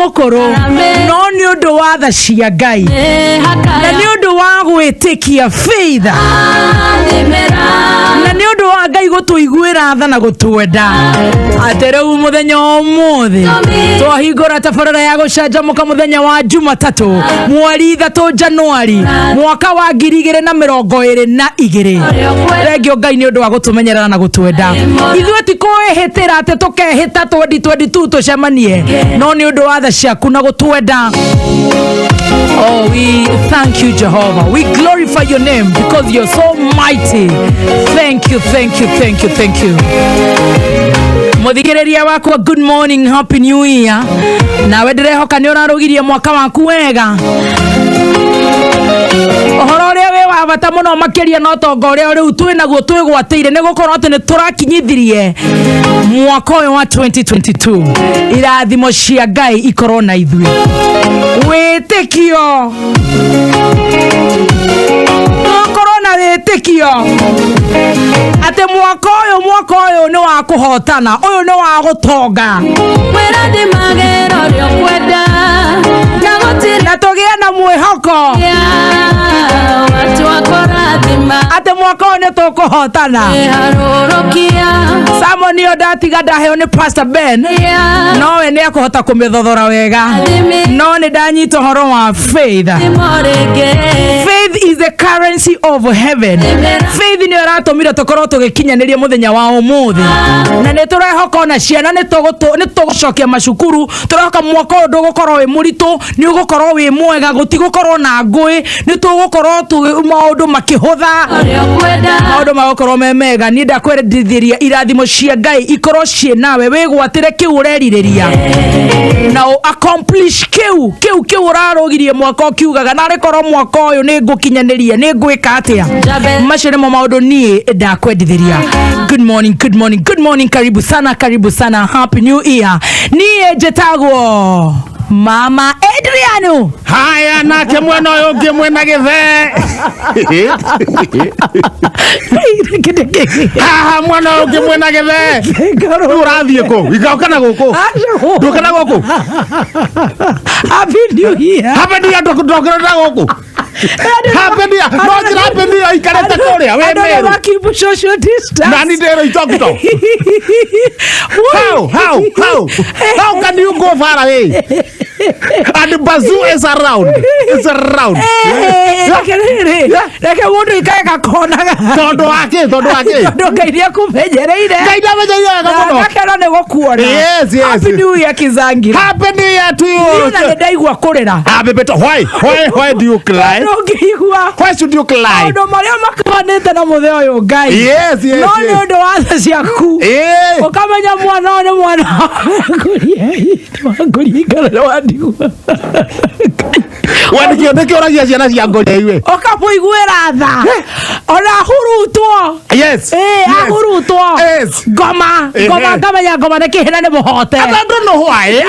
mukoro no ni undu wa tha cia Ngai na ni undu wa gwitikia faith na ni undu wa Ngai gutuiguira tha na gutwenda atereu muthenya umuthi twahingura tabarara ya gucanjamuka muthenya wa Jumatatu mweri 3 Januari mwaka wa 2022 regio Ngai ni undu wa gutumenyerera na gutwenda ithuĩ ti kwĩhĩtĩra atĩ tukehĩta 2022 tucemanie no ni undu wa tha ciaku na gutwenda. Oh, we thank you, Jehovah. We glorify your name because you're so mighty. Thank you, thank you, thank you, thank you. Muthikireria wakwa, good morning, happy new year. Na wedirehoka ni urarugirie mwaka waku wega. Ohoro uria we wa bata muno makiria no tongo uria riu twi naguo twigwateire ni gukorwo ati ni turakinyithirie mwaka uyu wa 2022 irathimo cia Ngai ikorwo na ithui witikio korona witikio ati mwaka uyu ni wa kuhotana uyu ni wa gutonga wera ndi magero rio kwenda na tugie na mwihoko watu wakorathima ati mwaka uyu ni tukuhotana Samoni odatiga ndaheo ni Pastor Ben no we ni akuhota kumithothora wega no ni ndanyita horo wa faith. Faith is the currency of heaven. Faith ni iratumira tukorwo tugikinyaniria muthenya wa umuthi na ni turehoka na ciana ni tugucokia macukuru turehoka mwaka uyu ndugukorwo wi muritu ni ugukorwo wi mwega gutigukorwo na ngui ni tugukorwo maundu makihutha maundu magukorwo memega ni ndakwendithiria irathimo cia Ngai ikorwo cie nawe wigwatire kiu ureririria na accomplish kiu urarogirie mwaka ukiugaga na rikorwo mwaka uyu ni ngukinyaniria ni ngwika atia macio nimo maundu nie ndakwendithiria. Good morning, good morning, good morning, karibu sana, happy new year. Nie jetagwo Mama Adriano. Haya nake mwena uyu ungi mwena githe. Haha mwena uyu ungi mwena githe. Urathie ku? Igauka guku. Nduka na guku. Happy New Year. Happy New Year nduka guku. Happy New Year. No jira Happy New Year ikarete kuria we meru. Keep social distance. Nani ndero itokito. How can you go far away? And the bazoo is around. It's around. Leke mundu ikaeka konaga. Tondu wake. Tondu ngairia kumenyereire. Ngakera ni gukuona. Yes. Happy New Year kizangira. Happy New Year to you. Nina ndaigua kurira. Beto, why do you cry? Ndongigua. Why should you cry? Ndo maria makabanete na muthe uyu Ngai. Yes. No ndo watha ciaku. Ukamenya mwana ni mwana. Nguri ngara wadigu. Wadi kioneke oragia ciana cia ngoria iwe. Okapoiguera tha. Ona hurutwo. Yes. Ahurutwo. Yes. Ngoma ngamenya ngoma ni kihena ni muhote. I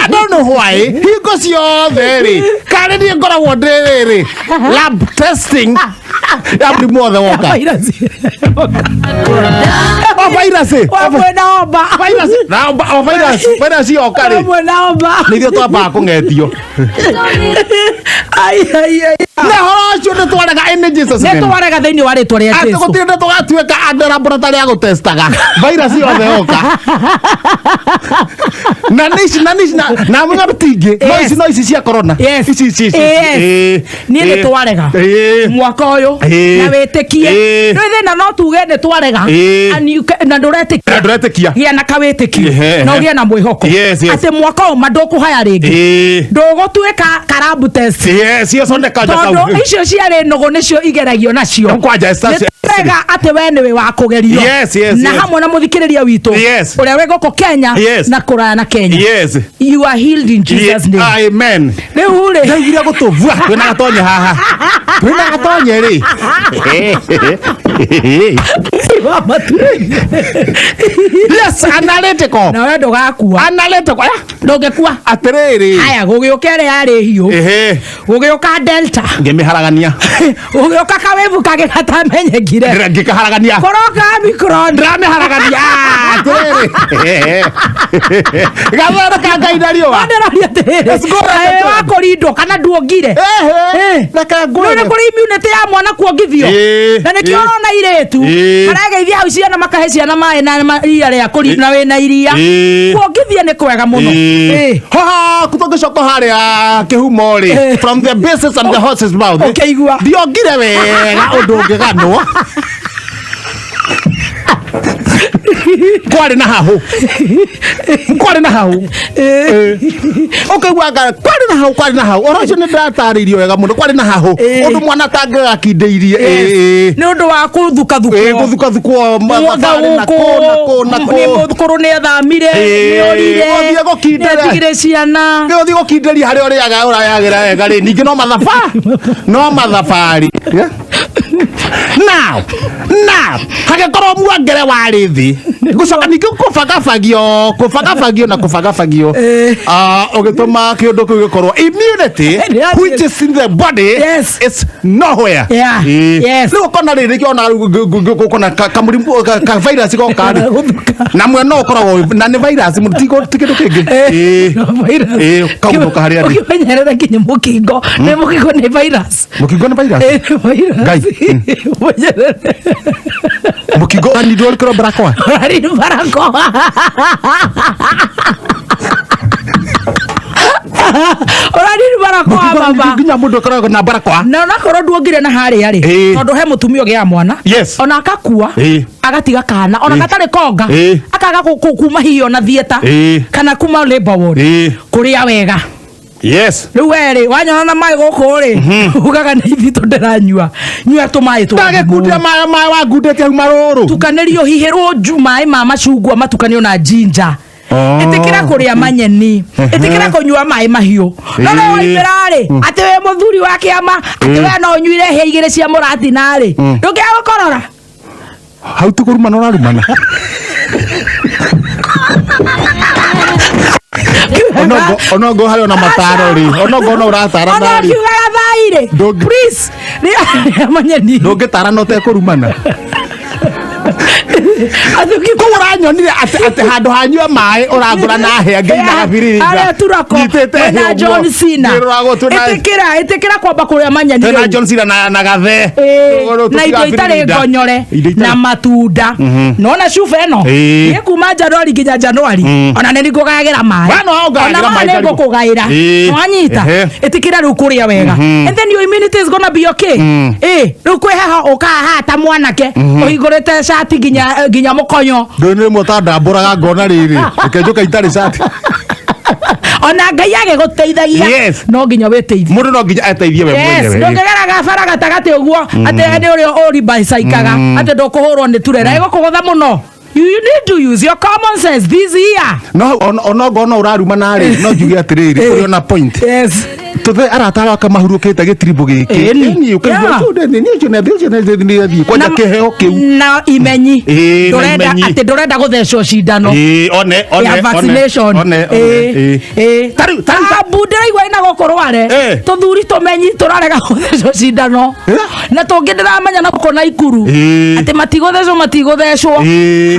don't know why. Hingo ciothe ri. Kare ni ngoragwo ndiriri. Lab testing. Every mother woka. Virus. Virus yoka ri. Nithio twamba kungetio. Ai. Na hocio ni twarega energy system. Ne twarega thini wa ritwa ria Jesu. Ati gutinde tugatuika andũ laboratory ya gutestaga. Virus yothe yoka. Na mwana tingi. No ici cia corona. Ici. Ni ni twarega. Mwaka uyu na witikie. No thina no tuge ni twarega. Na nduretikia. Gia na kawitikio. No gia na mwihoko. Ati mwaka uyu mandukuhaya ringi. Ndugutuika karabu test. Yes, sonde kaja kau. Tondu icio ciare nogo nicio igeragio nacio. Kwaja sasa. Rega ate we niwe wa kugerio. Yes. Na hamwe na muthikiriria witu. Uria we goko Kenya na kuraya na Kenya. Yes. You are healed in Jesus name. Amen. Riu ri. Ngiria gutuvua. Twina gatonya haha. Twina gatonya ri. Mama tu. Yes, analytical. Na wewe ndugakua. Analytical. Ndungekua. Atiriri. Haya gugĩũkere yarĩ hiũ. Gũgĩũka Delta. Ngĩmĩharagania. Gũgĩũka kawevu kage katamenyekire. Ngĩkaharagania. Koroka Omicron. Ndĩramĩharagania. Atiriri. Gathara kangaina riũa. Ndĩraria atiriri. Wakũrindwo kana nduongire. Reke ngwĩre. Nĩ kũrĩ immunity ya mwana kuongithio. Na nĩkĩo ũrona irĩtu. Maregeithia hau ciana makahe ciana maĩ na iria rĩa kũrinda wĩna iria. Kuongithia nĩ kwega mũno. Haha kutogĩcoka harĩa kĩhumo rĩ. From the basis and the horse's mouth. Ũkĩigua. Ndiongire wega ũndũ ũngĩganwo. Kwari na hahu. Ũkaiguaga kwari na hahu. Ũhoro ũcio nĩ ndatarĩirio wega mũno. Kwari na hahu. Ũndũ mwana tangĩgakindĩirie. Nĩ ũndũ wa gũthukathukwo. Gũthukathukwo mathabarĩ na kũ. Nĩ mũthukũrũ nĩ athamire. Nĩ orire. Ũthiĩ gũkindĩra. Nĩatigire ciana. Ũthiĩ gũkindĩria harĩa ũrayagĩra wega rĩ. Ningĩ no mathabarĩ. Now hagĩkorwo muongere warĩ thĩ. Gũcoka ningĩ kũbagabagio ũgĩtũma kĩũndũ kĩu gĩkorwo immunity which is in the body is nowhere. Rĩu ũkona rĩrĩ ũkona kamũrimũ ka virus goka na mwena ũkoragwo na nĩ virus ti kĩndũ kĩngĩ. Kaunũka harĩa ndĩ. Ũkĩmenyerera nginya mũkingo. Nĩ mũkingo nĩ virus. Mũkingo nĩ virus. Ngai. Mũkingo ni ndũrĩ kĩro barakoa. Orani barakoa baba. Nginya mũndũ ũkoragwo na barakoa. Na nakorwo nduongire na harĩa rĩ. Tondũ he mũtumia ũgĩa mwana. Ona akakua. Agatiga kana. Ona gatarĩ konga. Akaga kuma hiyo na thieta. Kana kuma labor ward. Kũrĩa wega. Yes. Rĩu werĩ wanyona na maĩ gũkũ rĩ. Ugaga nĩ ithito ndĩranyua. Nyua tũmaĩ twa. Ndagĩkundia maĩ wangundĩte hau marũrũ. Tukanĩrio hihĩrwo maĩ ma macungwa matukanio na ginger. Ĩtĩkĩra kũrĩa manyeni. Ĩtĩkĩra kũnyua maĩ mahiũ. No waimĩra rĩ. Atĩ wĩ mũthuri wa kĩama. Atĩ we no nyuire hĩa igĩrĩ cia mũratina rĩ. Ndũngĩaga gũkorora. Hau tũkũrumana ũrarumana. Onogo harĩ ona mataro rĩ. Onogo no ũratara rĩ. Ona kiugaga thairĩ. Please. Nĩ manyeni. Ndũngĩtara no tekũrumana. Ũranyonire atĩ handũ hanyua maĩ ũrangũra na hĩa ngĩina gabiriri. Arĩa turako. Na John Cena. Ĩtĩkĩra kwamba kũrĩa manyeni. Na John Cena na gathe. Na indo itarĩ ngonyore. Na matunda. Nona cuba ĩno. Nĩ kuma Januari nginya Januari. Ona nĩ ngũgayagĩra maĩ. Ona maĩ nĩ ngũkũgaĩra. Wanyita. Ĩtĩkĩra rĩu kũrĩa wega. And then your immunity is gonna be okay. Rĩu kwĩheha ũkahata mwanake. Ũhingũrĩte shati nginya mũkonyo. Ndũnĩ mũta ndambũraga ngona rĩrĩ. Ũkenjũka itarĩ shati. Ona Ngai agĩgũteithagia. No nginya wĩteithie. Mũndũ no nginya eteithie we mwenyewe. Ndũngĩgera gabara gatagatĩ ũguo. Atĩ nĩ ũrĩa ũribacaikaga. Atĩ ndũkũhũrwo nĩ turera. Ĩgũkũgũtha mũno. You need to use your common sense this year. No ona ũraruma narĩ. No njuge atĩrĩrĩ. Ũrĩ ona point. Yes. Tuthe arata waka mahurũkĩte gĩtiribu gĩkĩ. Eni ũkaigua tude nĩ ũcio kwanja kĩheo kĩu. Na imenyi. Ndũrenda gũthecwo cindano. Ya vaccination. Tabu ndĩraigua ina gũkũrware. Tũthuri tũmenyi tũrarega gũthecwo cindano. Na tũngĩ ndĩramenya na gũkona ikuru. Atĩ matigũthecwo.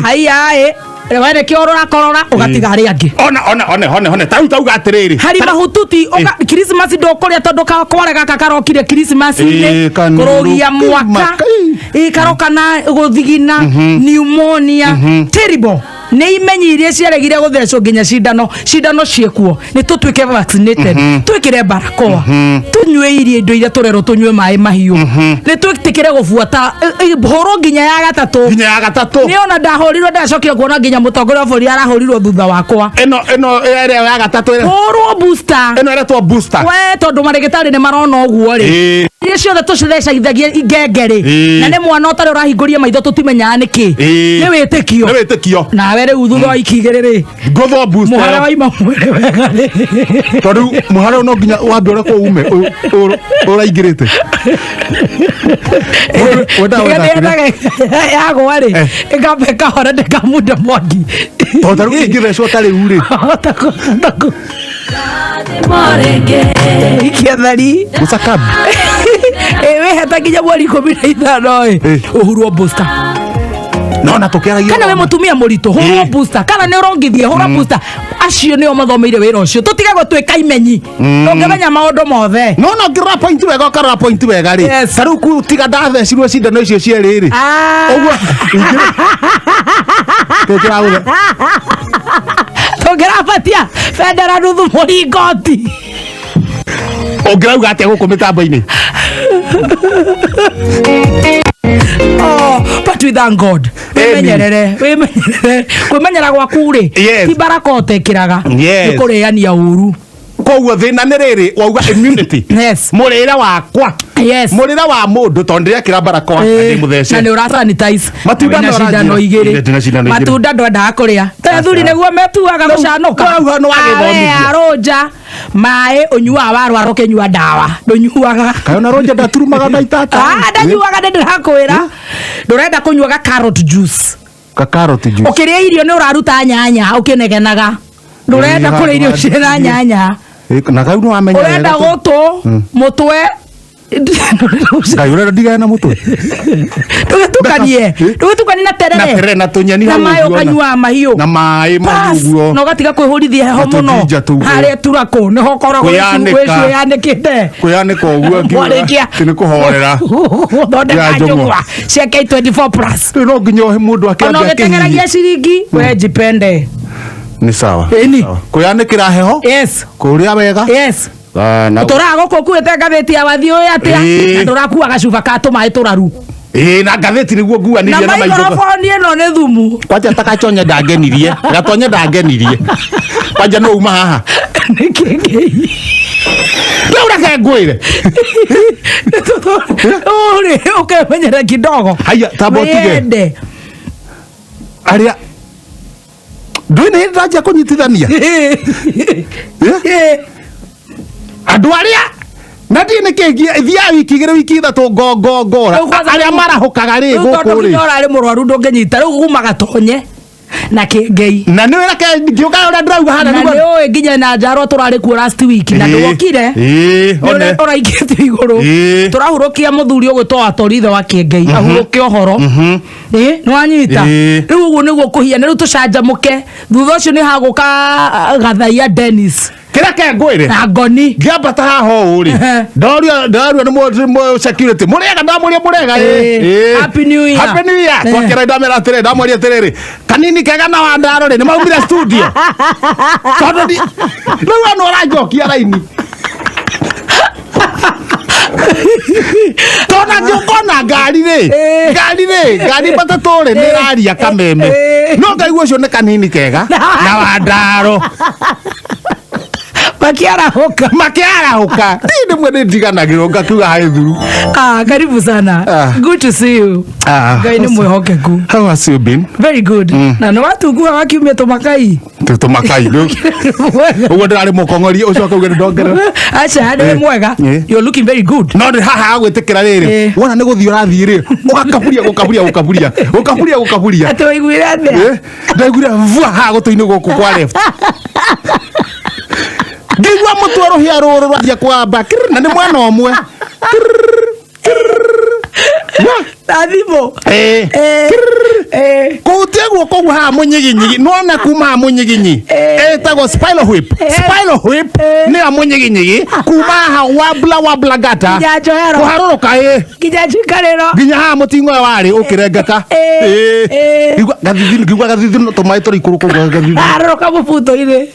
Haiya wene kĩorora korora ũgatiga arĩa angĩ. Ona tauga atĩrĩrĩ. Hari mahututi Christmas ndũkũrĩa tondũ kware gaka karokire Christmas-inĩ kũrũgia mwaka karoka na gũthigina pneumonia terrible. Nĩ imenyi iria ciaregire gũthecwo nginya cindano ciekuo nĩ tũtuĩke vaccinated twĩkĩre barakoa tunyue indo iria tũrerwo tunyue maĩ mahiũ nĩ twĩtĩkĩre gũbuata horo nginya ya gatatũ nĩ ona ndahũrirwo ndacokire kuona nginya mũtongoria wa bũrũri arahũrirwo thutha wakwa ĩno ĩrĩa ya gatatũ hũrwo booster ĩno ĩretwo booster we tondũ marĩgĩtarĩ nĩ marona ũguo rĩ Iria ciothe tucithecagithagia ingengeri na nĩ mwana ũtarĩ ũrahingũria maitho tũtimenyaga nĩkĩ nĩ wĩtĩkio nawe rĩu thutha wa iki igĩrĩ rĩ ngotho booster mũhara waima mwĩrĩ wega rĩ tondũ mũhara no nginya wambe ũrĩa kwa ume ũraingĩrĩte yagwa rĩ ĩkamba ĩkahora ndĩkamunda mwaki tondũ rĩu ingĩthecwo ta rĩu rĩ ikiathari mũcakabu wĩheta nginya mweri 15 ũhurwo booster nona tũkĩaragia kana we mutumia mũritũ hũrwo booster kana nĩ ũrongithie hũrwo booster acio nĩo mathomeire wĩra ũcio tũtige gũtuĩka imenyi ndũngĩmenya maũndũ mothe no ngĩrora point wega ũkarora point wega rĩ ta rĩu tiga ndathecirwo cindano icio cierĩ rĩ ũguo tũngĩrabatia bendera nuthu mũringoti ũngĩrauga atĩa gũkũ mĩtambo-inĩ but we thank God wimenyerere kwĩmenyera gwaku rĩ ti baraka ũtekĩraga nĩ kũrĩania ũru koguo thĩna nĩ rĩrĩ wauga immunity mũrĩre wakwa mũrĩre wa mũndũ tondũ ndĩrekĩra baraka ndĩ mũthece na nĩ ũra sanitize matunda na cindano igĩrĩ matunda ndwendaga kũrĩa tethuri nĩguo metuaga gũcanũka arũnja maĩ ũnyuaga warwara ũkĩnyua ndawa ndũnyuaga kayona rũnja ndaturumaga na itata ndanyuaga ndĩrakwĩra ndũrenda kũnyua ga carrot juice ũkĩrĩa irio nĩ ũraruta nyanya ũkĩnegenaga ndũrenda kũrĩa irio ciĩna nyanya na kau nĩ wamenya ũrenda gũtũ mũtwe ngai ũrenda ndigane na mũtwe ndũgĩtukanie na terere na tũnyeni na maĩ ũkanyua mahiũ na maĩ maguo na ũgatiga kwĩhũrithia heho mũno harĩa turakũ nĩho koragwo gwĩcianĩkĩte kwĩyanĩka ũguo ngiuga nĩ kũhorera thondeka njũgwa cia K24 plus no nginya mũndũ akĩambia ona ũgĩteng'eragia ciringi we jipende ni sawa kwĩyanĩkĩra heho kũrĩa wega tũraga gũkũ kuĩte ngathĩti ya wathi ũyũ atĩa na ndũrakua gacuba ka tũmaĩ tũraru na ngathĩti nĩguo nguanĩrie na microphone ĩno nĩ thumu kwanja takatonye ndangenirie gatonye ndangenirie kwanja no uma haha nĩkĩngĩ reke ngwĩre ũrĩ ũkemenyera kidogo haya tabotige arĩa ndũĩ nĩ ndajia kũnyitithania andũ arĩa na ndiĩ nĩkĩ thia wiki igĩrĩ wiki ithatũ ngongora arĩa marahũkaga rĩ gũkũ rĩ ũrarĩ mũrwaru ndũngĩnyita rĩu umaga tonye na kĩngei na nĩ wĩra ngĩũka ũrĩa ndĩrauga hana na nĩ ũĩ nginya na njarwa tũrarĩ kuo last week na ndũgokire ũraingĩtio igũrũ tũrahurũkia mũthuri ũgwĩtwo Atorithio wa Kĩengei ahurũke ũhoro nĩ wanyita rĩu ũguo nĩguo kũhiana rĩu tũcanjamũke thutha ũcio nĩ hagũka Gathaia Dennis kireke ngwire na ngoni ngĩambata haha ũũ rĩ ndorio nĩ security mũrega ndamũria mũrega happy new year twakĩra ndamera atĩrĩ ndamũria atĩrĩrĩ kanini kega na Wandaro rĩ nĩ maumire studio tondũ rĩu anũ aranjokia raini tona ngĩkona ngari matatũ rĩ nĩ ĩraria kameme no ngaigua ũcio nĩ kanini kega na Wandaro makiarahuka ndi mwe ndiganagirwo ngakiuga hai thuru karibu sana good to see you ngai nĩ mwĩhokeku how has you been very good na no watungua wakiumia tũmakai ũguo ndĩrarĩ mũkong'ori ũcio akauga ndongerera acha nĩ mwega you're looking very good no ndĩ haha gwĩtĩkĩra rĩrĩ wona nĩ gũthiĩ ũrathiĩ rĩ ũgakaburia atĩ waiguire atĩa ndaiguire vua haha gũtũ-inĩ gũkũ kwa left ngĩigua mũtwe rũhĩa rũrũ rwathia kwamba na nĩ mwena ũmwe thimo kũhutia guoko ũguo haha mũnyiginyigi nona kuma haha mũnyiginyi ĩtagwo spinal whip nĩyo mũnyiginyigi kuma haha wabla gata kũharũrũka nginya haha mũting'o ũyũ warĩ ũkĩrengeka ngigua gathithi tũmaĩ tũraikũrũka gathithi harũrũka mũbuto-inĩ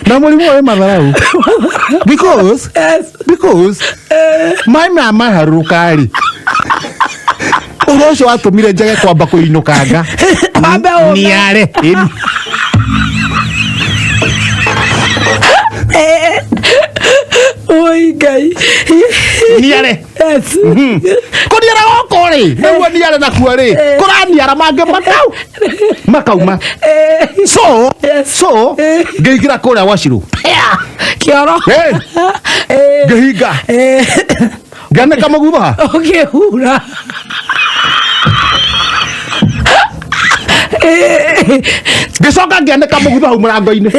na mũrimũ ũyũ matharau because maĩ maya maharũrũka rĩ ũhoro ũcio watũmire njage kwamba kũinũkanga niare niare kuniara okori niguo niare na kuari kuraniara mange makauma so ngeigira kuria washiru kioro ngehinga nganeka magutha hura gicoka ngianeka mugutha hau murango-ini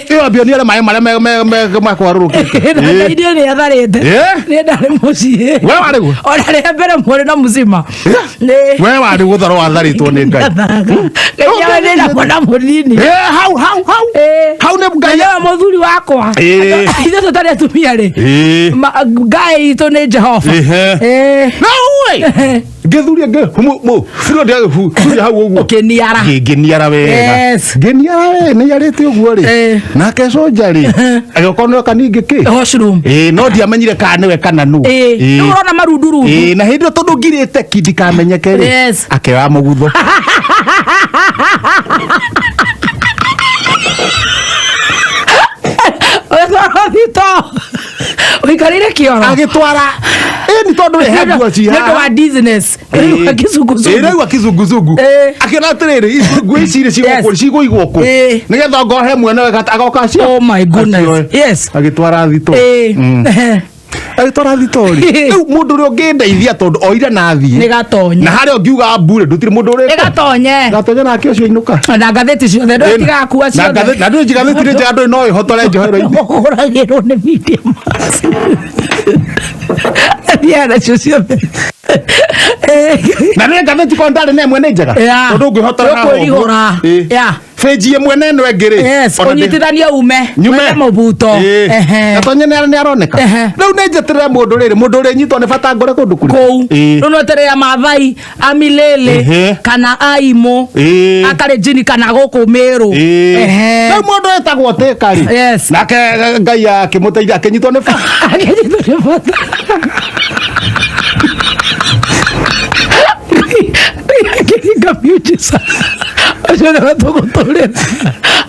iyo mbio niare maĩ marĩa makwarũrũkĩte ndio ni atharĩte nĩ ndarĩ mũciĩ we warĩ guo ona rĩa mbere mwĩrĩ na mũcima we warĩ gũtharo watharĩtwo nĩ Ngai ngejawe nĩ nakuona mũnini hau nĩ Ngai wa mũthuri wakwa ithuĩ tũtarĩ atumia rĩ Ngai itũ nĩ Jehova no we ngithuria biro ndia hau ũguo ũkĩniara ngĩniara wega ngĩniara we nĩarĩte ũguo rĩ nake soja rĩ agĩũka no kaningi kĩ washroom no ndiamenyire kana nĩwe kana nũ nĩ ũrona marundurundu na hĩndĩ ĩyo tondũ ngirĩte kindi kamenyeke rĩ akĩoya mũgutho uikarire kioro agitwara ni tondu rehegua ci ha wa business rĩu akizunguzungu akiona atiriri nguo ici rĩ cigũigwo kũ nĩgetha ngohe mwene agoka cio oh my goodness yes agitwara thito agitwara thitori rĩu mũndũ ũrĩa ũngĩndeithia tondũ oire na thiĩ nĩ gatonye na harĩa ũngiuga mbure ndũtirĩ mũndũ ũrĩ gatonye nake ũcio ainũka na ngathĩti ciothe ndũ tigakua ciothe na ndũ ngathĩti njega ndũ no ĩhotore njohero-inĩ ũragĩrwo nĩ video diana ciothe na nĩ ngathĩti ko ndarĩ na mwene njega tondũ ũngĩhotara ũkũrĩhũra feji mwene no egere unyitithanie ume mubuto gatonye nĩ aroneka rĩu nĩ njeterera mũndũ rĩrĩ mũndũ ũrĩ nyitwo nĩ bata ngore kũndũ kũrĩ rĩu no terera Maathai Amilele kana Aimo Akalenjin kana gũkũ Meru rĩu mũndũ etagwo Tekari nake Ngai akĩmũteithia akĩnyitwo nĩ bata Kiringa miujiza acio nĩ matũgũtũrĩra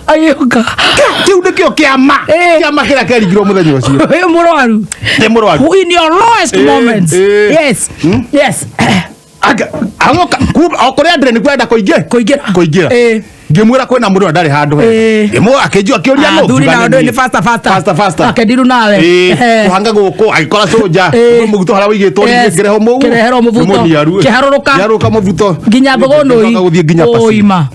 agĩũka kĩu nĩkĩo kĩama kĩrĩa kĩaringirwo mũthenya ũcio wĩ mũrwaru nĩ mũrwaru in your lowest moments yes agĩũka okũrĩa ndĩrĩ nĩ kwenda kũingĩra ngĩmwĩra kwĩna mũndũ ndarĩ handũ hega akĩnjua akĩũria no thuri na ndũ nĩ faster akendiru nawe kuhanga gũkũ agĩkora soja mũbuto harĩa wĩigĩtwo ngĩreho mũgu kĩharũrũka mũbuto nginya thogũnũ oima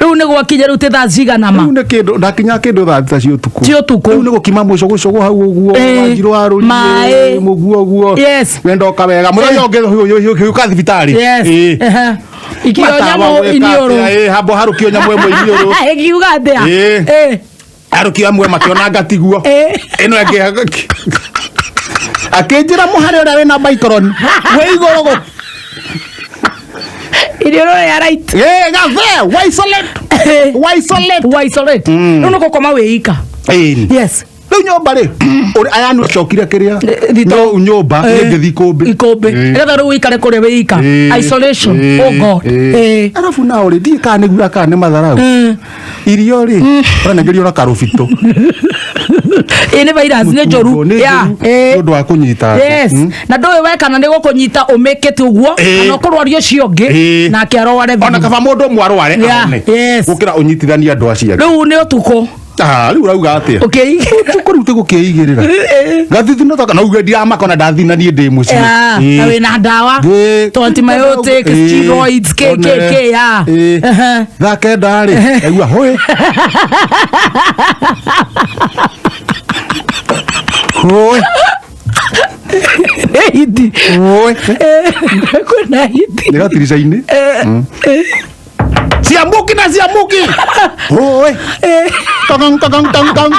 rĩu nĩ gwakinya rĩu thaa cigana ma rĩu nĩ kĩndũ ndakinya kĩndũ thaa thita cia ũtukũ rĩu nĩ gũkima mũcogũcogũ hau ũguo wanjirũ warũrie mũguo ũguo wendoka wega mũthenya ũngĩ hĩũka thibitarĩ ikionya mo inioro habo harukio nyamwe mwe inioro ekiuga atia harukio amwe makiona ngatiguo ino enge akenjira muhare ura wina micron we igoro inioro ya right gafe why solid no kokoma weika yes rĩu nyũmba rĩ aya nĩ ũcokire kĩrĩa nyũmba ngĩthi ikũmbĩ nĩgetha rĩu ũikare kũrĩa wĩika isolation oh god arabu nao rĩ ndiĩ kana nĩgura kana nĩ matharau irio rĩ ũranengerio na karũbito nĩ virus nĩ njoru nĩ ũndũ wa kũnyita na ndũĩ wekana nĩ gũkũnyita ũmĩkĩte ũguo kana ũkũrwaria ũcio ũngĩ nake arware ona kaba mũndũ ũmwe arware ahone gũkĩra ũnyitithania andũ aciari rĩu nĩ ũtukũ rĩu urauga atia ũkũrute gũkĩigĩrĩra gathithina taka na uge ndiramaka na ndathina niĩ ndĩ mũciĩ na wĩna ndawa antibiotic steroids KKK thake ndarĩ aigua hũĩ hiti kwĩna hiti nĩ gatirica-inĩ siamuki tong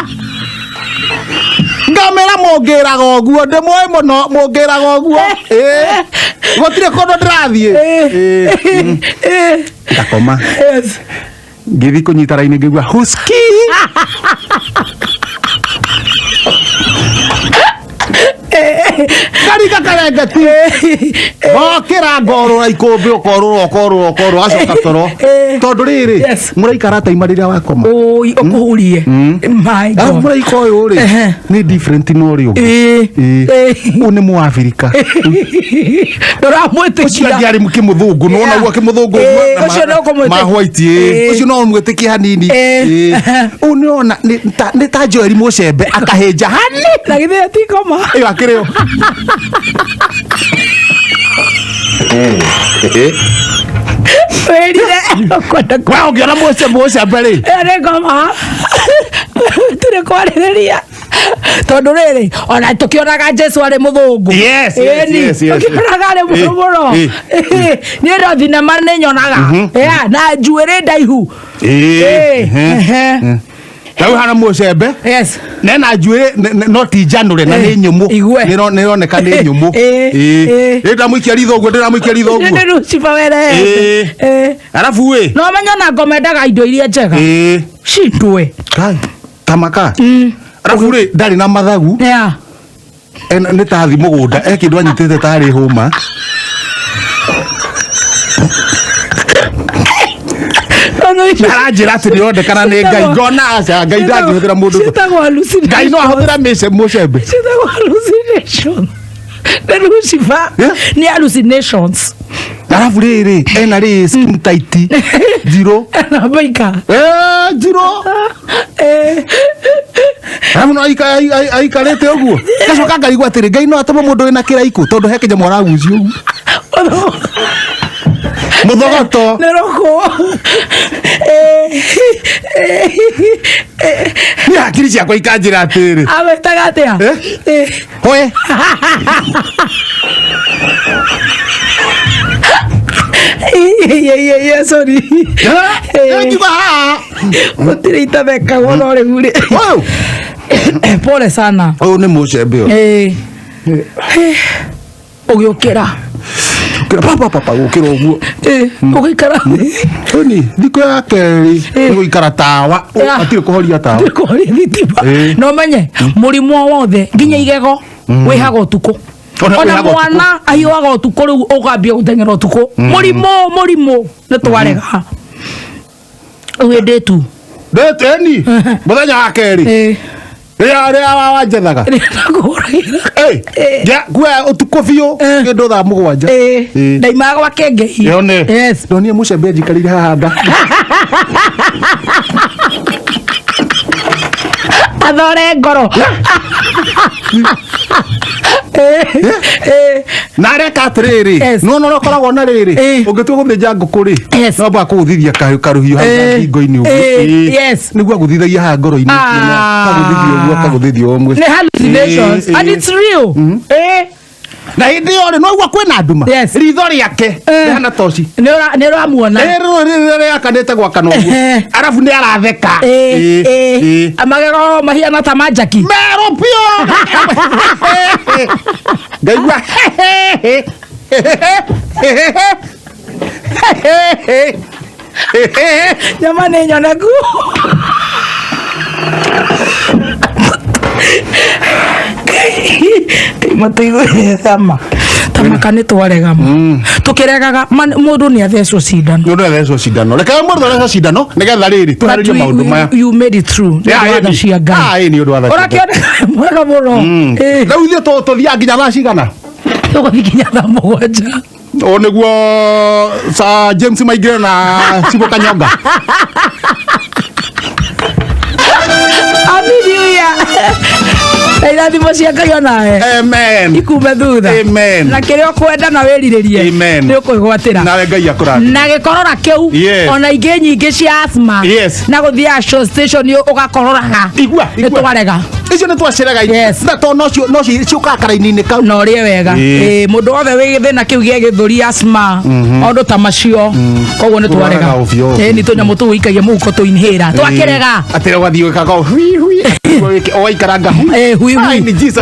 ngamera mongeraga ũguo ndĩmũĩ mũno mongeraga ũguo gũtirĩ kũndũ ndĩrathiĩ ngakoma ngĩthi kũnyita raini ngĩigua huski Karika karengeti okira ngorora ikumbi okorwo acoka toro tondu riri muraikara ta imariria wakoma okuhurie my god muraika uyu ri ni different no ri une mu Afrika Ucio ndiari mukimudhungu no na kimudhungu ma white ucio no mwitikia hanini uniona ni ta Joel Mucembe akahenja hani na githia ti koma iyo akirio kwa ungiona Mucembe ri ere koma tire kwariria tondu riri ona tukionaga Jesu ari muthungu tukionaga ari muthungu ni ndo thinema ni nyonaga na njuiri ndaihu Tau hana Mucembe nena njuiri no ti njanure na ni nyumu ni roneka ni nyumu nda muikia ritho guo ni ruciba were arafu we no menyona ngomendaga indo iria njega cindwe kai tamaka arafu ri ndari na mathagu ni ta thi mugunda kindu anyitite tari huma Naranjira ati ndirondekana ni Ngai ngona aca Ngai ndangihũthĩra mũndũ Ngai no ahũthĩra Mucembe hallucination the Lucifer ni hallucinations arafu riri ena ri skin tight zero baika zero arafu no aikarete ũguo gacoka ngaigua atĩrĩ Ngai no atũma mũndũ wĩna kĩraikũ tondu he kĩnyamũ aragucio muthogoto neroko ni akiri ciakwa ikanjira atiri awetaga atia hoye sorry utire itabeka wonore gure pole sana ni Mucembe ugiukira papa gukira uguo ugikara ni thiko ya keri guikara tawa atire kuhoria tawa kuhoria thitima no menye murimo wothe nginya igego wihaga utuko ona mwana ahiwaga utuko riu ugambia gutengera utuko murimo ni twarega ugendetu deteni muthenya wa keri ria wanjethaga gwa utuko biu kindu thaa mugwanja ndaimaga gwa kengei yes ndonie Mucembe njikarire haha nda athore ngoro na areka atiriri no koragwo na riri ungitua guthija nguku ri no ba kuthithia karuhio haha ngingo-ini uguo niguo aguthithagia haha ngoro-ini kaguthithia uguo kaguthithia umwe ni hallucinations and it's real na hindi yore no igua kwina nduma ritho riake hana toci ni ramuona ri akanite gwakana uguo arafu ni aratheka amagego mahiana ta majaki mero pio ngaigua jamani nyonagu matigo sama tamaka ni twarega tukiregaga mundu ni athecwo cindano reka mundu athecwo cindano nigetha riri turaririe maundu maya you made it through ya cia Ngai ni undu wa urakioneka mwega muno rĩu ithuĩ tũthia nginya thaa cigana tuguthia thaa mũgwanja o nĩguo Sir James maingĩre na Cibo Kanyonga Hallelujah. Irathimo cia Ngai onawe amen ikume thutha amen na kiria kwenda na wiriririe ni ukugwatira nawe Ngai akurathime na gikorora kiu ona ingi nyingi cia asthma na guthia show station ugakororaga igua nitwarega icio nitwaciraga na to no ciuka karaini-ini kau no rie wega mundu wothe wi thina kiu gia githuri asthma ondu ta macio koguo nitwarega ni tunyamu tuikagia muko tu inhira twakirega atire gwathii wikaga oikaranga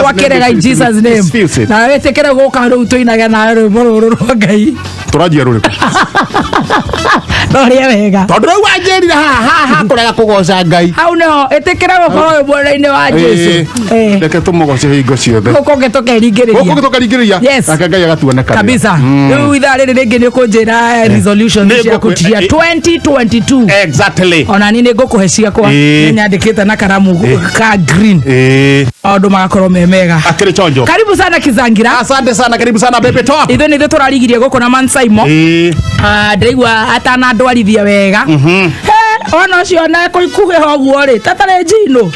wakirega in Jesus name na wetekere guka riu tuinaga na rwimbo rwa Ngai turajia ruriku no rie wega tondu riu wanjirire haha kurega kugoca Ngai hau no etekere gukorwo mwena-ini wa Jesu Yesu reke tumugoce hingo ciothe guko gitokeringiriria aka ngai agatuoneka kabisa riu ithaa riri ringi ni kunjira resolution cia kutia 2022 exactly ona ni ngukuhe ciakwa nyandikite na karamu ka green maundu magakorwo me mega akiri chonjo. Karibu sana Kizangira. Asante sana, karibu sana Bebe Top. Ithu ni turarigirie guku na Mansaimo ndeigua atana ndwarithia wega ona ucio na kuikuhe hoguo ri tatare njino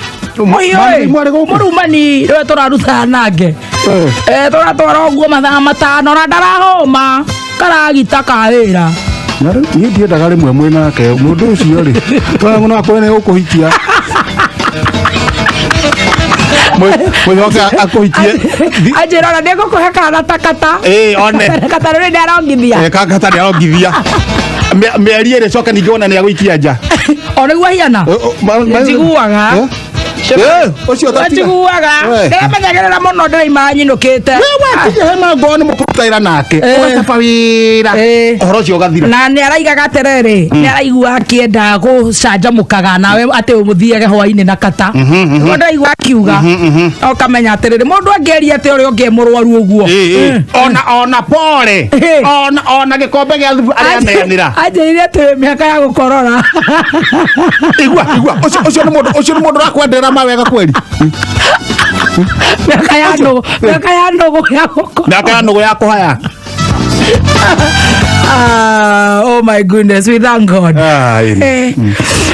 murumani rwe turaruta nange turatwara oguo mathaa matano na ndarahoma karagita kawira ni ndiendaga rimwe mwinake mundu ucio ri twangu no akwene ukuhikia mwihoka akuhikie ajira na ndego kuheka na takata one kata ri ndarongithia kata ndarongithia meri ire coka ningiona ni agwikia nja ona gwa hiana njiguaga ucio tatiguaga ndamenyagerera muno ndiraima nyinukite hema ngoni mukutaira nake ugatapa wira uhoro ucio ugathira na ni araigaga aterere ni araigua akienda gucanjamukaga nawe ati umuthiege hwaini na kata ngo ndaigua akiuga okamenya aterere mundu angeria ati uri unge murwaru uguo ona pole ona gikombe gia thubu arianeanira anjirire ati miaka ya gukorora igua ucio ni mundu rakwendera mawega kweli miaka ya ndogo ya kuhaya oh my goodness, we thank God.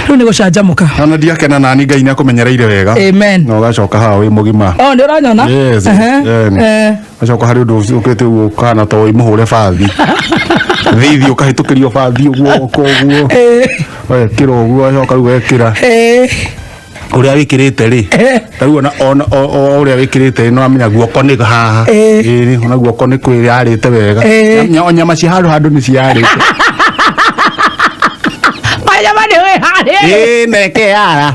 Riu ni gucanjamuka ona ndiakena nani ngai ni akumenyereire wega amen no gacoka haha wi mugima ndi uranyona gacoka hari undu ukite ukana to imuhure bathi thithi ukahitukirio bathi uguo koguo kiro uguo acoka riu wekira uria wikirite ri riu ona uria wikirite no amenya guoko ni haha ona guoko ni kwiri arite wega nyama ci handu ni ciarite nyama ni we hari neke yara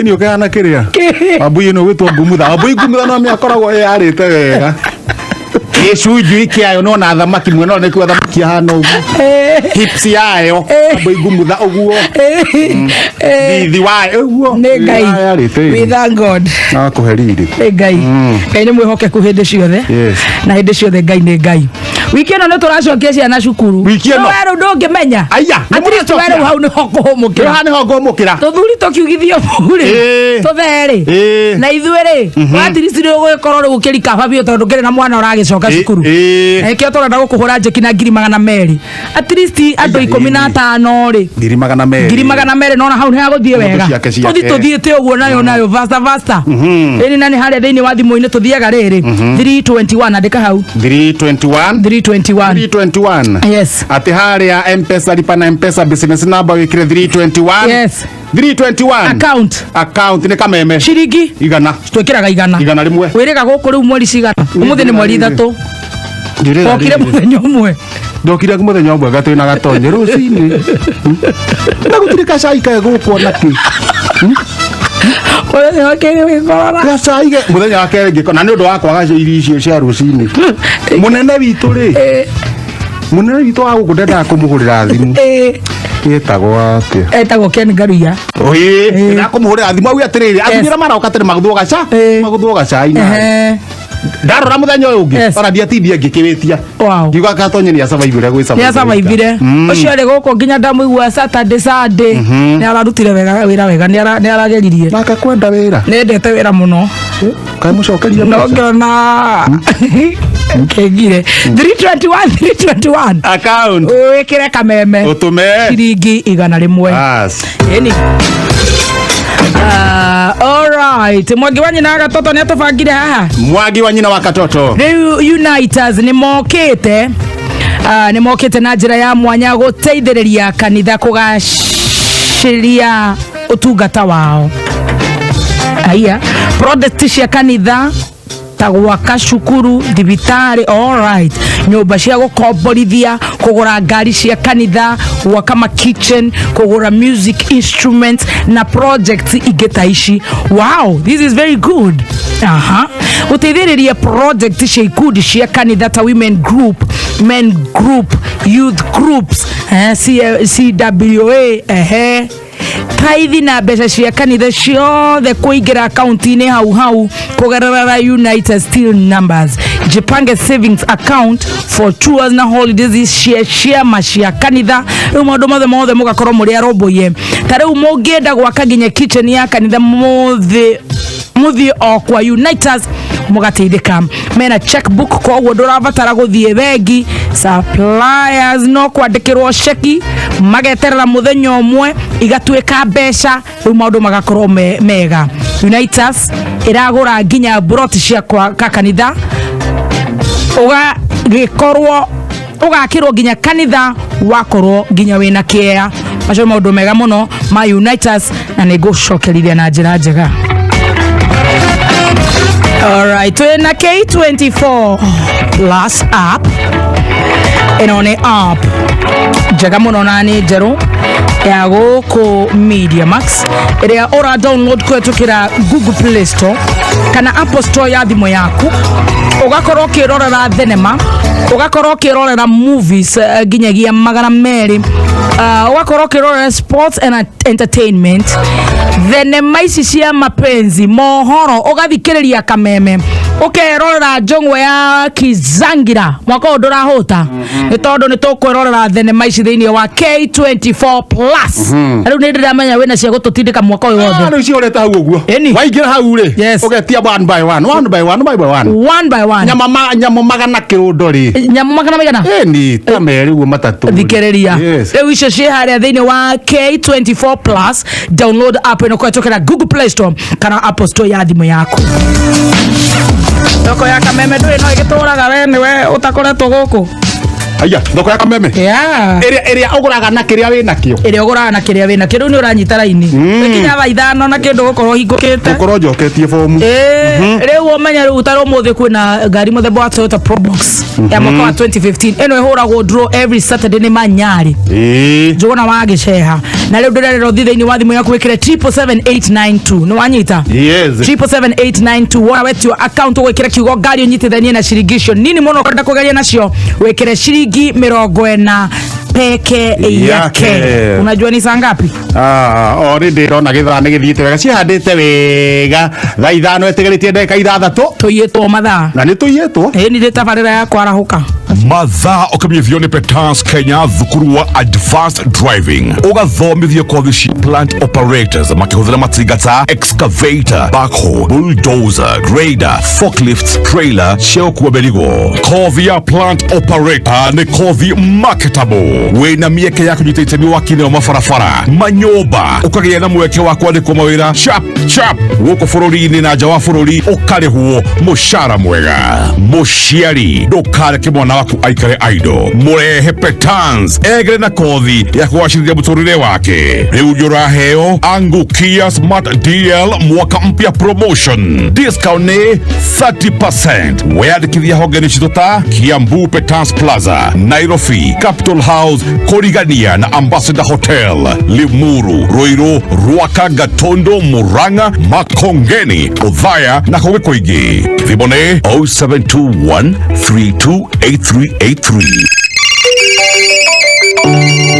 ni ukana kiria abui no witwo ngumutha abui ngumutha no miakoragwo yarite wega gicunju ikiayo no na thamaki mwe no nikwa thamaki hana uguo hips yayo abui ngumutha uguo thithi wayo uguo ni ngai we thank God na kuheriri ni ngai ngai ni mwihokeku hindi ciothe na hindi ciothe ngai ni ngai wiki ino ni turacokia ciana cukuru wiki ino weru ndungimenya aya atiri weru hau ni hokuhumukira hani hokuhumukira tuthuri tukiugithio bure tutheri na ithuiri atiri ciri ugukorwo ri gukirika babio tondu kiri na mwana uragicoka cukuru ekio turenda gukuhura njeki na 200 at least andu 15 ri 200 nona hau ni haguthie wega tuthiite uguo nayo vasta ini nani haria thiini wa thimu-ini tuthiaga riri 321 andika hau 321 yes ati haria M-Pesa lipa na M-Pesa business number wikire 321 yes 321 account ni kameme shiringi igana twikiraga igana rimwe wirega guku riu mweri cigana umuthi ni mweri 3 okire muthenya umwe ndokire muthenya umwe gatwina gatonye rucini ndagutirika cai kae gukuona ki muthenya wa keri wikorora gacaige muthenya wa keri ngikona ni undu wa kwaga iri icio cia rucini munene witu ri munene witu wa gukundenda kumuhurira thimu etagwo atia etagwo Ken Garuya na kumuhurira thimu au atiriri athira maroka tene maguthuo gacai na ndarora muthenya uyu ungi ona ndiatindie ngikiwitia ngiuga gatonye ni asurvive gwi survive ucio ri guku nginya ndamuigua Saturday ni ararutire wira wega ni arageririe na akakwenda wira nendete wira muno kai mucokeria no ngona kegire 321 account wikire kameme utume shiringi igana rimwe yani alright Mwangi wa nyina wa gatoto ni atubangire haha Mwangi wa nyina wa gatoto riu Uniters ni mokite na njira ya mwanya guteithiriria kanitha kugashiria utungata wao aya project cia kanitha ta gwaka cukuru, thibitari, all right, nyumba cia gukomborithia, kugura ngari cia kanitha, gwaka ma kitchen, kugura music instruments na projects igeta ici. Wow, this is very good. Uteithĩrĩria project cia ikundi cia kanitha ta women group, men group, youth groups, CWA, taithi na mbeca cia kanitha ciothe kuingira akaunti-inĩ hau kugerera United Still Numbers. Jipange savings account for tours na holidays cia cia kanitha. Rĩu maũndũ mothe mũgakorwo mũrĩ arũmbũiye. Ta rĩu mũngĩenda gwaka nginya kitchen ya kanitha muthi okwa United mugateithĩka. Mena checkbook koguo ndũrabatara gũthiĩ bengi. Suppliers no kwandĩkĩrwo ceki mageterera mũthenya ũmwe igatuĩka mbeca. Rĩu maũndũ magakorwo mega. Unitas ĩragũra nginya broti cia kanitha, ũgakĩrwo nginya kanitha wakorwo nginya wĩna kĩea. Macio maũndũ mega mũno ma Unitas na nĩngũcokerithia na njĩra njega. Alright, we're in a K24 Plus app. And on the app, jagamuno nani jero ya goko Media Max. Area ora download kwetukira Google Play Store kana Apple Store ya thimo yaku. Ugakorwo ukirorera thenema, ugakorwo ukirorera movies ginyagia magana meri, ugakorwo ukirorera sports and entertainment, thenema ici cia mapenzi, mohoro, ugathikiriria kameme, ukirorera njongwe ya Kizangira mwaka ndurahota ni tondu ni tukwirorera thenema ici thiini wa K24 Plus. Riu ni ndiramenya wina cia gututindika mwaka uyu wothe. Riu cioreta hau uguo waingira hau ri ugetia one by one nyama magana kirundo ri nyama magana magana ni tameri uguo matatu thikiriria. Riu icio cie haria thiini wa K24 Plus. Download app ino kwetokera Google Play Store kana Apple Store ya thimu yaku. Thoko ya kameme nduri no igituraga we niwe utakoretwo guku. Aya, thoko ya kameme. Area oguraga na kiria wina kio. Area oguraga na kiria wina kio ni uranyita raini. Ikinya ba ithano na kindu gukorwo hingukite. Gukorwo njoketie fomu. Riu omenya riu utaro muthe kwina ngari muthemba wa Toyota Probox ya mwaka wa 2015. Eno ihuragwo draw every Saturday ni Manyari. Njuguna wa giceha. Na riu ndirerero thitha-ini wa thimu yaku wikire 77892. Ni wanyita? Yes. 77892. Wona wetio account gwikira kiugo ngari unyitithanie na shirigisho. Nini muno kwenda kugeria nacio? Wikire shiringi 40 peke yake. Unajua ni saa ngapi? Already rona githana githiite wega cihandite wega thaa ithano etegeritie ndeka ithathatũ tuyitwo mathaa na ni tuyitwo ni nditabarira ya kwarahuka mathaa ukamyithio ni Petans Kenya thukuru wa advanced driving ugathomithio kothi cia plant operators makihuthira matingata excavator, backhoe, bulldozer, grader, forklifts, trailer, cia merigo. Kothi ya plant operator ni kothi marketable wina mieke ya kunyita itemi wakine wa mafarafara manyoba ukagia na mweke wa kwandikwo mawira chap guko bururi-ini na nja wa bururi ukarihwo mushara mwega. Muciari ndukareke mwana waku aikare aido. Murehe Petans egere na kothi ya kuwashirithia muturire wake. Riu njuraheo angukia smart DL mwaka mpya promotion discount ni 30%. Weyandikithia hongeni citota Kiambu Petans Plaza, Nairobi Capital House, Korigania na Ambassador Hotel, Limuru, Ruiru, Ruaka, Gatondo, Muranga, Makongeni, Othaya na Kogikoigi. Thibone 0721328383.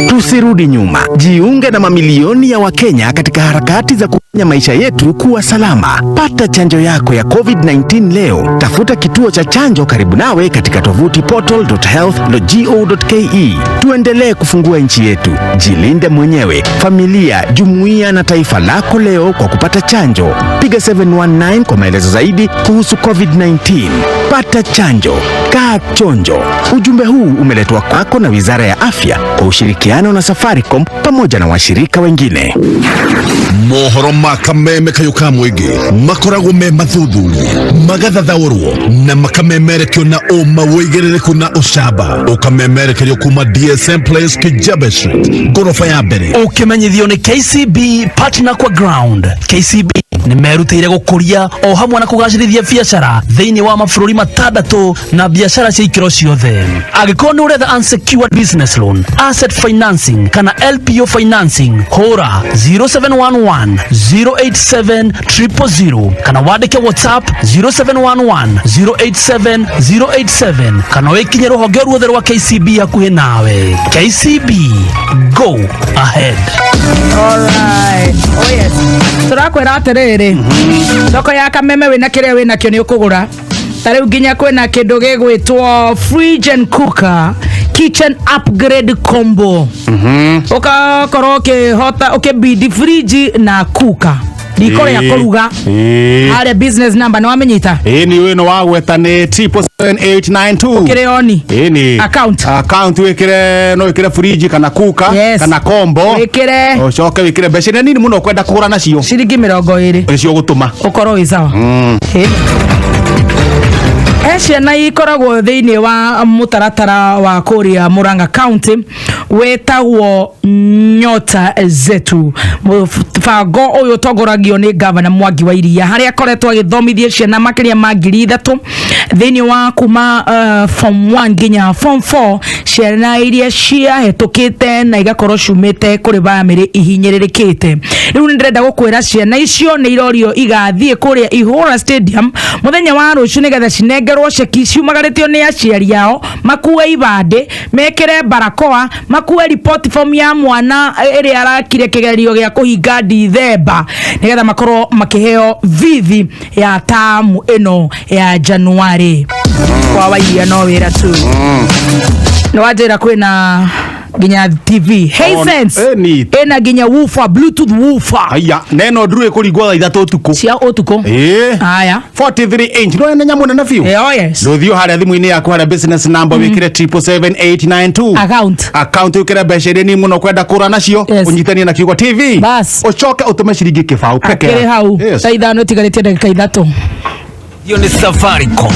Tusirudi nyuma. Jiunge na mamilioni ya Wakenya katika harakati za kufanya maisha yetu kuwa salama. Pata chanjo yako ya COVID-19 leo. Tafuta kituo cha chanjo karibu nawe katika tovuti portal.health.go.ke. Tuendelee kufungua nchi yetu. Jilinde mwenyewe, familia, jumuiya na taifa lako leo kwa kupata chanjo. Piga 719 kwa maelezo zaidi kuhusu COVID-19. Pata chanjo. Kaa chonjo. Ujumbe huu umeletwa kwako na Wizara ya Afya kwa ushirikiano na Safaricom pamoja na washirika wengine. Mohoro ma kameme kayuka mwege makoragwo me mathuthurie magathathaũrwo na makamemerekio na ũma wĩigĩrĩrĩku na ũcamba ũkamemerekerio kuma DSM Place Kijabe Street ngorofa ya mbere. Ũkĩmenyithio nĩ KCB partner kwa ground. KCB nĩ merutĩire gũkũria o hamwe na kũgacĩrithia biacara thĩinĩ wa mabũrũri matandatũ na biacara cia ikĩro ciothe. Angĩkorwo nĩ ũretha unsecured business loan, asset financing kana LPO financing, hũra 0711 087 000 kana wandĩke WhatsApp 0711 087 087 kana wĩkinye rũhonge ruothe rwa KCB hakuhĩ nawe. KCB, go ahead. Alright. Oh yes. Turakwĩra atĩrĩrĩ, thoko ya kameme wĩna kĩrĩa wĩna kĩo nĩ ũkũgũra. Tarĩu nginya kwĩna kĩndũ gĩgwĩtwo fridge and cooker kitchen upgrade combo. Ũgakorwo ũkĩhota ũkĩbidi fridge na cooker. Riko rĩa kũruga. Harĩa business number nĩ wamenyita? Ni wĩno wagweta nĩ 77892. Ũkĩrĩ oni? Ni account wĩkĩre no wĩkĩre fridge kana cooker kana combo. Wĩkĩre. Ũcoke wĩkĩre mbeca nĩ nini mũno kwenda kũgũra nacio. Ciringi 20. Nĩcio gũtũma. Ũkorwo wĩ sawa. Ciana ikoragwo thĩinĩ wa mũtaratara wa kũrĩa Murang'a County wetagwo Nyota Zetu. Mũbango ũyũ ũtongoragio nĩ Gavana Mwangi wa Iria, harĩa akoretwo agĩthomithia ciana makĩria ma 3,000 thĩinĩ wa kuma form 1 nginya form 4, ciana iria ciahetũkĩte na igakorwo ciumĩte kũrĩ bamĩrĩ ihinyĩrĩrĩkĩte. Rĩu nĩ ndĩrenda gũkwĩra ciana icio nĩ irorio igathiĩ kũrĩa Ihũra Stadium mũthenya wa rũciũ nĩgetha cinengerwo ceki ciumagarĩtio nĩ aciari ao, makue ibandĩ, mekĩre barakoa, makue report form ya mwana ĩrĩa arakire kĩgerio gĩa kũhinga Dithemba nĩgetha makorwo makĩheo vithi ya tamu ĩno ya Januari. Kwa Wairia no wĩra tu. No wajĩra kwĩna ginya TV Hisense ena ginya woofer, bluetooth woofer. Aya neno ndurĩ kũringwo thaa 3 ũtukũ cia ũtukũ. Aya 43 inch no nenya mũnene biũ. Oh yes. Rũthio harĩa thimũ-inĩ yaku harĩa business number wĩkĩre 77892 account wĩkĩre mbeca iria nini mũno kwenda kũgũra nacio, ũnyitanie na kiugo TV ũcoke ũtũme ciringi kĩbaũ peke. Akĩrĩ hau thaa 5 tigarĩtie ndagĩka 3. Yo ni Safaricom.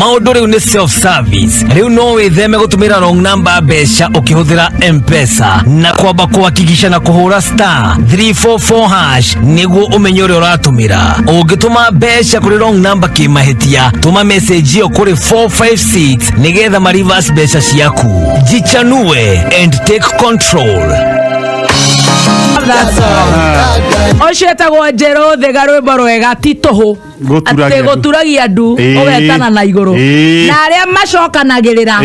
Maũndũ rĩu nĩ self service. Rĩu no wĩtheme gũtũmĩra wrong number mbeca ũkĩhũthĩra M-Pesa na kwamba kũhakikisha na kũhũra *344# nĩguo ũmenye ũrĩa ũratũmĩra. Ũngĩtũma mbeca kũrĩ wrong number kĩmahĩtia, tũma message ĩyo kũrĩ 456 nĩgetha ma-reverse mbeca ciaku. Jichanue and take control. That's all. Oshetagwo Njero thega rwĩmbo rwega titũhũ atĩ gũturagia ndu ũgetana na igũrũ na arĩa macokanagĩrĩra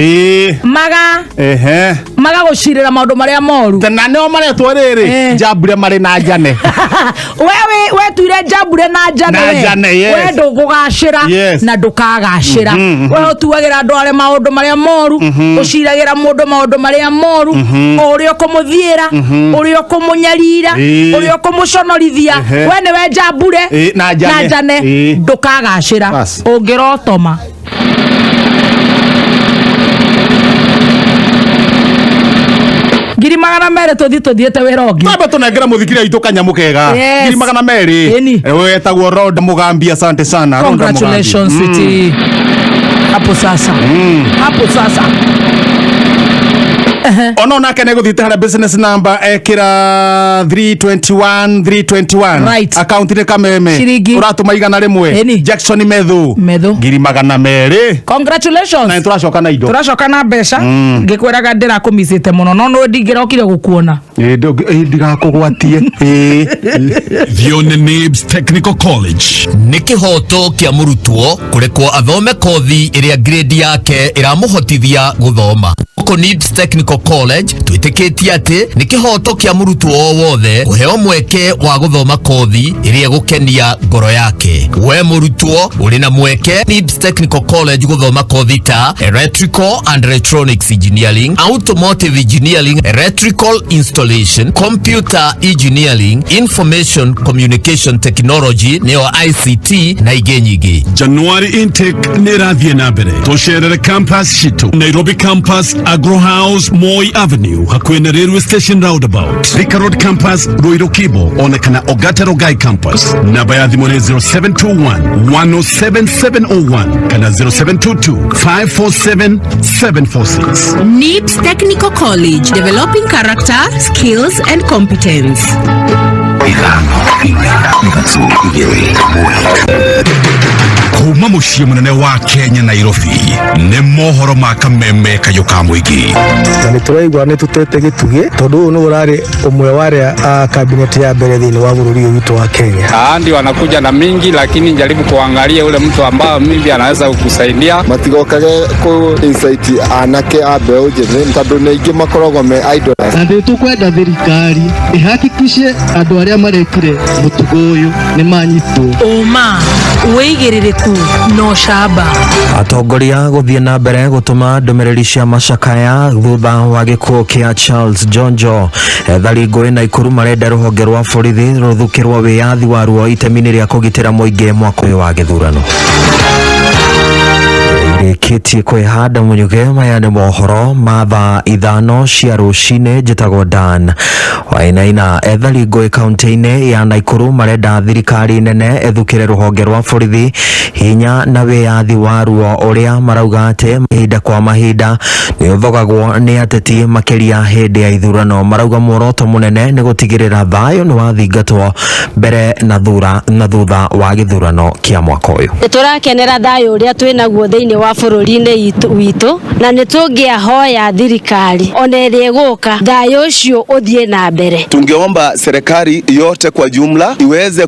maga gũcirĩra maũndũ marĩa moru na nĩo maretwo rĩrĩ Njambure marĩ na njane. we tuire Njambure na njane we ndũgũgacĩra na ndũkagacĩra. We ũtuagĩra andũ arĩa maũndũ marĩa moru, ũciragĩra mũndũ maũndũ marĩa moru, ũrĩa ũkũmũthiĩra, ũrĩa ũkũmũnyarira, ũrĩa ũkũmũconorithia. We nĩwe Njambure na njane ndũkagacĩra ũngĩrotoma. Ngiri magana mere tuthiĩte wĩra ũngĩ. Twambe tũnengera mũthikiri aitũ kanyamũ kega. Ngiri magana mere. Wetagwo Roda Mugambi, asante sana. Congratulations City. Hapo sasa. Hapo sasa. Ono nake negũthiĩte harĩa business number ekĩra 321 account nĩ Kameme ũratũma igana rĩmwe Jackson Methu ngiri magana merĩ. Congratulations. Na tũracoka na indo, tũracoka na mbeca. Ngĩkwĩraga ndĩrakũmicĩte mũno no ndingĩrokire gũkuona. Ndigakũgwatie. Thione Nibs Technical College nĩ kĩhoto kĩa mũrutwo kũrekwo athome kothi ĩrĩa grade yake ĩramũhotithia gũthoma. guku NIBS Technical College twitikitie ati ni kihoto kia murutwo wothe kuheo mweke wa guthoma kothi iria gukenia ngoro yake. We murutwo uri na mweke NIBS Technical College guthoma kothi ta Electrical and Electronics Engineering, Automotive Engineering, Electrical Installation, Computer Engineering, Information Communication Technology neo ICT na ingĩ nyingĩ. January intake nĩ ĩrathiĩ na mbere. Tũcerere campus citũ Nairobi campus, Agro House, Moi Avenue hakuhĩ na railway station roundabout, Thika Road campus, Ruiru Kibo, onekana Ogata Rongai campus. Namba ya thimũ nĩ 0721-107-701 kana 0722-547-746. NIBS Technical College, developing character, skills and competence. Kuma muciĩ munene wa Kenya Nairobi nĩ mohoro ma kameme kayuka mũingĩ. Na nĩtũraigua nĩtũtete gĩtugĩ tondũ ũyũ nĩ ũrarĩ ũmwe wa arĩa cabinet ya mbere thĩinĩ wa bũrũri ũyũ witũ wa Kenya. Ndio wanakuja na mingi, lakini jaribu kuangalia ule mtu ambao mimi anaweza kukusaidia. Matigokage ku insight anake abe ujene tondũ nĩ ingĩ makoragwo me idlers. Na nĩtũkwenda thirikari ĩhakikishe andũ arĩa marekire mũtugo ũyũ nĩ manyitwo. Oma wĩigĩrĩrĩku no shaba. Atongoria gũthiĩ na mbere gũtũma ndũmĩrĩri cia macakaya thutha wa gĩkuũ kĩa Charles Jonjo. Ethari ngũĩ Naikuru marenda rũhonge rwa borithi rũthukĩrwo wĩyathi waruo itemi-inĩ rĩa kũgitĩra mũingĩ mwaka ũyũ wa gĩthurano. Kiti kwihanda munyuge maya nĩ mohoro ma thaa 5 cia rũcinĩ. Njĩtagwo Dan Wainaina. Ethari ngũĩ kaunti-inĩ ya Naikuru marenda thirikari nene ethukĩre rũhonge rwa borithi hinya na wĩyathi waruo ũrĩa marauga atĩ mahinda kwa mahinda nĩ ũthogagwo nĩ ateti makĩria hĩndĩ ya ithurano. Marauga muoroto mũnene nĩ gũtigĩrĩra thayũ nĩ wathingatwo mbere na thutha wa gĩthurano kĩa mwaka ũyũ. Tũrakenera thayũ ũrĩa twĩnaguo thĩinĩ wa bũrũri-inĩ witũ na nĩtũngĩahoya thirikari ona ĩrĩa ĩgũka thayũ ũcio ũthiĩ na mbere. Tungeomba serikali yote kwa jumla iweze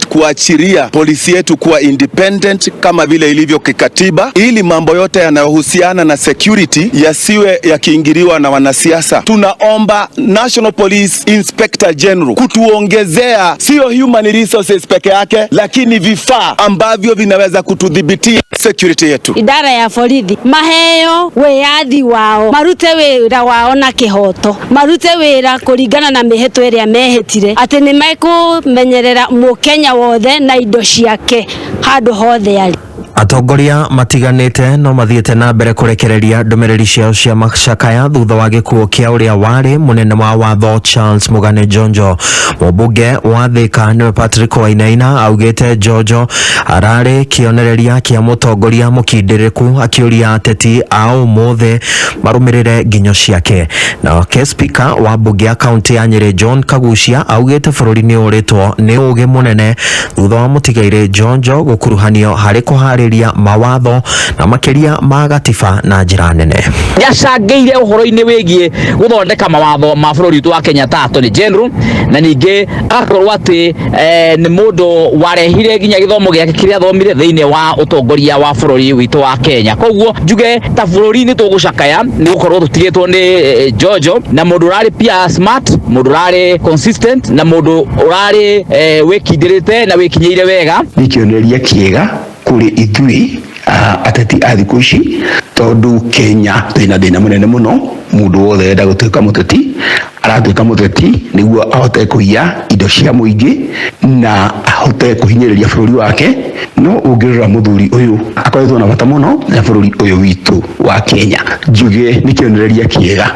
kuachilia polisi yetu kuwa independent kama vile ilivyo kikatiba, ili mambo yote yanayohusiana na security yasiwe yakiingiliwa na wanasiasa. Tunaomba National Police Inspector General kutuongezea sio human resources peke yake, lakini vifaa ambavyo vinaweza kutudhibitia security yetu. Idara ya borithi maheo wĩyathi wao, marute wĩra wao na kĩhoto, marute wĩra kũringana na mĩhĩtwa ĩrĩa mehĩtire, atĩ nĩ mekũmenyerera mũkenya wothe na indo ciake handũ hothe arĩ. Atongoria matiganĩte no mathiĩte na mbere kũrekereria ndũmĩrĩri ciao cia macakaya thutha wa gĩkuũ kĩa ũrĩa warĩ mũnene wa watho Charles Mũgane Jonjo. Mũmbunge wa Thika nĩwe Patrick Wainaina augĩte Jonjo ararĩ kĩonereria kĩa mũtongoria mũkindĩrĩku, akĩũria ateti a ũmũthĩ marũmĩrĩre nginyo ciake. Nake spika wa mbunge ya kaunti ya Nyĩrĩ John Kagucia augĩte bũrũri nĩ ũrĩtwo nĩ ũgĩ mũnene thutha wa mũtigairĩ Jonjo gũkuruhanio harĩ kũharĩria mawatho na makiria ma gatiba na njĩra nene. Yacangĩire ũhoro-inĩ wĩgiĩ gũthondeka mawatho ma bũrũri witũ wa Kenya ta Attorney General, na ningĩ agakorwo atĩ nĩ mũndũ warehire nginya gĩthomo gĩake kĩrĩa athomire thĩinĩ wa ũtongoria wa bũrũri witũ wa Kenya. Koguo njuge ta bũrũri nĩ tũgũcakaya nĩ gũkorwo tũtigĩtwo nĩ Jonjo, na mũndũ ũrarĩ pia smart, mũndũ ũrarĩ consistent, na mũndũ ũrarĩ wĩkindĩrĩte na wĩkinyĩire wega. Nĩ kĩonereria kĩega kuri ithui ateti a thikũ ici, tondu Kenya twĩna thĩna mũnene mũno. Mũndũ wothe enda gũtuĩka mũteti aratuĩka mũteti nĩguo ahote kũiya indo cia mũingĩ na ahote kũhinyĩrĩria bũrũri wake. No ũngĩrora mũthuri ũyũ akoretwo na bata mũno na bũrũri ũyũ witũ wa Kenya. Njuge nĩ kĩonereria kĩega.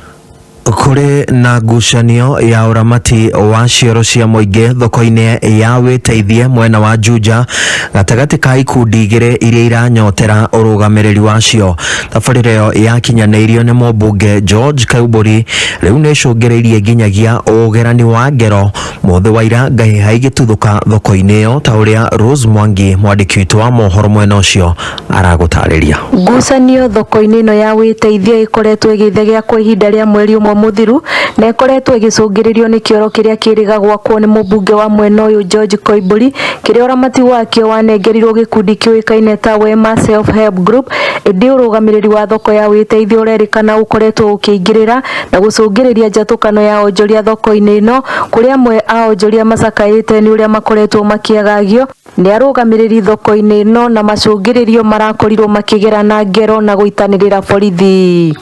Kuri na ngucanio ya uramati wa cioro cia mũingĩ thoko-inĩ ya wĩteithie mwena wa Juja gatagatĩ ka ikundi igĩrĩ iria iranyotera ũrũgamĩrĩri wacio. Thabarĩra ĩyo yakinyanĩirio nĩ mũmbunge George Kauburi rĩu nĩ icũngĩrĩirie nginyagia ũgerani wa ngero. Mũthĩ wa ira ngahĩha igĩtuthũka thoko-inĩ ĩyo ta ũrĩa Rose Mwangi mwandĩki witũ wa mohoro mwena ũcio aragũtarĩria. Ngucanio thoko-inĩ ĩno ya wĩteithie ĩkoretwo ĩgĩthegea kwa ihinda rĩa mweri ũmwe muthiru na ikoretwo igicungiririo ni kioro kiria kirigagwo kwa ni mubunge wa mwena uyu George Koimburi kiria uramati wakio wanengerirwo gikundi kiuikaine ta Wema Self Help Group indi urugamiriri wa thoko ya witeithio urerikana ukoretwo ukiingirira na gucungiriria njatukano ya onjoria thoko-ini ino kuria amwe a onjoria macakaite ni uria makoretwo makiagagio ni arugamiriri thoko-ini ino na macungiririo marakorirwo makigera na ngero na guitanirira borithi.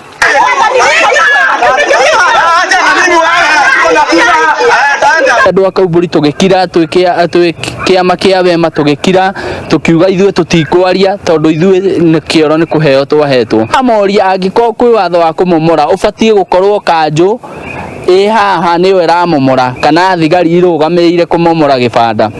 Andu akauburi tugikira kiama kia Wema tugikira tukiuga ithuĩ tutikwaria tondu ithuĩ ni kioro ni kuheo twahetwo amoria angiko kwi watho wa kumomora ubatie gukorwo kanju haha niyo iramomora kana thigari irugamirire kumomora gibanda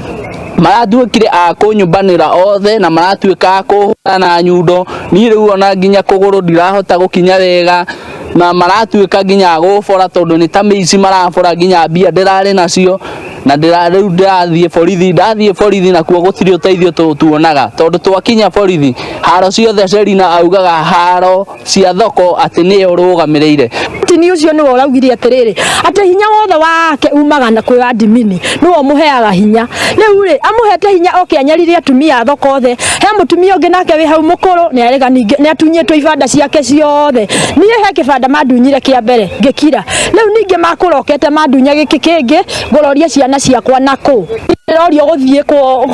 maratuikire a kunyumbanira othe na maratuika a kuhura na nyundo ni riu ona nginya kuguru ndirahota gukinya wega na maratuika nginya gubora tondu ni ta mici marabora nginya mbia ndirari nacio na riu ndathie borithi na kuo gutiri uteithio tuonaga tondu twakinya borithi haro ciothe Serina augaga haro cia thoko ati ni urugamirire ni ucio ni uraugire atiriri ati hinya wothe wake umaga na kwi admini no muheaga hinya riu ri amuhete hinya anyarire atumia thoko othe he mutumia ungi nake wi hau mukuru ni arega ni atunyitwo ibanda ciake ciothe ni he kibanda madunyire kia mbere ngikira riu ninge makurokete madunya giki kingi ngororia ciana ciakwa nako rorio guthie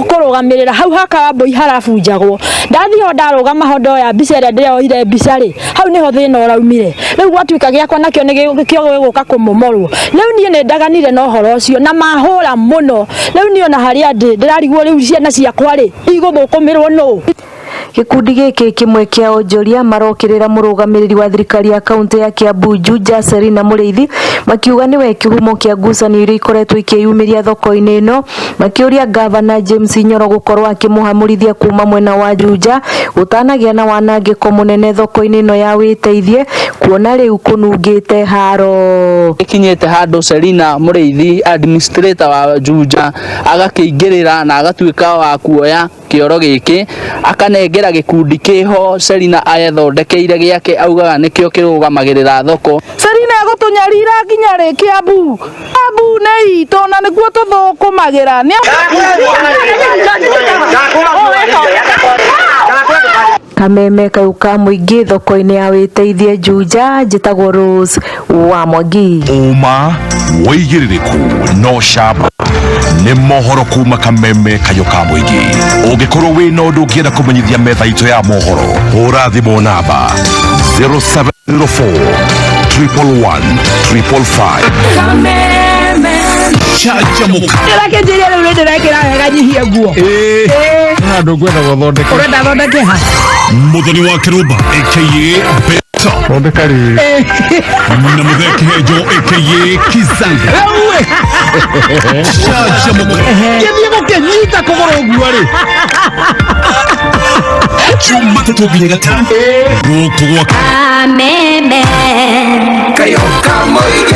kurugamirira hau hakawamboi harabunjagwo ndathio ndarugama hondo ya mbica ĩrĩa ndĩroire mbica ri hau niho thĩna ũraumire riu gwatuika giakwa nakio nĩ kĩo gĩgũka kũmomorwo riu niĩ nĩ ndaganire na ũhoro ũcio na mahũra mũno riu niĩ ona harĩa ndĩrarigwo riu ciana ciakwa ri igũthũkũmĩrwo nũ. Gikundi giki kimwe kia onjoria marokirira murugamiriri wa thirikari ya kaunti ya Kiambu Juja Serina Mureithi makiuga niwe kihumo kia ngucanio iria ikoretwo ikiyumiria thoko-ini ino makiuria gavana James Nyoro gukorwo akimuhamurithia kuma mwena wa Juja utanagia na wanangiko munene thoko-ini ino ya witeithie kuona riu kunungite haro ikinyete handu Serina Mureithi administrator wa Juja agakiingirira na agatuika wa kuoya kioro giki akanengera gikundi kiho Serina ayethondekeire giake augaga nikio kirugamagirira thoko Serina gutunyarira nginya ri Kiambu abu nei tona niguo tuthukumagira ni kameme kayuka muingi thoko-ini ya witeithie Juja njitagwo Rose wa Mwangi uma wigiririku no shaba ni mohoro kuma kameme kayuka muingi ungikorwo wi no ndu ngienda kumenyithia metha itu ya mohoro hura thimu namba 0704 111 555 kameme chacha muka reke njĩria rĩu nĩndĩrekĩra wega nyihie nguo na ndu ngwenda guthondeka urenda thondeke ha muthoni wa kirumba aka Beto thondeka ri na muthoni kihenjo aka Kizanga chacha muka githie gukinyita kugoro nguo ri chuma tutugiye gatano guku gwa kameme kayuka muingi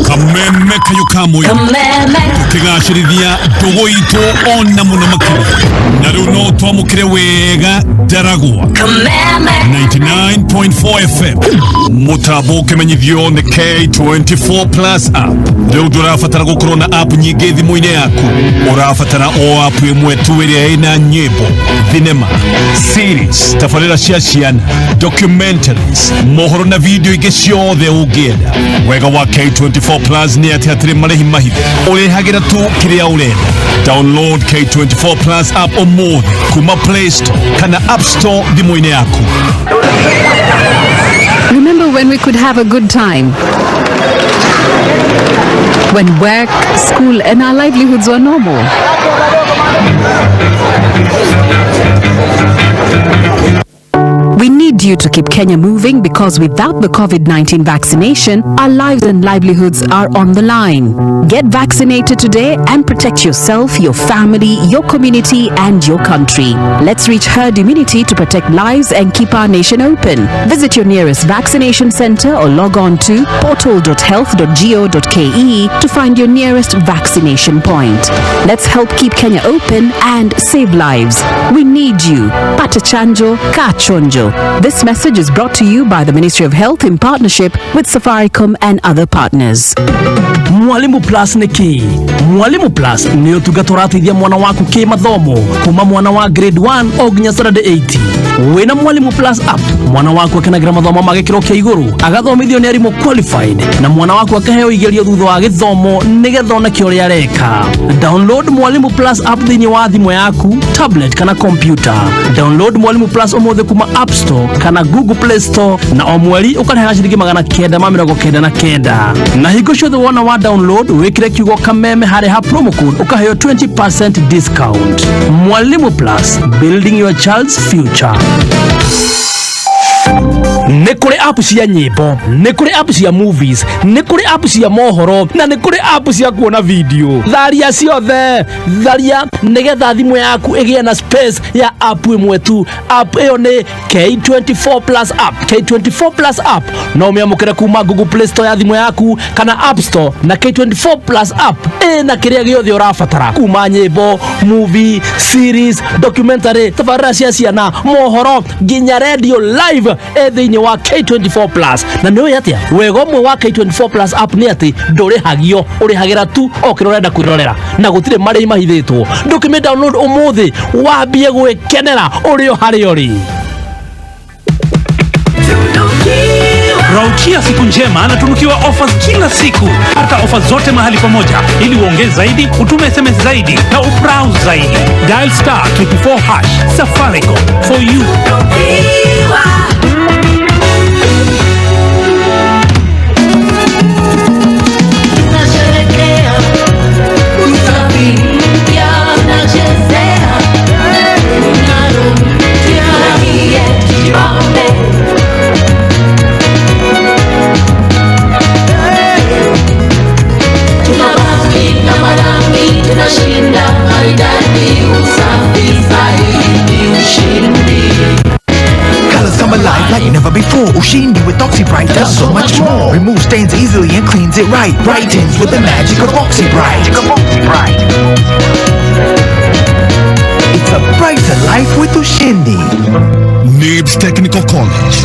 kameme kayuka muingi tukigacirithia ndugu itu ona muno makiri na riu no twamukire wega Daragwa 99.4 FM mutambo ukimenyithio ni K24 Plus app riu ndurabatara gukorwo na app nyingi thimu-ini yaku urabatara o app imwe tu iria ina nyimbo thinema series tabarĩra cia ciana documentaries mohoro na video ingĩ ciothe ũngĩenda wega wa K24 Plus nĩ atĩ hatirĩ marĩhi mahithe ũrĩhagira tu kĩrĩa ũrenda download K24 Plus app ũmũthĩ kuma Play Store kana App Store thimũ-inĩ yaku. Remember when we could have a good time? When work, school and our livelihoods were normal? We need you to keep Kenya moving because without the COVID-19 vaccination, our lives and livelihoods are on the line. Get vaccinated today and protect yourself, your family, your community and your country. Let's reach herd immunity to protect lives and keep our nation open. Visit your nearest vaccination center or log on to portal.health.go.ke to find your nearest vaccination point. Let's help keep Kenya open and save lives. We need you. Pata chanjo, ka chonjo. This This message is brought to you by the Ministry of Health in partnership with Safaricom and other partners. Mwalimu Plus ni kii? Mwalimu Plus ni ũtungata ũrateithia mwana waku kĩmathomo kuma mwana wa grade 1 o nginya standard 8. Wĩna Mwalimu Plus app, mwana waku akenagĩra mathomo ma gĩkĩro kĩa igũrũ, agathomithio nĩ arimũ qualified, na mwana waku akaheo igerio thutha wa gĩthomo nĩgetha onake ũrĩa areka. Download Mwalimu Plus app thĩinĩ wa thimũ yaku, tablet kana computer. Download Mwalimu Plus ũmũthĩ kuma App Store kana Google Play Store, na o mweri ũkarĩha ciringi 999. Na hingo ciothe wona wa download wĩkĩre kiugo kameme harĩ ha promo code ukaheo 20% discount. Mwalimu Plus, building your child's future. Nĩ kũrĩ app cia nyĩmbo, nĩ kũrĩ app cia movies, nĩ kũrĩ app cia mohoro, na nĩ kũrĩ app cia kuona video. Tharia ciothe, tharia nĩgetha thimũ yaku ĩgĩe na space ya app ĩmwe tu. App ĩyo nĩ K24 Plus app. K24 Plus app no ũmĩamũkĩre kuma Google Play Store ya thimũ yaku kana App Store, na K24 Plus app ĩna kĩrĩa gĩothe ũrabatara kuma nyĩmbo, movie, series, documentary, tabarĩra cia ciana, mohoro, nginya radio live thĩinĩ wa K24 Plus. Na nĩũĩ atĩa wega ũmwe wa K24 Plus app nĩ atĩ ndũrĩhagio, ũrĩhagĩra tu o kĩrĩa ũrenda kwĩrorera na gũtirĩ marĩhi mahithĩtwo. Ndũkĩmĩ download ũmũthĩ wambie gwĩkenera ũrĩ o harĩa ũrĩ. Raukia siku njema na tunukiwa offers kila siku. Pata offers zote mahali pamoja ili uongeze zaidi, utume SMS zaidi na ubrowse zaidi. Dial *344# Safaricom for you. Colors come alive like never before. Ushindi with Oxy Bright does so much more. Removes stains easily and cleans it right. Brightens with the magic of Oxy Bright. It's a brighter life with Ushindi. Nibs Technical College.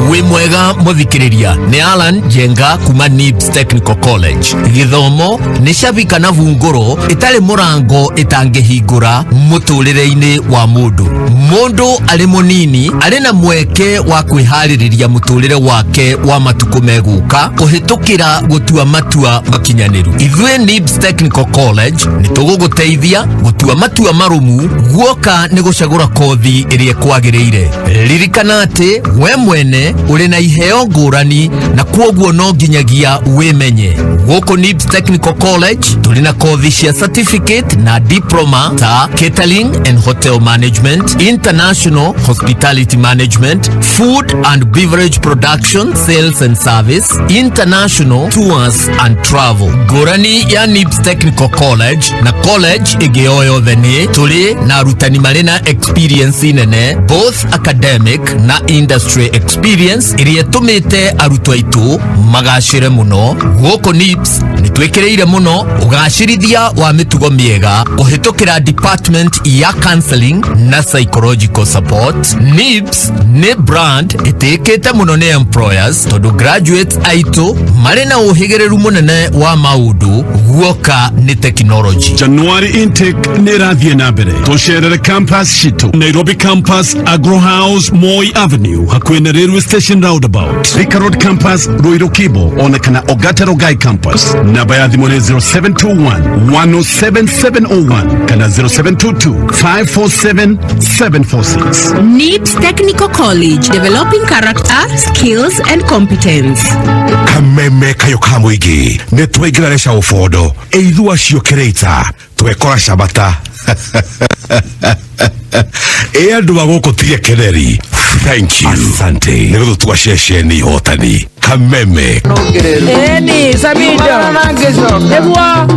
Wĩ mwega mũthikĩrĩria, nĩ Alan Jenga kuma Nibs Technical College. Gĩthomo nĩ cabi kana vungũro ĩtarĩ mũrango ĩtangĩhingũra mũtũrĩre-inĩ wa mũndũ. Mũndũ arĩ mũnini arĩ na mweke wa kwĩharĩrĩria mũtũrĩre wake wa matukũ megũka kũhĩtũkĩra gũtua matua makinyanĩru. Ithuĩ Nibs Technical College nĩ tũgũgũteithia gũtua matua marũmu guoka nĩ gũcagũra kothi ĩrĩa kwagĩrĩire. Ririkana atĩ we mwene uri na iheo ngũrani na kwoguo no nginyagia wĩmenye. Gũkũ Nibs Technical College tũrĩ na kothi cia certificate na diploma ta catering and hotel management, international hospitality management, food and beverage production, sales and service, international tours and travel. Ngũrani ya Nibs Technical College na college ĩngĩ o yothe nĩ tũrĩ na arutani marĩ na experience nene, both academic na industry experience iria tumite arutwo aitũ magacĩre mũno. Gũkũ Nibs nĩ twĩkĩrĩire mũno ũgacĩrithia wa mĩtugo mĩega kũhĩtũkĩra department ya counseling na psychological support. Nibs nĩ brand ĩtĩkĩte mũno nĩ employers tondũ graduates aitũ marĩ na ũhĩgĩrĩru mũnene wa maũndũ guoka nĩ technology. January intake nĩ rathiĩ na mbere. Tũcerere campus citũ Nairobi campus, Agro House, Moi Avenue hakuhĩ na railway station roundabout. Thika Road campus, Ruiru Kibo, ona kana Ogata Rongai campus. Namba ya thimũ nĩ 0721-107-701 kana 0722-547-746. Nibs Technical College, developing character, skills and competence. Kameme kayo kamwigi netwaigira resha ufodo eithua ciokereta twekora shabata andu bagũkũtiria keneri. Thank you. Asante. Nĩgũtũ twaceceni hotani Kameme. Eni Sabido. Ebuwa.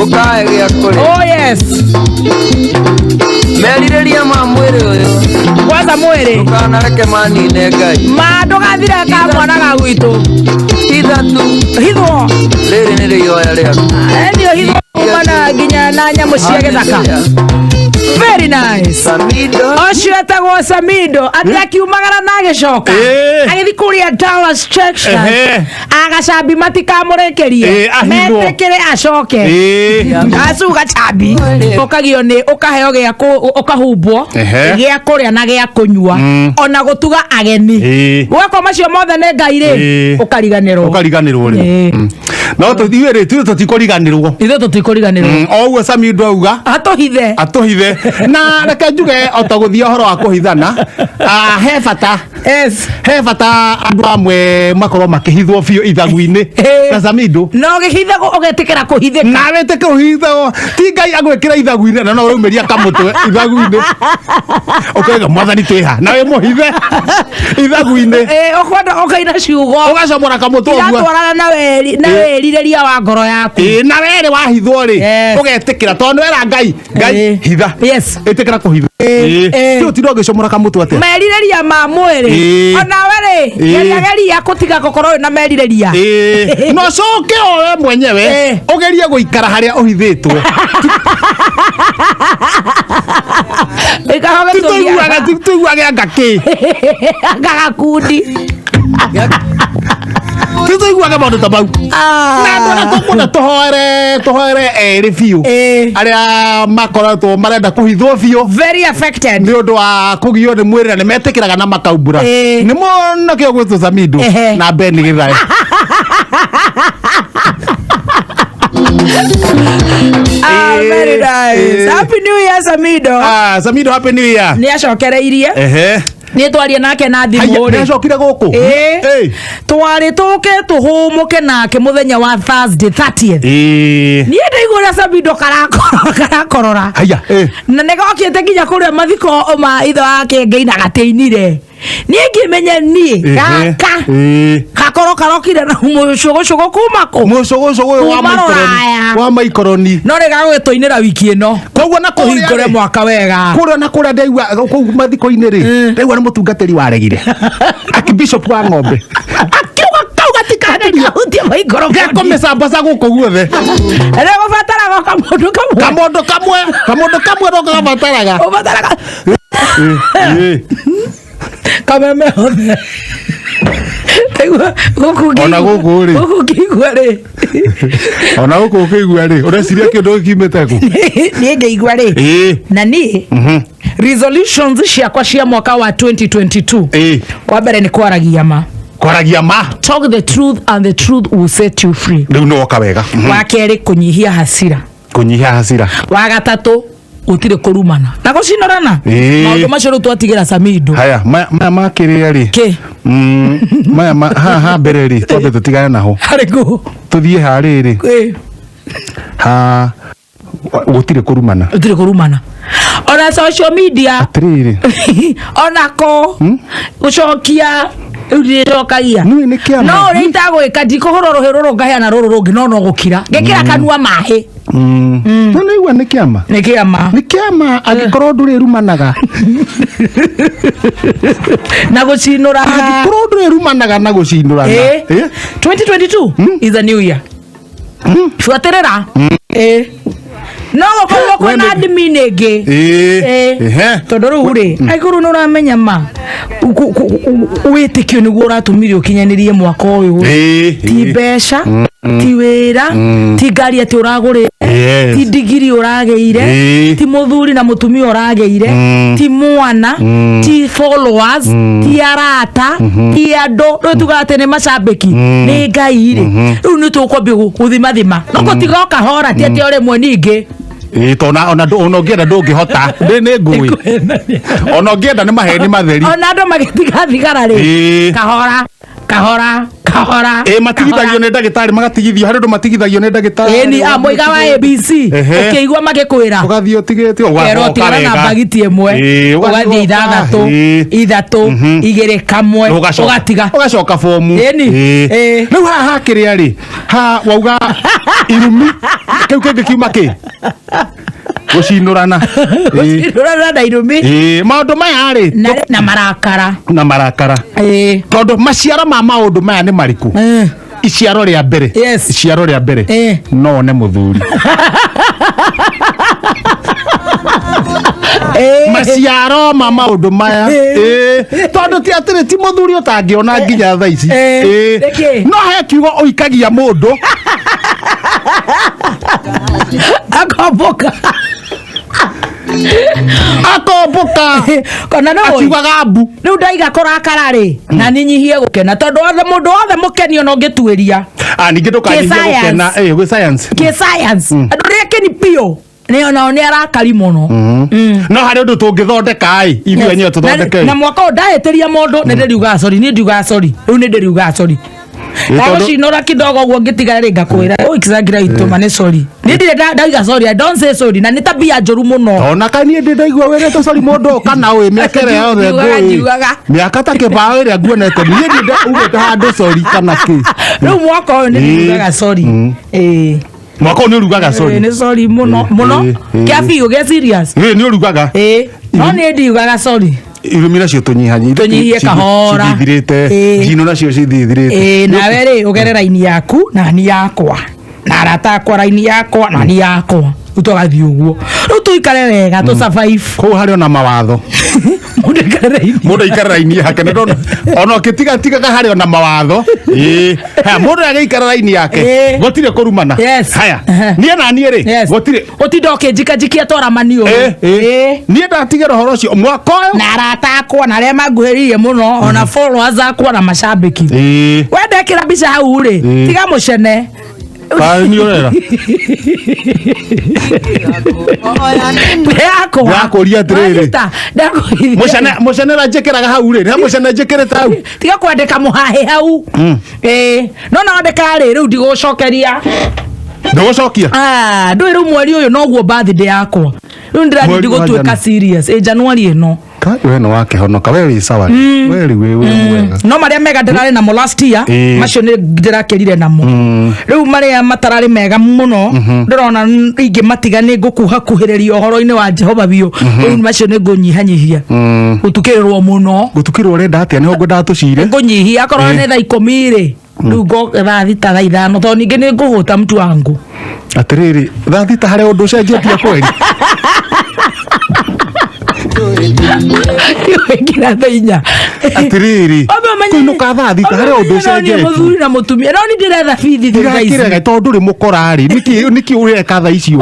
Ukae gĩa kũrĩa. Oh yes. Merirĩria ma mwĩrĩ ũyũ. Kwanza mwĩrĩ. Ndũkanareke manine Ngai. Ma ndũgathire ka mwana ga gwitũ. Ithatu. Hitho. Rĩrĩ nĩ rĩoya rĩaku. Enio hitho mana nginya na nyamũ cia gĩthaka. Very nice. Ocio etagwo Samido ati akiumagara na agicoka agithi kuria Dallas Texas agacabi matikamurekerie metekere acoke acuga cabi ukagio ni ukaheo gia ukahumbwo gia kuria na gia kunyua ona gutuga ageni gwako macio mothe ne Ngai ri ukariganirwo ri no tuthiwe ri tutikuriganirwo ithe tutikuriganirwo oguo Samido auga atuhithe na reke njuge otaguthia horo wa kuhithana he bata andu amwe makorwo makihithwo bio ithagu-ini na Samido no gihithagwo ugetikira kuhithika na weteke kuhithwo ti Ngai agwikira ithagu-ini na no uraumeria kamutwe ithagu-ini ukaiga mwathani twiha na we muhithe ithagu-ini ukwenda ukaina ciugo ugacomora kamutwe uguo iratwarana na weririria wa ngoro yaku na were wahithwo ri ugetikira tondu era Ngai hitha itikira kuhithwo ti tiro gicomora kamutwe atia meririria ma mwiri ona were geria kutiga kokoro na meririria no coke owe mwenyewe ugerie guikara haria uhithitwe tuiguage ngaki ngagakundi tuiguage maundu ta mau na ndona tukuna tuhoere eri biu aria makoretwo marenda kuhithwo biu very affected ni undu wa kugio ni mwiri na ni metikiraga na makaumbura ni mona kio gwitwo Samido na Beni Githai very nice. Happy New Year Samido. Samido happy New Year. Ni acokereirie ni twarie nake na thimu ri acokire guku twari tuke tuhumuke nake muthenya wa Thursday 30th ni ndaigura Samido karakorora haya na negokite nginya kuria mathiko ma ithe wake Ngai na gateinire ni ngimenya ni gaka kakoro karokire na mucogocogo kumako mucogocogo wa maikoroni no rega gwitoinira wiki ino koguo na kuhingure mwaka wega kuria na kuria ndaigua koguo mathiko-ini ri ndaigua ni mutungatiri waregire akibishop wa ng'ombe akiuga kauga tikahatiria hutia maikoro gako mecambaca guku guothe ere gubataraga kamundu kamwe no gabataraga ubataraga kamemefm ona guku ri guku kigwa ri ona guku kigwa ri ureciria kindu kimete ku ni ngeigwa ri na ni resolutions ciakwa cia mwaka wa 2022 wa mbere ni kwaragia ma talk the truth and the truth will set you free riu no wega wa keri kunyihia hasira wa gatatu utire kurumana na gucinorana maundu macio riu twatigira Samido haya maya makiria ri maya ha mbere ri twambe tutigane naho hariku tuthie hariri utire kurumana ona social media atiriri onako gucokia urirokagia ni kiama no rita gwika ndikuhoro ruhero ngahia na ruru rungi no gukira ngekira kanua mahi no naigua ni kiama agikorwo nduri rumanaga na gucinura agikorwo nduri rumanaga na gucinurana 2022 is a new year fuaterera no gũkorwo kwĩna ndimi nĩngĩ tondũ rĩu rĩ aigũrũ nĩ ũramenya ma wĩtĩkio nĩguo ũratũmire ũkinyanĩrie mwaka ũyũ ti mbeca ti wĩra ti ngari atĩ ũragũrĩte ti ndigiri ũragĩire ti mũthuri na mũtumia ũragĩire ti mwana ti followers ti arata ti andũ rĩu tuga atĩ nĩ macambĩki nĩ Ngai rĩ rĩu nĩ tũkwambia gũthimathima no gũtiga kahora ti atĩ o rĩmwe ningĩ ona ungienda ndungihota ni ngui ona ungienda ni maheni matheri ona andu magitiga thigara ri kahora matigithagio ni ndagitari magatigithio hari andu matigithagio ni ndagitari ni amoiga wa ABC ukiigua magikwira ugathio utigitio ugathira na bagiti imwe ugathia ithatu igiri kamwe ugatiga ugacoka fomu riu haha kiria ri ha wauga irumi kiu kingi kiuma ki gucinurana na irumi maundu maya ri na marakara tondu maciaro ma maundu maya ni mariku iciaro ria mbere no ne muthuri maciaro ma maundu maya tondu ti atiri ti muthuri utangiona nginya thaa ici no he kiugo uikagia mundu akomboka kana no akiugaga mbu riu ndaiga kurakara ri na ninyihie gukena tondu othe mundu othe mukenio no ngituiria ningi tukanyihia gukena gwi science andu reke ni pio nao ni arakari muno no hari undu tungithondeka ithuĩ enyewe tuthondeke na mwaka ũyũ ndahĩtĩria mũndũ nĩ ndĩriugaga sorry niĩ ndiugaga sorry rĩu nĩ ndĩriugaga sorry ndagocinora kidogo guo ngĩtigara rĩ ngakwĩra ũikisagira itũma nĩ sorry niĩ ndirĩ ndauga sorry I don't say sorry na nĩ tabia njũru mũno ona ka niĩ ndĩ ndaigua wĩrĩte sorry mũndũ kana ũĩ mĩaka ĩrĩa yothe ngũĩ mĩaka ta kĩbaũ ĩrĩa nguonete niĩ ndĩ ugĩte handũ sorry kana kĩ rĩu mwaka ũyũ nĩ ndiugaga sorry mwaka ũyũ nĩ urugaga sorry nĩ sorry mũno kĩabiũ ge serious nĩ urugaga no nĩ ndiugaga sorry irumi nacio tunyihie kahora cithithirĩte njino nacio cithithirĩte nawe rĩ ũgere raini yaku na ni yakwa na arata akwa raini yakwa na ni yakwa tugathiĩ ũguo rĩu tuikare wega tu survive kũu harĩ ona mawatho mũndũ aikare raini yake nĩ ndona ona ũkĩtigatigaga harĩ ona mawatho haya mũndũ agĩikara raini yake gũtirĩ kũrumana haya niĩ na niĩ rĩ gũtirĩ ũtinda ũkĩnjikanjikia twaramani ũyũ niĩ ndatigĩra ũhoro ũcio mwaka ũyũ na arata akwa na arĩa manguhĩrĩirie mũno ona followers akwa na macambĩki wendekĩra mbica hau rĩ tiga mũcene niorera yakũria atĩrĩrĩ mũcenera njĩkĩraga hau rĩ mũcene njĩkĩrĩte hau tiga kwandĩka mũhahĩ hau no nandĩka rĩ rĩu ndigũcokeria ndũgũcokia ndũĩ rĩu mweri ũyũ noguo birthday yakwa rĩu ndĩrathiĩ gũtuĩka serious Januari ĩno we no wakihonoka we wi sawa we ri we mwega no maria mega ndirarĩ namo last year macio nĩ ndirakĩrire namo rĩu maria matararĩ mega mũno ndĩrona ingĩ matiga nĩ ngũkuhakuhĩrĩria ũhoro-inĩ wa Jehova biũ rĩu macio nĩ ngũnyihanyihia gũtukĩrĩrwo mũno gũtukĩrĩrwo ũrenda atĩa nĩho ngwendaga tũcire ngũnyihia akorwo nĩ thaa 10 rĩ rĩu thaa thita thaa 5 tondũ ningĩ nĩ ngũhũta mtu wangu atĩrĩrĩ thaa thita harĩa ũndũ ũcenjetie kweri ngira thainya atiriri kuinuka thaa thita harĩa ũndũ ũcenjetie mũthuri na mũtumia no nĩ ndĩretha bithi thika ici tondũ ndũrĩ mũkorari niki ũreka thaa icio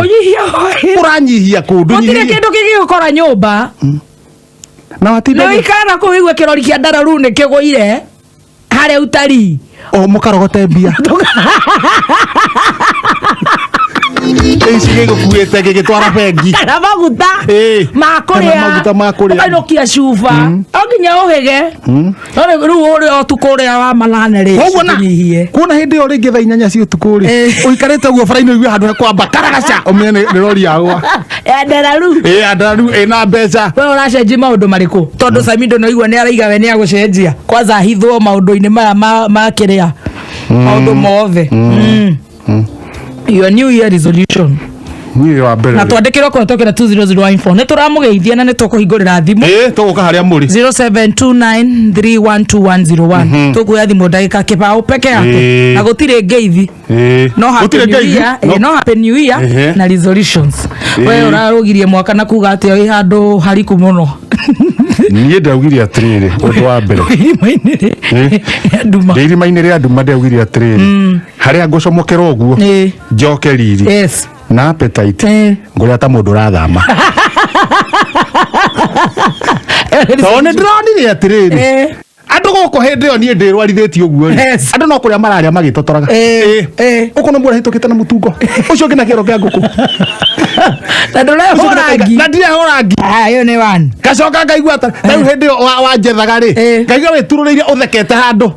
ũranyihia kũndũ nyihia kĩndũ kĩgĩgũkora nyũmba na watinda nĩ ikara kũu igwe kĩrori kĩa ndararu nĩ kĩgũire harĩa utari mũkarogote mbia icigo kuete gĩgĩtwara bengi kana maguta makũrĩa ũkainũkia cuba onginya ũhĩge rĩu ũrĩa ũtukũ ũrĩa wa manane rĩ nyihie kuona hĩndĩ ĩyo rĩngĩ thaa 4 cia ũtukũ rĩ ũikarĩte ũguo bara-inĩ ũigua handũ kwamba karagaca ũmenye nĩ rori yagwa ndararu ndararu ĩna mbeca we ũracenjia maũndũ marĩkũ tondũ Samido no igua nĩ araiga we nĩ agũcenjia kwanza hithwo maũndũ-inĩ maya ma kĩrĩa maũndũ mothe your new year resolution na twandĩkĩrwo kũhetũkĩra 20014 nĩ tũramũgeithia na nĩ tũkũhingũrĩra thimũ tũgũka harĩa mũrĩ 0729312101 tũkuoya thimũ ndagĩka kĩbaũ peke yake na gũtirĩ ngeithi no happy new year na resolutions we ũrarũgirie mwaka na kuga atĩ wĩ handũ hariku mũno niĩ ndaugire atĩrĩrĩ ũndũ wa mbere irima-inĩ rĩa nduma ndaugire atĩrĩrĩ harĩa ngũcomokerwo ũguo njoke riri na appetite ngũrĩa ta mũndũ ũrathama tondũ nĩ ndĩronire atĩrĩrĩ andũ gũkũ hĩndĩ ĩyo niĩ ndĩrwarithĩtie ũguo andũ no kũrĩa mararĩa magĩtotoraga ũkũ nĩ mũrahĩtũkĩte na mũtungo ũcio ũngĩ na kĩero kĩa ngũkũ na ndũrehũrangi na ndirehũrangi ĩyo nĩ one gacoka ngaigua rĩu hĩndĩ ĩyo wanjethaga rĩ ngaigua wĩturũrĩire ũthekete handũ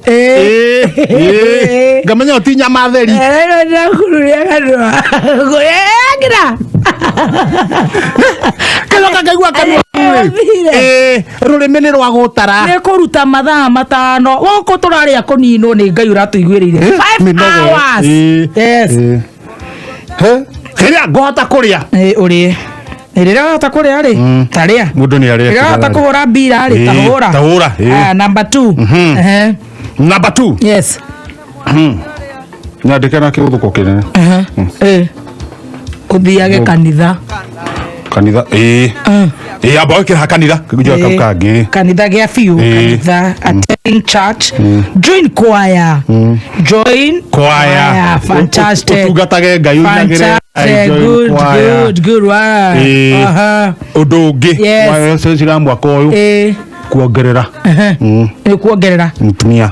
ngamenya ti nyama theri gacoka ngaigua kanua rũrĩmĩ nĩ rwa gũtara nĩ kũruta mathaa 5 gũkũ tũrarĩa kũninwo nĩ Ngai ũratũiguĩrĩire 5 hours rĩrĩa ngũhota kũrĩa ũrĩe rĩrĩa wahota kũrĩa rĩ tarĩa mũndũ nĩ arĩa rĩrĩa wahota kũhũra mbira rĩ tahũra number 2 number 2 yes nyandĩke na kĩũthũko kĩnene ũthiage kanitha kanitha amba kira kanitha kujua kamkangi kanitha gya fiu kanitha attending church join choir fantastic utungatage ngai unagire good udungi wa sira mwaka uyu kuongerera ni kuongerera mtumia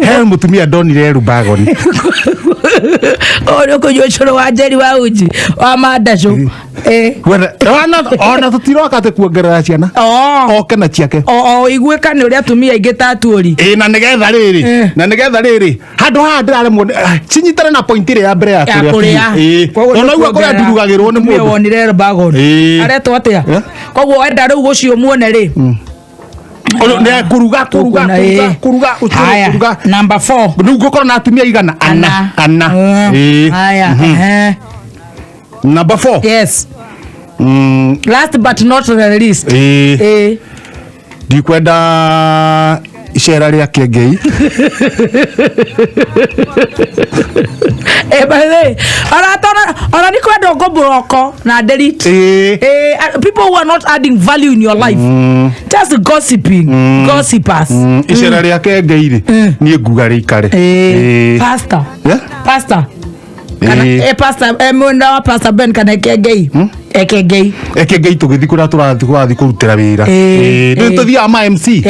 he mutumia ndonire rubagoni oro kujua choro wa jeri wa uji wa madacu ona tutiroka te kuongerera ciana oke na ciake igwika ni uria atumia ingi tatuori na nigetha riri handu haha ndiraremwo cinyitane na point ire ya mbere ya kuria ona uguo kuria ndurugagirwo ni mundu wonire rubagoni aretwo atia koguo enda riu gucio muone ri kuruga number 4 riu gukorwo na atumia igana ana haya number 4 yes last but not the least ndikwenda icera ria kengei bale ona ni kwenda ngomboroko na delete people who are not adding value in your life just gossipers icera ria kengei ri ni nguga rikare pastor kana pastor mwenda wa pastor Ben kana kengei ekengei tugithi kuria turathi kurutira wira ni tuthia ma MC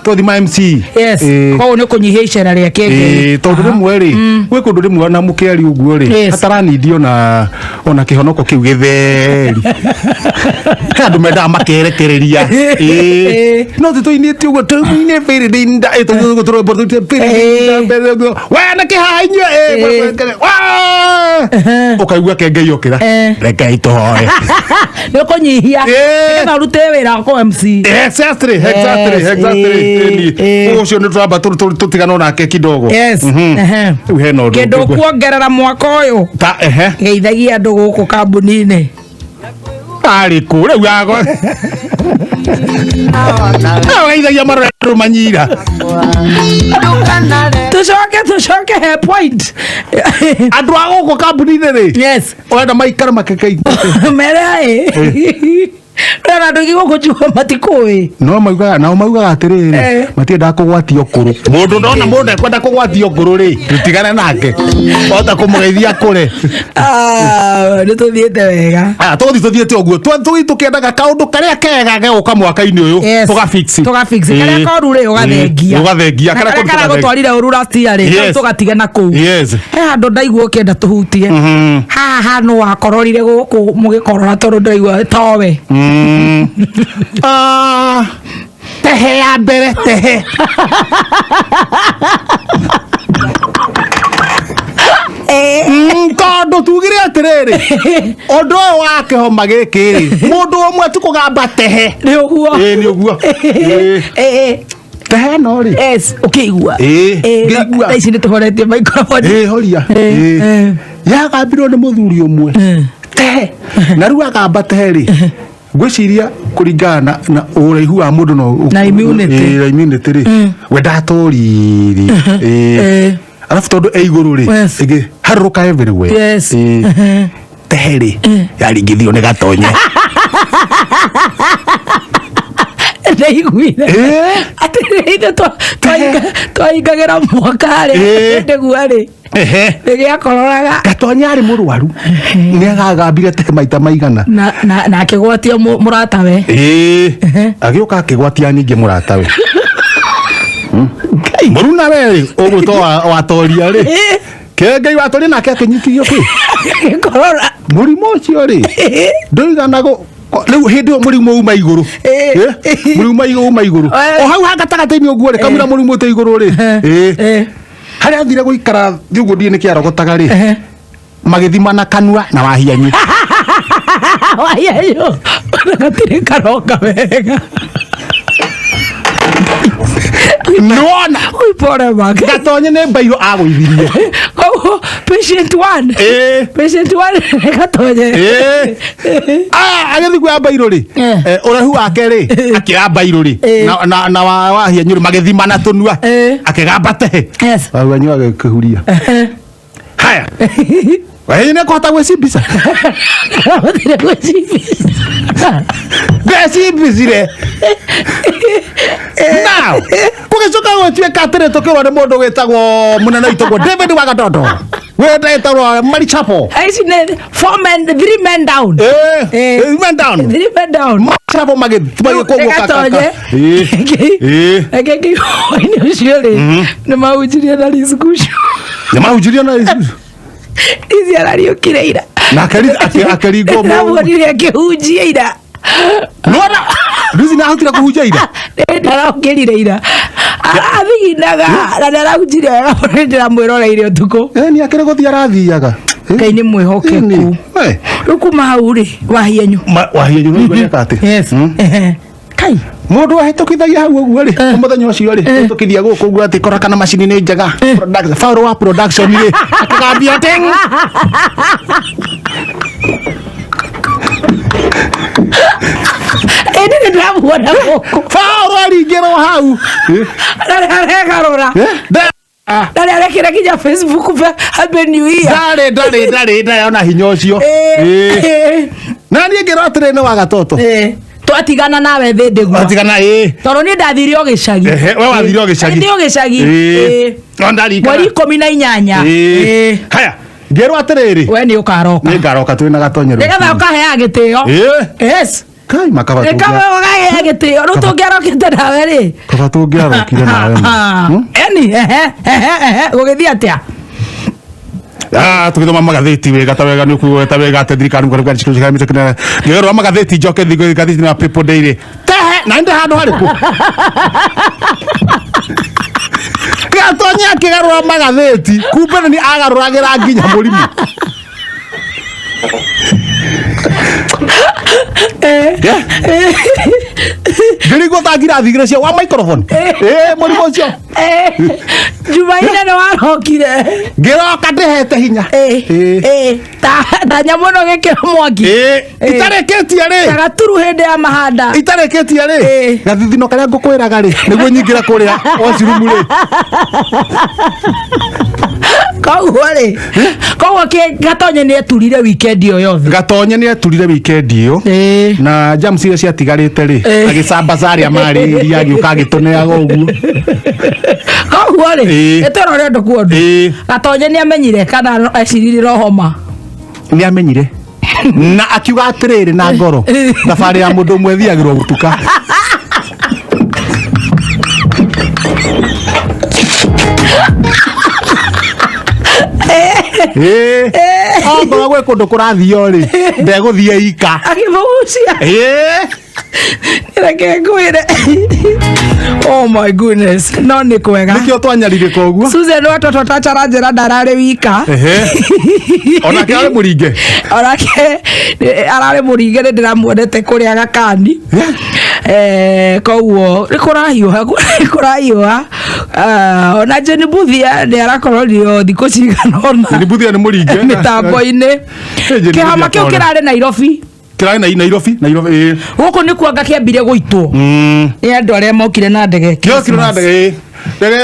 tuthi ma MC yes kwa ni kunyihia icera ria kengei tondu rimwe ri gwi kundu rimwe na mukeri uguo ri ataranidi ona kihonoko kiu githeri kandu menda makerekereria no tuinite uguo tuine vere dinda wana kihainyo ukaigua kengei okira reke itohoe no kunyihia nigetha urute wira ko MC exactly ucio ni turamba tutigana nake kidogo yes heno kindo kuongerera mwaka uyu geithagia andu guku kambuni-ini ari ku riu yago geithagia marero manyira tucoke he point andu a guku kambuni-ini ri yes wenda maikara makekei mere Rana ndugi gukuchua matikui no maugaga atiriri matienda kugwatio kuru mundu ndona mundu ekwenda kugwatio kuru ri tutigane nake ota kumugeithia kure ni tuthiete wega tuthiete uguo tukiendaga kaundu karia kega geuka mwaka-ini uyu tugafix karia koru ri ugathengia karia gutwarire uru rastia ri tugatigana kuu he andu ndaigua ukienda tuhutie haha no wakororire guku mugikorora tondu ndaigua towe tehe ya mbere tehe tondu tugire atiriri undu uyu wa kihoma giki ri mundu umwe tukugamba tehe ni uguo tehe no ri ukigua ici ni tuhoretie microphone horia yagambirwo ni muthuri umwe tehe na riu agamba tehe ri gwiciria kuringana na uraihu wa mundu no na immunity ri we ndatoriri alafu tondu e iguru ri igi haruka everywhere teheri yaringithio ni gatonye ndaiguire atirire twaingagira mwaka ri ndiguo ri nigiakororaga gatonya ari murwaru ni agagambire te maita maigana na akigwatia muratawe agioka akigwatia ningi muratawe muruna we ugu to watoria ri kengai watoria nake akinyitithio ki korora murimo ucio ri ndoigana go riu hindi murimu uma iguru murimu uma iguru o hau hagatagatini uguo ri kamira murimu te iguru ri haria thire guikara thiugo ndie ni kiarogotaga ri magithima na kanua na wahianyu wahianyu gatire karoka wega Nona. Ui pore maka. Gatonye ne bairo agwithirie. Oh, patient 1. Patient 1 gatonye. Agethi kwa bairo ri. Urahu wake ri akira bairo ri. Na wa hia nyuri magethima na tunua. Akigamba tehe. Yes. Wa nyua agikuhuria. Haya. Wewe ne kota gwicibisa. Ndire gwicibisa. Gwicibisire. Now, kugicoka gwituika atere tukirwo ni mundu witagwo munene witagwo David Wagatoto. Wenda etagwo Marichapo. Aici ne 4 men 3 men down. 3 men down. 3 men down. Marichapo magithimage koguo kaka. Ege ni uciore. Ni maujiria na riskushu. Ni maujiria na riskushu. Izi arariukire ira. Na akarigo mo. Na mwonire akihunjia ira. Nona. Rizi na hutira kuhunjia ira. Ndaraukirire ira. Athiginaga na ndarahunjire wega mũno ndĩramwĩroreire ũtukũ. Ni akĩrĩ gũthiĩ arathiaga. Ngai nĩ mwĩhokeku. Rĩu kuma hau rĩ wahienyu. Wahienyu nĩ gwĩka atĩ. Yes. Kai mundu ahĩtũkithagia hau ũguo rĩ mũthenya ũcio rĩ hĩtũkithia gũkũ ũguo atĩ kora kana macini nĩ njega faul wa production rĩ akagambia teng ene ndamuona gũkũ faul aringĩrwo hau ndaregarũra ndari arekire kinya Facebook happy new year ndari ona hinya ũcio na niĩ ngĩrwo atĩrĩ nĩ Wagatoto twatigana nawe thĩndĩguo twatigana tondũ nĩ ndathire o gĩcagi we wathire o gĩcagi ndĩ o gĩcagi no ndarikana mweri 18 haya ngĩrwo atĩrĩrĩ we nĩ ũkaroka nĩ ngaroka twĩ na Gatonye rũciũ nĩgetha ũkaheaga gĩtĩo yes kai makaba tu ekawe ũkaheaga gĩtĩo rĩu tũngĩarokĩte nawe rĩ kaba tũngĩarokire nawe eni gũgĩthiĩ atĩa tukithoma magatheti wega ta wega ni kuweta wega te thirikari ngorwa nchiko chika mite kana ngero magatheti njoke thigo gatheti na people daily tehe na ndio handu hariku Gatonye akigarura magatheti kumbe ni agaruragira nginya murimu Ngirigo tagira thigira cia wa microphone murimu ucio Jumaine no warokire ngiroka ndihete hinya ta nyamono gikira mwaki itareketie ri tagaturu hindi ya mahanda itareketie ri gathithino karia ngukwiraga ri niguo nyingira kuria ocirumu ri koguo ri koguo Gatonye ni eturire weekend iyo yothe Gatonye ni eturire weekend iyo na jams iria ciatigarite ri agicamba caria mari iria agiuka agituneaga uguo koguo ri etoro rendo kuondu Gatonye ni amenyire kana acirire homa ni amenyire na akiuga atiriri na ngoro thabari ya mundu umwe thiagirwo gutuka ngoro gwe kundu kurathio ri ndeguthie ika akivugucia reke ngwire oh my goodness no ni kwega nikio twanyarire koguo Susan watoto tachara njira ndarari wika onake ari muringe arari muringe ni ndiramuonete kuria gakani koguo nikurahiuha ona Jeni Buthia ni arakorwo thikũ cigana ona Jeni Buthia ni muringe mitambo-ini kihama kiu kirari Nairobi guku ni kuanga kiambire guitwo ni andu aria mokire na ndege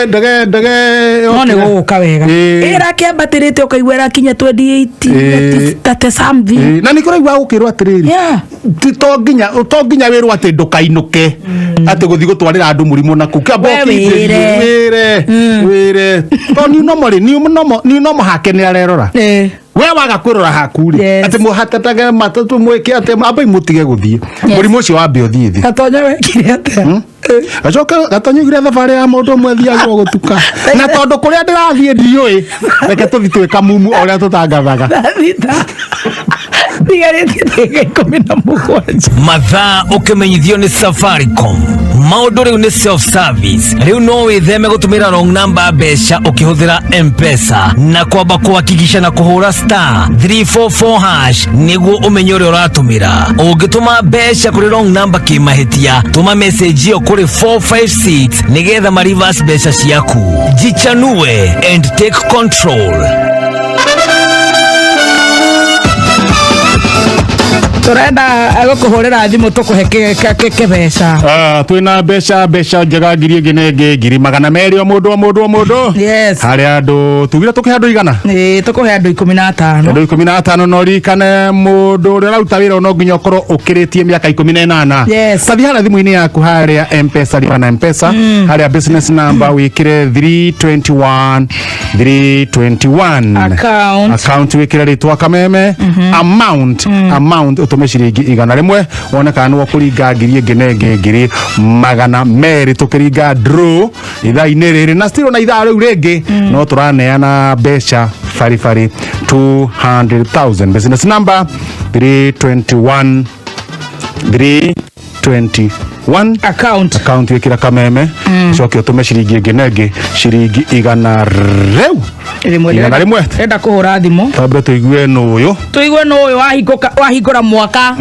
ndege no ni guguka wega ira kiambatirite ukaigua irakinya 28 30 something na ni kuraigua gukirwo atiriri to nginya wirwo ati ndukainuke ati guthi gutwarira andu murimu na kukamba wire to ni no hake ni arerora we waga kwirora haku ri ati muhatatage matatu mweke ati ambai mutige guthie murimu ucio wambe uthie thi Gatonye wekire atia acoka Gatonye gire thabari ya mundu umwe thiagwo gutuka na tondu kuria ndirathie ndiui reke tuthi twika mumu oria tutangathaga thigarite ndagika 17 mathaa ukimenyithio ni Safaricom maundu riu ni self service. Riu no witheme gutumira wrong number mbeca ukihuthira M-Pesa na kwamba kuhakikisha na kuhura star 344 hash niguo umenye uria uratumira. Ungituma mbeca kuri wrong number kimahitia, tuma message iyo kuri 456 nigetha marivers mbeca ciaku. Jichanue and take control. Turenda gukuhurira thimu tukuhe beca twina beca njega ngiri nginenge ngiri 200 o mundu yes hari andu tugire tukihe andu igana tukuhe andu 15 15 no rikane mundu uria rauta wira no nginya ukorwo ukiritie miaka 18 yes tathi hara thimu-ini yaku haria M-Pesa lipa na M-Pesa haria business number wikire 321 account wikire ritwa kameme amount utume ciringi igana rimwe wona kana no kuringa ngiri nginenge ngiri 200 tukiringa draw ithaa-ini riri na still na ithaa riu ringi no turaneana beca farifari 200,000 business number 321 account wikira kameme coke utume ciringi nginenge ciringi igana riu igana rimwe enda kuhura thimu tambe tuigue no uyu wahingura mwaka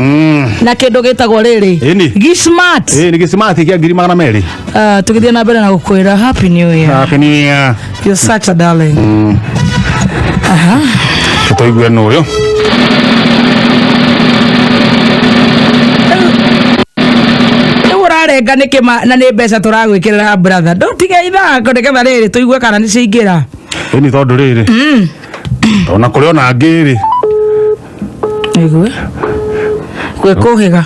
na kindu gitagwo riri Gismart ni Gismart kia ngiri 200 tugithie na mbere na gukwira happy new year you're such a darling tuigue no uyu renga nikima na ni mbeca turagwikirira brother ndutige ithako nigetha riri tuigue kana ni ciingira ni tondu riri ona kuri ona ngiri igue kwikuhiga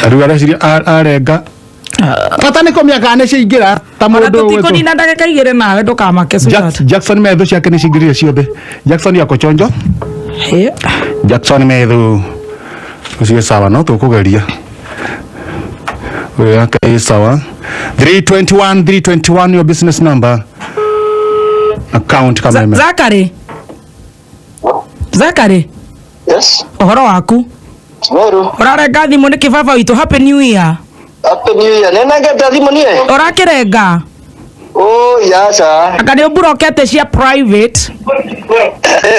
ariu areciria arenga pata niko miaka ne ciingira ta mundu wetu tiko nina ndagika igire nawe ndukamake Jackson methu ciake ni cingirire ciothe Jackson yako chonjo Jackson methu ucie sawa no tukugeria okay sawa 321 your business number account kameme Zakari yes ohoro waku Meru urarenga thimu ni kibaba witu happy new year nena ngeta thimu nie urakirenga yasa akani uburokete cia private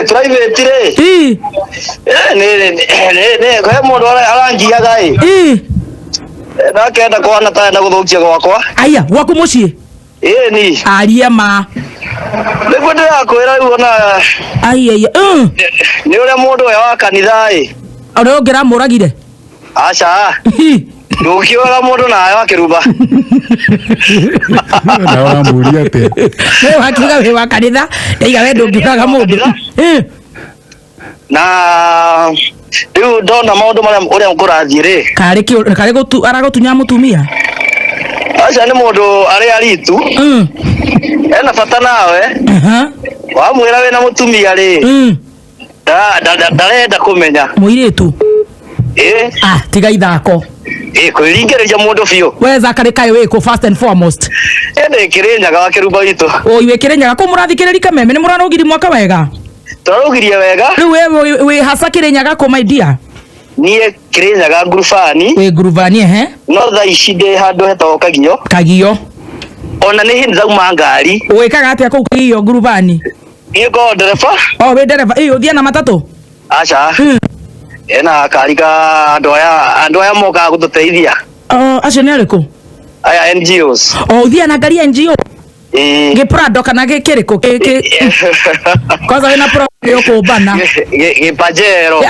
private re ne kwa mundu arangiaga na kenda kuona ta na guthukia gwakwa aya gwaku mucii ni aria ma niguo ndirakwira riu ona aya ni uria mundu we wa kanitha uri ungira muragire aca ndukiora mundu nawe wakirumba na uramuria ate we wakiuga we wa kanitha ndaiga we ndungiraga mundu na riu ndona maundu maria uria ngurathie ri kari aragutunya mutumia aca ni mundu ari aritu ena bata nawe wamwira we na mutumia ri ndarenda kumenya muiritu tiga ithako kwiringiriria mundu biu we Zakari kai wiku first and foremost ende kirinyaga wakirumba witu iwe kirinyaga ko murathikiriri kameme ni muranogiri mwaka wega turarugirie wega riu we hasa kirinyaga ko my dear nie kirinyaga ngurufani we ngurufani no tha ici ndi handu hetagwo kagio ona ni hindi zauma ngari wikaga atia kuu kagio ngurufani nie ko ndereba we ndereba uthia na matatu aca ena kariga andu aya moka gututeithia acio ni ariku aya NGOs uthia na ngari NGO Giprado kana gikiriku kwanza wina pro yokubana Pajero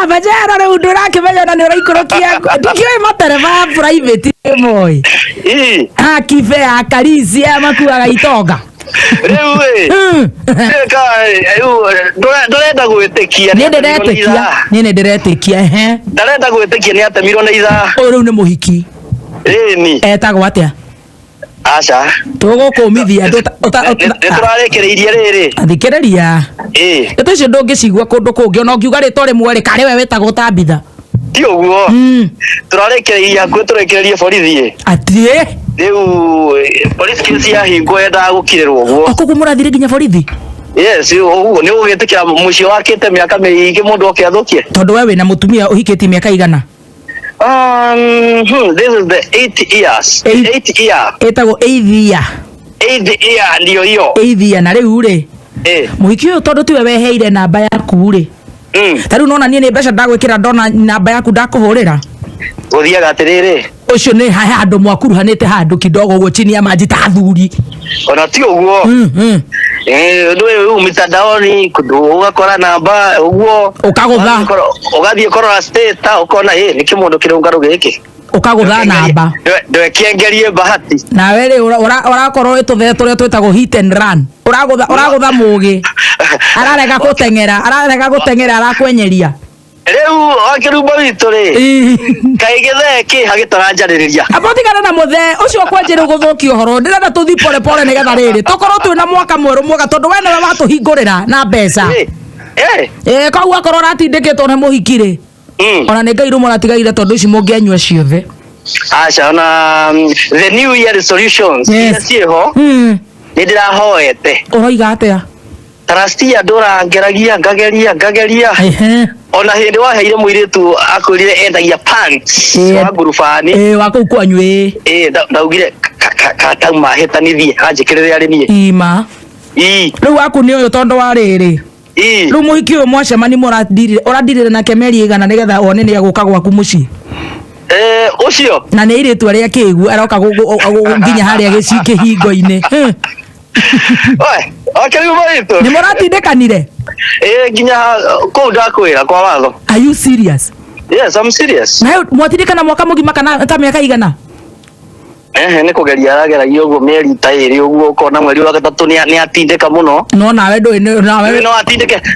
Pajero riu ndurakimenya na ni uraikorokia ndikiwe matereva private moi kibe akarisi makuaga itonga riu ndurenda gwitikia ni ndiretikia ndarenda gwitikia ni atemirwo na ithaa riu ni muhiki ni etagwo atia aca tugukumithia niturarekereirie riri athikiriria ndeto icio ndungicigua kundu kungi ona ungiuga ritwa rimwe ri kari we wetagwo Tabitha ti uguo turarekereirie hakuhi turekererie borithi ati riu police case yahingwo yendaga gukirirwo uguo koguo murathire nginya borithi yes uguo ni ugitikira mucio wakite miaka miingi mundu oke athukie tondu we wina mutumia uhikitie miaka igana This is the 8 years. 8 year. Etago 8 year. 8 year ndio hiyo. 8 year na riu ri. Muhiki uyu tondu tiwe weheire namba yaku ri. Tariu nona nie ni mbeca ndagwikira ndona namba yaku ndakuhurira. Guthiaga atiriri. Ucio ni handu mwakuruhanite handu kidogo guo chini ya maji ta athuri. Ona ti uguo. Ndu mitandaoni ugakora namba uguo ukagutha ugathie korora state ukona ni kimundu kirungaru giki ukagutha namba ndwekengerie bahati na wele urakorwo wituthe turia twitagwo hit and run uragutha mugi ararega gutengera arakwenyeria riu wakirumba witu ri kaigithe ki hagitaranjaririria abotigana na muthe ucio kwanjira guthukia uhoro ndirenda tuthi pole pole nigetha riri tokorwo twina mwaka mweru mwega tondu we niwe watuhingurira na mbeca koguo akorwo ratindikitwo ni muhikiri ona ni ngai rumwe ratigaire tondu ici mungianyua ciothe aca ona the new year resolutions ciho nindirahoete uroiga atia tarastia ndurangeragia ngageria ona hindi waheire muiritu akwirire endagia pants wa ngurubani wako kwanywe ndaugire katauma hetanithie anjikirire arimi ima riu waku ni uyu tondu wa riri riu muhiki uyu mwacemani uradirire nake meri igana nigetha one ni aguka gwaku mucii ucio na ni iritu aria kigu aroka nginya haria kihingo-ini ni muratindikanire nginya kuu ndakwira kwa watho. Are you serious? Yes, I'm serious. Na mwatindikana mwaka mugima kana ta miaka igana? Ni kugeria arageragia uguo mieri ta iri uguo ukona mweri wa gatatu ni atindika muno. No nawe ndui nawe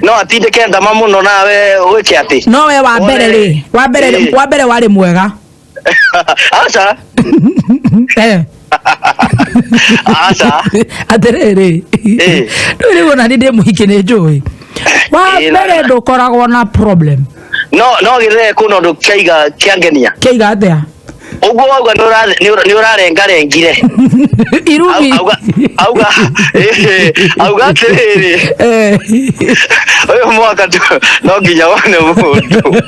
no atindike ndama muno nawe wike ati. No we wa mbere ri wa mbere wari mwega. Acha. Acha. Aterere. Nduri wona ndi muhiki ni njui. Wa mbere ndukoragwo na problem. No githe kuno ndu kiaiga kiangenia. Kiaiga atia? Uguo auga ni urarengarengire irugi auga atiriri uyu mwaka no nginya wone mundu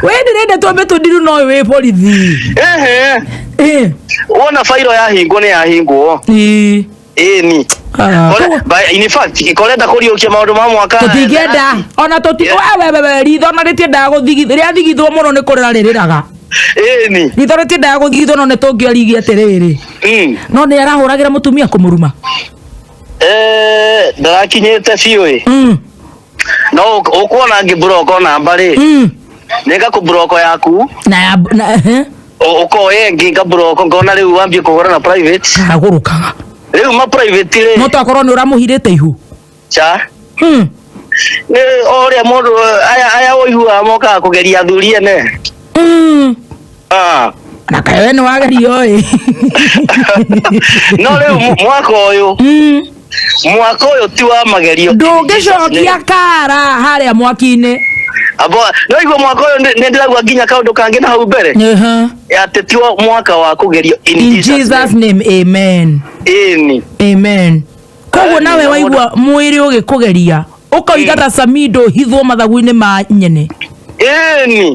we ndirenda twambe tundiru no we borithi wona fairo yahingwo ni yahingwo ni in fact ikorenda kuriukia maundu ma mwaka tutigenda ona tuti wewe ritho na ritienda guthigithia ria thigithwo muno ni kurira ririraga ni ritho ritienda guthigithwo no ni tungiorigi atiriri no ni arahuragira mutumia kumuruma ndarakinyite biu no ukuona ngibroko namba ri nega kubroko yaku na ukoye nginga broko ngona riu wambie kuhura na private agurukaga riu ma private ri mutu akorwo ni uramuhirite ihu cha ni oria mundu aya oihua moka kugeria thuri ene na kawe ni wagerio no riu mwaka uyu ti wa magerio ndungicokia kara haria mwaki-ini abo no igwa mwaka uyu ndiragwa nginya kaundu kangi na hau mbere ati ti wa mwaka wa kugerio in Jesus name amen amen koguo nawe waigua mwiri ugikugeria ukoiga ta samido hithwo mathagu-ini ma nyene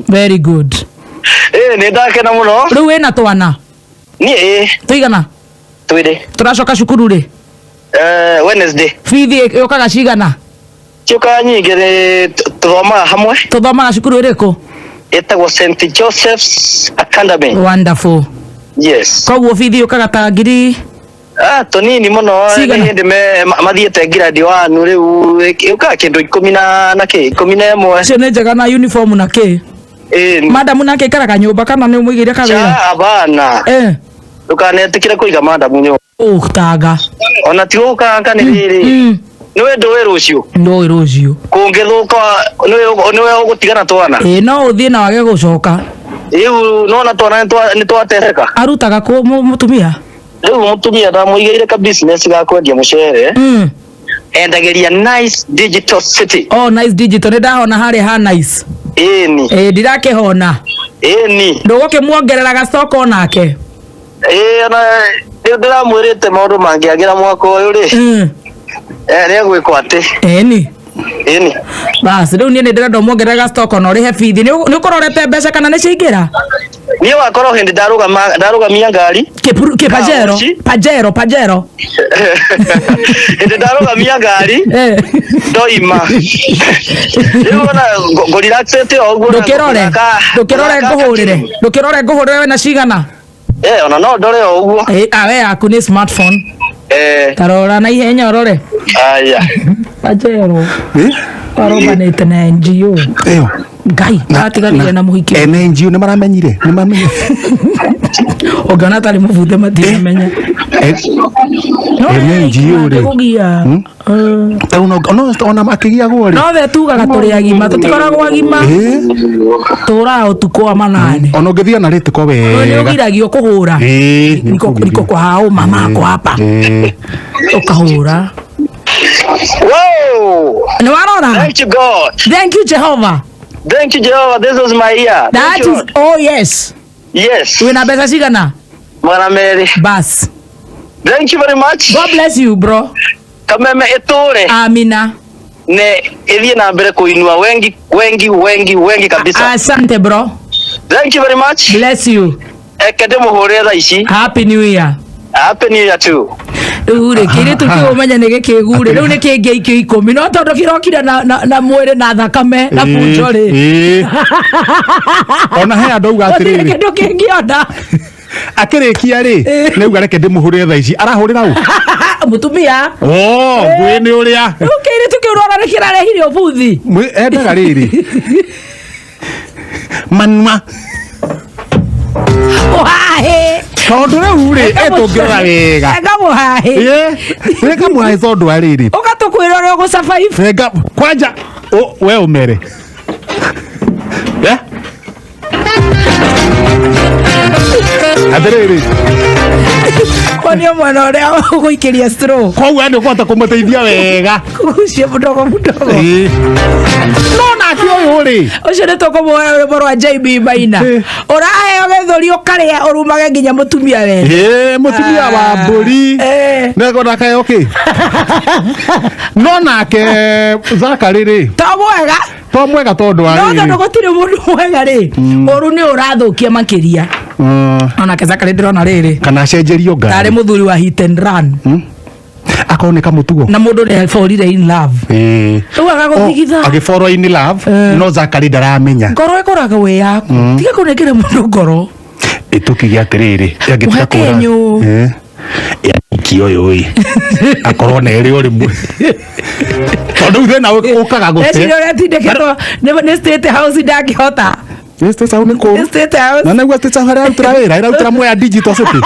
very good ni ndakena muno riu wina twana ni tuigana twiri turacoka cukuru ri Wednesday bithi yukaga cigana ciukaga nyingi tuthomaga hamwe tuthomaga cukuru iriku etagwo St Joseph's Academy. Wonderful. Yes. Koguo bithi yukaga ta ngiri tonini muno hindi mathiete grade 1 riu yukaga kindu 10 na ki 11 cio ni njega na uniform na ki madamu nake ikaraga nyumba kana ni umwigire kawira abana ndukanetikire kuiga madamu nyumba tanga ona ti ukanga ni riri niwe ndowe rucio ndowe rucio kungithuka niwe ugutigana twana no uthie na wage gucoka riu nona twana ni twateseka arutaga ku mutumia riu mutumia ndamuigeire ka business ga kwendia mucere endageria Nice Digital City. Nice Digital ni ndahona hari ha nice ni ndirakihona ni nduguke muongerera gacoko nake ona ndiramwirite maundu mangiagira mwaka uyu ri ni egwikwo ati ni basi riu nie ndirenda mongerera stock ona uri he bithi ni ukororete mbeca kana ni ciingira ni wakoro hindi ndarugamia ngari pajero hindi ndarugamia ngari ndoima riu ona go relaxete oguo ndukirore nguhurire we na cigana ona no ndore oguo we yaku ni smartphone tarora na ihenya orore aya pajero arobanite na NGO ngai atigarire na muhiki NGO ni maramenyire ogana tali muvute matimenya NGO ri ona makigia gori no the tugaga turi agima tutikoragwo agima tura utuko amanane ona ngithia na rite ko wega ni ugiragio kuhura niko kwa hao mama kwa hapa ukahura. Whoa! No, thank you, God. Thank you, Jehovah. Thank you, Jehovah. This was my year. That is, oh yes. Yes. Wina besa sigana. Mwana Mary. Bas. Thank you very much. God bless you, bro. Kameme etore. Amina. Ne elie na mbele kuinua wengi kabisa. Asante, bro. Thank you very much. Bless you. Ekede muhorera ici. Happy New Year. Happy New Year too. Ure kire tukimenya nige kigure riu ni kingi ikio 10 no tondu kirokira na mwire na thakame na punjori ona he andu uga atiriri kindu kingiona akirikia ri niuga reke ndimuhurire tha ici arahurira u mutumia ngwe ni uria ukire tukirora ni kirarehire obuthi endaga riri manma wahe tondu riu ri etungirora wega ega muhahe reka muhahe tondu ariri ugatukwirora ugu survive reka kwanja we umere atiriri kwani mwana uria uguikiria straw koguo andu kwata kumuteithia wega kugucia mudogo no na kio uri ucio ni tukumwoya rwa JB Maina uraheo githuri ukaria urumage nginya mutumia we mutumia wa mburi nego nakae okay no nake zakariri to mwega tondu ari no gutire mundu mwega ri uru ni urathukia makiria ona kezakari ndirona riri kana cenjerio ngari tare muthuri wa hit and run akoneka mutugo na mundu ni forire in love riu agaguthigitha agiforo in love no zakari ndaramenya ngoro ikoraga we yaku tiga kunekere mundu ngoro itukigia atiriri yagitika kura kio yoi akorwo na eri uri mu tondu thina ukaga guте eciro ria tindeketwo ni state house ndangihota State house ni ko na nagwa state house ara utra wira ira utra moya digital city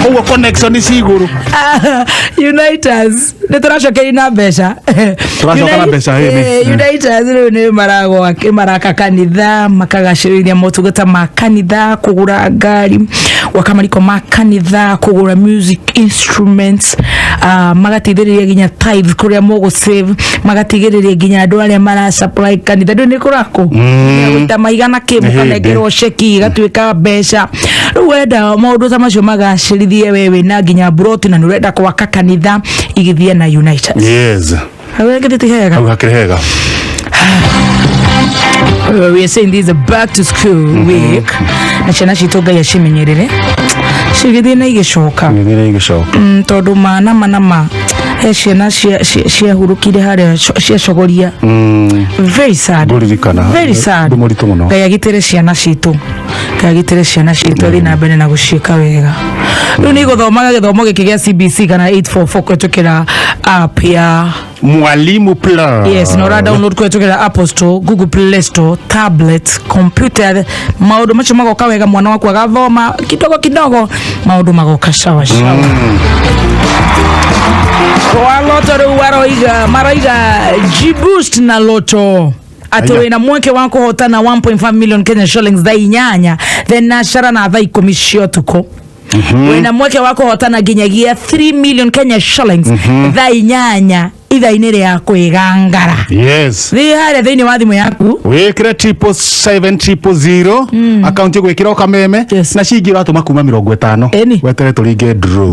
koguo connection is iguru Unitas nituracokeri na mbeca turacoka na mbeca Unitas riu ni maraka kanitha makagacĩrĩria motungata ma kanitha kugura ngari wakamariko ma kanitha kugura music instruments magateithĩrĩria ginya tithe kuria mugu save magateithĩrĩria ginya andu aria mara supply kanitha ndu ni kurako gwita maigana kimukanegerwo ceki gatuika mbeca riu wenda maundu ta macio magacĩrithie wewe na ginya broti na nurenda kwaka kanitha igithie na United yes hawe ngiti hega hega we are saying this is a back to school week na ciana citoga ya cimenyerere cigithie na igicoka tondu manama ciana ciahurukire haria ciacogoria very sad Ngai agitire ciana citu ri na mbere na guciika wega riu ni guthomaga githomo giki gia CBC kana 844 kwetukira app ya Mwalimu Plus. Yes, no download kwetukira Apple Store, Google Play Store, tablet, computer, maundu macio magoka wega mwana waku agathoma kidogo maundu magoka sawa kwa loto riu maroiga G-Boost na loto ati wina mweke wako hotana 1.5 million Kenya shillings thaa inyanya then nashara na thaa 10 cio tuko wina mweke wako hotana ginyagia 3 million Kenya shillings thaa inyanya ithainĩ rĩa kwĩgangara. Yes. Thiĩ harĩa thĩinĩ wa thimũ yaku wĩkĩre 77700 akaunti gwĩkĩra Kameme na ciingi ũratũma kuma 50 wetere tũringe draw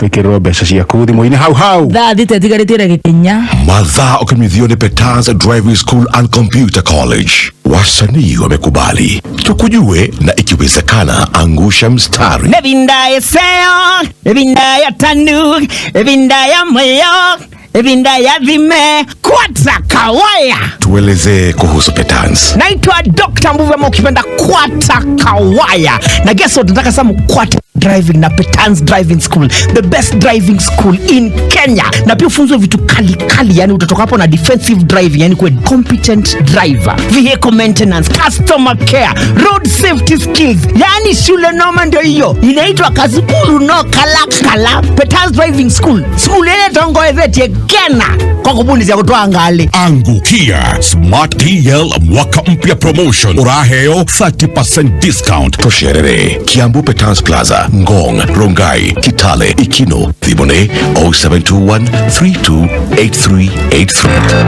wĩkĩrĩrwo mbeca ciaku thimũ-inĩ hau thaa thita itigarĩtie ndagĩka 4 Madha ukimithio ni Petans Driving School and Computer College. Wasanii wamekubali tukujue, na ikiwezekana angusha mstari. Evinda ya seo, evinda ya tanu, evinda ya moyo, evinda ya vime, kwata kawaya. Tueleze kuhusu Petans. Naitwa Dr. Mbuve mukipenda kwata kawaya. Na guess what, nataka samu kwata driving na Petans Driving School, the best driving school in Kenya. Na pia ufunzwe vitu kali, yani utatoka hapo na defensive driving, yani kuwe competent driver, vehicle maintenance, customer care, road safety skills. Yani shule noma ndio hiyo. Inaitwa Kazikuru no Kala Petans Driving School. School ile tongo evetie Kena kwa kubuni za kutoa ngali. Angukia Smart TL mwaka mpya promotion. Uraheo 30% discount. Tosherere Kiambu Petans Plaza, Ngong, Rongai, Kitale, Ikino, Thibone 0721328383.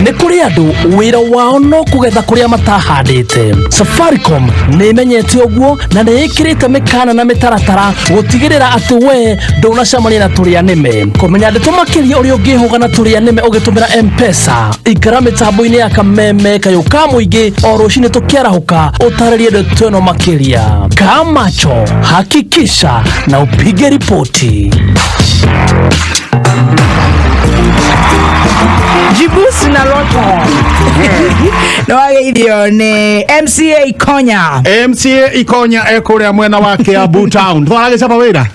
Nĩ kũrĩ andũ wĩra wao no kũgetha kũrĩa matahandĩte. Safaricom nĩ imenyete ũguo na nĩ ĩkĩrĩte mĩkana na mĩtaratara gũtigĩrĩra atĩ we ndũnacemania na tũrĩa nĩme. Kũmenya ndeto makĩria ũrĩa ũngĩhũga na tũrĩa nĩme ũgĩtũmĩra M-Pesa. Ikara mĩtambo-inĩ ya Kameme kayũka mũingĩ o rũcinĩ tũkĩarahũka ũtarĩrie ndeto ĩno makĩria. Kamacho, hakikisha na upige ripoti. Jibusi na Loto. No ageithio ni MCA Ikonya. MCA Ikonya ekuria mwena wake Abu Town. Twara gicaba wira.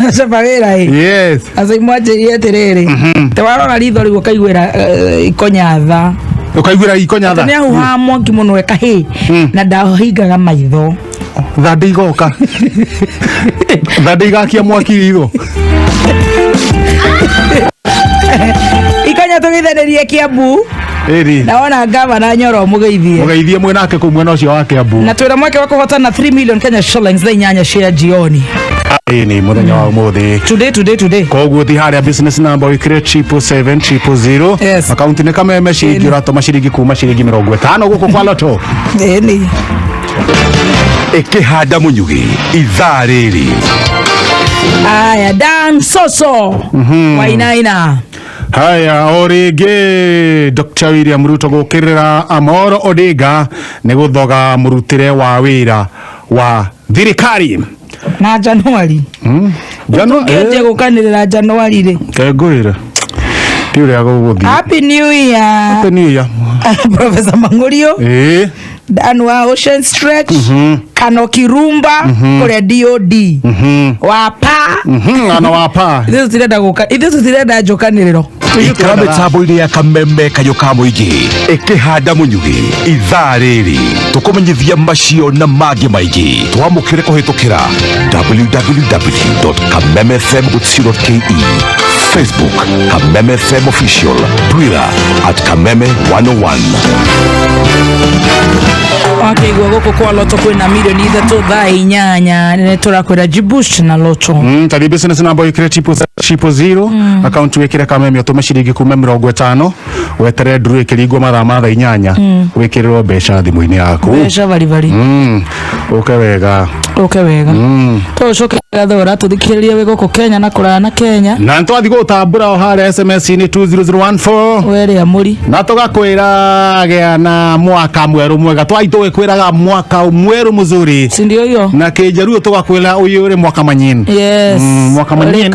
Gicaba wira. Yes. Asa imwaje atiriri. Twarora ritho rigo kaigwira Ikonya tha. Ukaigwira Ikonya tha. Ni ahuha mwanki muno ekahi na ndahingaga maitho. Thandi igoka. Thandi igakia mwaki ritho. Ikonya tugithanerie Kiambu. Naona gavana Nyoro mugeithie mwenake ku mwena ucio wake Kiambu. Na twira mwake wa kuhotana 3 million Kenya shillings thaa 8 cia jioni. Ni muthenya wa umuthi. Today. Koguo thi haria business number wikire 77700. Account ni Kameme ciringi uratuma ciringi kuma ciringi 50 guku kwa Loto. Ni. Ikihanda munyugi ithaa rĩrĩ. Aya Dan Soso Wainaina. Haya orige Dr. William Ruto gukirira Amoro Odinga ni guthoga murutire wa wira wa thirikari na Januari. Januari gukanirira Januari ri. Kegwira. Tiure aguguthi. Happy New Year. Happy New Year. Professor Mangurio. Dan wa Ocean Stretch. Kanokirumba kule DOD. Wapa. Ana wapa. Ithu tirenda njokaniriro. Ikara mĩtambo-inĩ ya Kameme kayũka mũingĩ ĩkĩhanda mũnyugi ithaa rĩrĩ tũkũmenyithia macio na mangĩ maingĩ twamũkĩre kũhĩtũkĩra www.kamemefm.co.ke, Facebook kamemefm official, Twitter @kameme101. Wakigwa goko kwa Loto kwina milioni 3 thaa 8 nene turakwira Jibush na Loto. Tadi business number ikire chipo 0 account wekire Kameme utume ciringi kuma 50 wetere draw ikirigwo mathaa ma 8 wekirwo mbeca thimu-ini yaku. Mbeca bari. Okay wega. Tucoke gathora tuthikiririe we goko Kenya na kurana na Kenya. Na ntwathi gutambura o hare SMS ni 20014. Were amuri. Na tugakwira gea na mwaka mweru mwega twaito kwiraga mwaka mweru mzuri. Si ndio hiyo? Na kijaruo tugakwira uyu uri mwaka manyini. Yes. Mwaka manyini.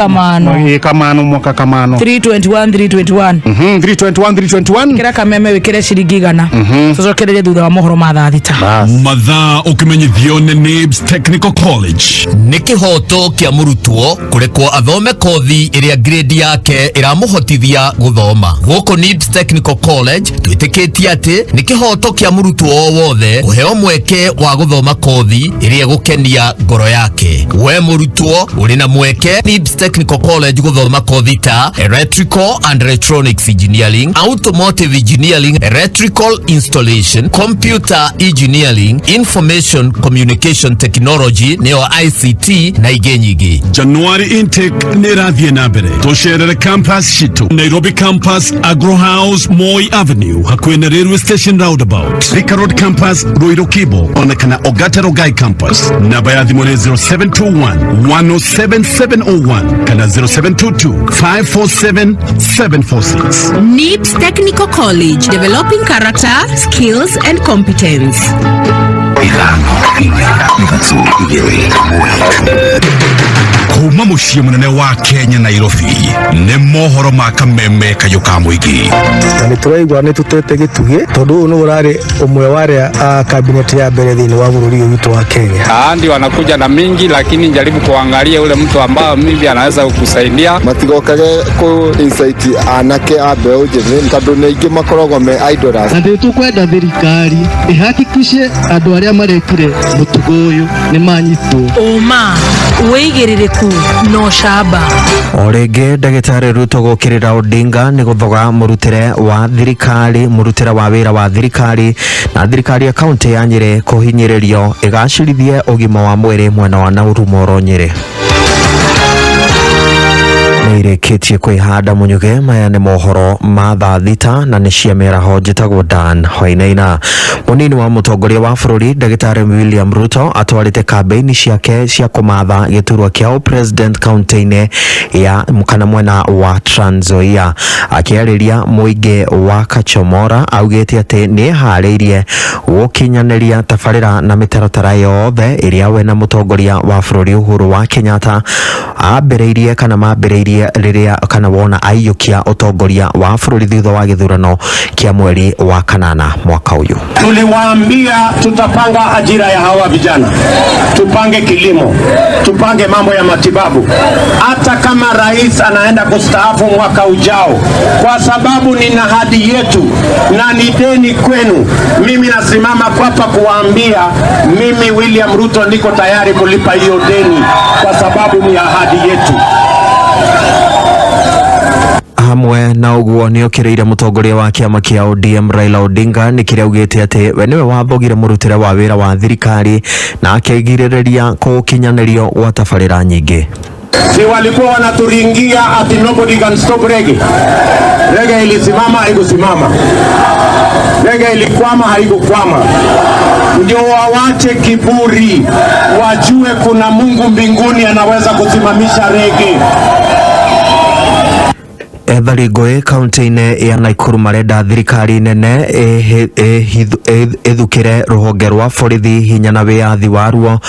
Kamano mwaka kamano. 321. 321. Kira Kameme wikire ciringi 100. Tucokererie thutha wa mohoro ma thaa thita. Mathaa ukimenyithio ni NIBS Technical College. Nĩ kĩhoto kĩa mũrutwo kũrekwo athome kothi ĩrĩa grade yake ĩramũhotithia gũthoma. Gũkũ NIBS Technical College twĩtĩkĩtie atĩ nĩ kĩhoto kĩa mũrutwo o wothe wothe kuheo mweke wa guthoma kothi iria gukenia ngoro yake. We murutwo uri na mweke NIBS Technical College guthoma kothi ta Electrical and Electronics Engineering, Automotive Engineering, Electrical Installation, Computer Engineering, Information Communication Technology neo ICT na igenyigi. January intake nirathie na mbere. Tosherere campus shitu Nairobi campus, Agro House, Moi Avenue hakuhĩ na railway station roundabout. Thika Road campus, Ruiru Kibo, ona kana Ogata Rogai campus. Namba ya thimũ nĩ 0721-107-701 kana 0722-547-746. NIBS Technical College, developing character, skills and competence. Kuma muciĩ munene wa Kenya Nairobi nĩ mohoro ma kameme kayuka muigi. Na nĩtũraigua nĩtũtete gĩtugĩ tondũ ũyũ nĩ ũrarĩ ũmwe wa arĩa cabinet ya mbere thĩinĩ wa bũrũri ũyũ witũ wa Kenya. Ndio wanakuja na mingi, lakini jaribu kuangalia ule mtu ambao mimi anaweza kukusaidia. Matigokage ku insight anake abe ujeni tondũ nĩ aingĩ makoragwo me idlers. Na tũkwenda thirikari ihakikishe andũ arĩa marekire mũtugo ũyũ nĩ manyitwo. Oma wĩigĩrĩrĩku no shaba. O rĩngĩ ndagĩtarĩ Ruto gũkĩrĩra Odinga nĩ gũthoga mũrutĩre wa thirikari, mũrutĩre wa wĩra wa thirikari na thirikari ya kaunti ya Nyĩrĩ kũhinyĩrĩrio ĩgacĩrithie ũgima wa mwĩrĩ mwena wa Naurumoro Nyĩrĩ. Nĩirĩkĩtie kwĩhanda mũnyuge. Maya nĩ mohoro ma thaa thita na nĩ cia mĩaraho. Njĩtagwo Dan Wainaina. Mũnini wa mũtongoria wa bũrũri ndagĩtarĩ William Ruto atwarĩte kambeini ciake cia kũmatha gĩturwa kĩa president kaunti-inĩ ya kana mwena wa Trans Nzoia. Akĩarĩria mũingĩ wa Kachomora augĩte atĩ nĩeharĩirie gũkinyanĩria tabarĩra na mĩtaratara yothe ĩrĩa we na mũtongoria wa bũrũri Uhuru wa Kenyatta ambĩrĩirie kana mambĩrĩirie rĩrĩa kana wona aiyũkia ũtongoria wa bũrũri thutha wa gĩthurano kĩa mweri wa kanana mwaka ũyũ. Tuliwaambia tutapanga ajira ya hawa vijana, tupange kilimo, tupange mambo ya matibabu, hata kama rais anaenda kustaafu mwaka ujao, kwa sababu ni ahadi yetu na ni deni kwenu. Mimi nasimama hapa kuwaambia, mimi William Ruto niko tayari kulipa hiyo deni kwa sababu ni ahadi yetu. Hamwe na ũguo nĩ okĩrĩire mũtongoria wa kĩama kĩa ODM Raila Odinga nĩ kĩrĩa augĩte atĩ we nĩwe wathogire mũrutĩre wa wĩra wa thirikari na akĩgirĩrĩria gũkinyanĩrio gwa tabarĩra nyingĩ. Si walikuwa wanaturingia ati nobody can stop reggae. Reggae ilisimama haikusimama, reggae ilikwama haikukwama. Ndio wawache kiburi, wajue kuna Mungu mbinguni anaweza kusimamisha reggae. Ethari ngũĩ kaunti-inĩ ya Nakuru marenda thirikari nene ĩthukĩre rũhonge rwa borithi hinya na wĩyathi waruo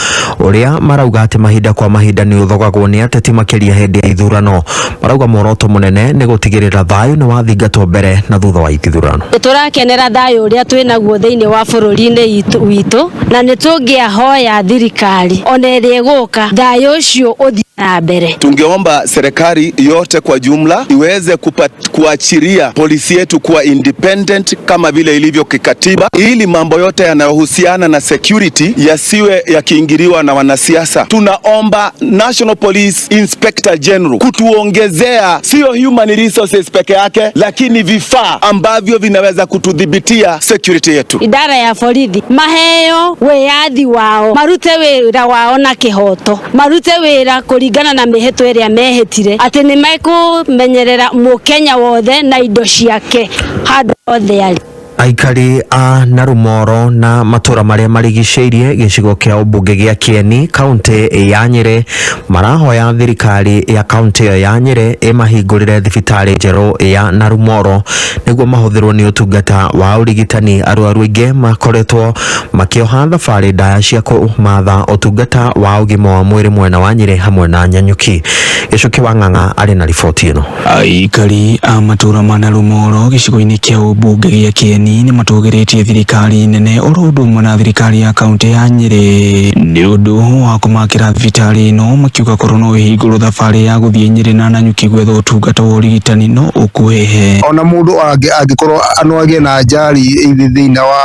ũrĩa marauga atĩ mahinda kwa mahinda nĩ ũthogagwo nĩ ateti makĩria hĩndĩ ya ithurano. Marauga muoroto mũnene nĩ gũtigĩrĩra thayũ nĩ wathingatwo mbere na thutha wa ithurano. Tũrakenera thayũ ũrĩa twĩnaguo thĩinĩ wa bũrũri-inĩ witũ na nĩ tũngĩahoya thirikari ona ĩrĩa ĩgũka thayũ ũcio ũthiĩ na mbere. Tungeomba serikali yote kwa jumla iweze kuachiria polisi yetu kuwa independent kama vile ilivyo kikatiba, ili mambo yote yanayohusiana na security yasiwe yakiingiliwa na wanasiasa. Tunaomba National Police Inspector General kutuongezea sio human resources peke yake, lakini vifaa ambavyo vinaweza kutudhibitia security yetu. Idara ya borithi maheo wĩyathi wao, marute wĩra wao na kĩhoto, marute wĩra kũringana na mĩhĩtwa ĩrĩa mehĩtire, atĩ nĩ mekũmenyerera Mũkenya wothe na indo ciake handũ hothe arĩ. Aikari a Narumoro na matũra marĩa marigicĩirie gĩcigo kĩa ũmbunge gĩa Kieni kaunti ya Nyĩrĩ marahoya thirikari ya kaunti ya Nyĩrĩ ĩmahingũrĩre thibitarĩ njerũ ya Narumoro nĩguo mahũthĩrwo nĩ ũtungata wa ũrigitani. Arwaru aingĩ makoretwo makĩoha thabarĩ ndaya cia kũmatha ũtungata wa ũgima wa mwĩrĩ mwena wa Nyĩrĩ hamwe na Nyanyuki. Gĩcũki wa Ng'ang'a arĩ na riboti ĩno. Aikari a matũra ma Narumoro gĩcigo-inĩ kĩa ũmbunge gĩa Kieni arigitani ni matugeretie thirikari nene orodo mwana thirikari ya kaunti ya Nyeri ni undu wa kumakira thibitari ino makiuga korona ihinguru thabari ya guthie Nyeri na nanyuki gwetha utungata wa urigitani no ukuhehe ona mundu angikorwo anwagie na njari thina wa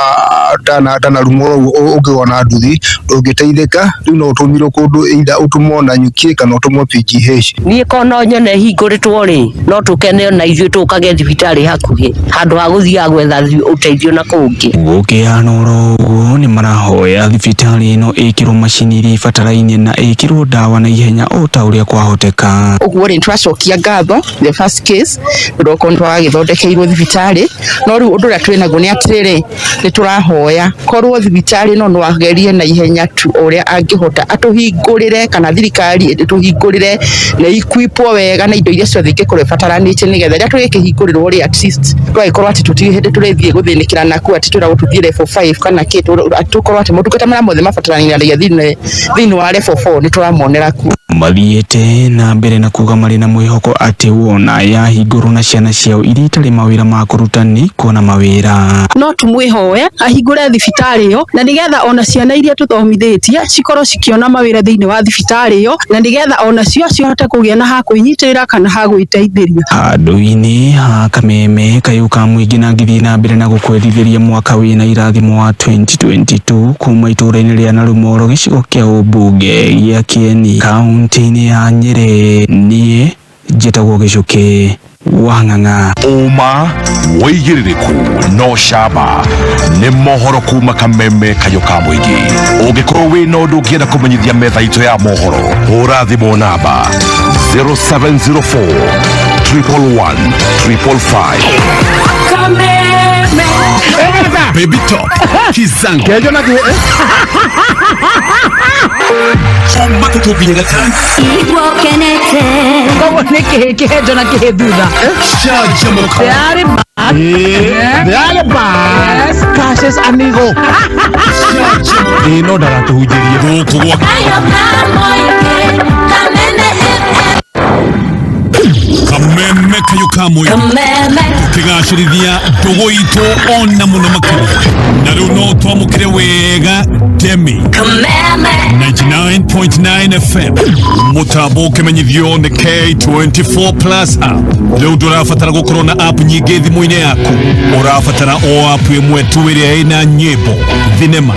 dana rumoro ukiona nduthi ndungiteithika riu no utumirwo kundu ida utumwo na nyuki kana utumwo PGH ni kono nyone hinguritwo ri no tukeneo na ithuĩ tukage thibitari hakuhi handu ha guthia gwetha uteithio na kungi gukianoro uguo ni marahoya thibitari ino ikirwo macini iria ibatarainie na ikirwo dawa na ihenya o ta uria kwahoteka uguo ri twacokia ngatho the first case ndoko ntwa githondekeirwo thibitari no riu undu ria twinaguo ni atiriri ni turahoya korwo thibitari no nwagerie na ihenya tu uria angihota atuhingurire kana thirikari ituhingurire na equipwo wega na indo iria ciothe ingikorwo ibataranite nigetha ria tugikihingurirwo ri at least twagikorwo ati tutiri hindi turithie guthinikira naku ati turagututhie level 5 kana kitu tukorwo ati mutungata mara mothe mabataranagia thini wa level 4 ni turamonera ku mathiete na mbere na kuga mari na mwihoko ati wona ya hinguru na ciana ciao iria itari mawira ma kuruta ni kuona mawira no tumwihoya ahingure thibitari yo na nigetha ona ciana iria tuthomithitie cikorwo cikiona mawira thiini wa thibitari yo na nigetha ona cio cihote kugia na ha kwinyitirira kana ha gwiteithiria handu-ini ha kameme kayuka mwingi na ngithi na mbere na gukwerithiria mwaka wina irathimo wa 2022 kuma itura-ini ria Narumoro gicigo kia ubunge gia Kieni kaunti-ini ya Nyeri nie njitagwo Gicuki wa Ng'ang'a uma wigiririku no shaba ni mohoro kuma kameme kayuka mwingi ungikorwo wina undu ungienda kumenyithia metha itu ya mohoro hura thimu namba 0704 111 555 Baby Top Kizang Kihenjo na Chomba tutupi gatani Kogo ni kihenjo na kihedudha Shaja moka Yale ba Cassius amigo Ino daratu hujirie Ruku waka Kameme kayuka mwingi tukigashirithia ndugu itu ona muno makiri na riu no twamukire wega Demi 99.9 FM mutambo ukimenyithio ni K24 Plus app riu ndurabatara gukorwo na app nyingi thimu-ini yaku urabatara o app imwe tu iria ina nyimbo thinema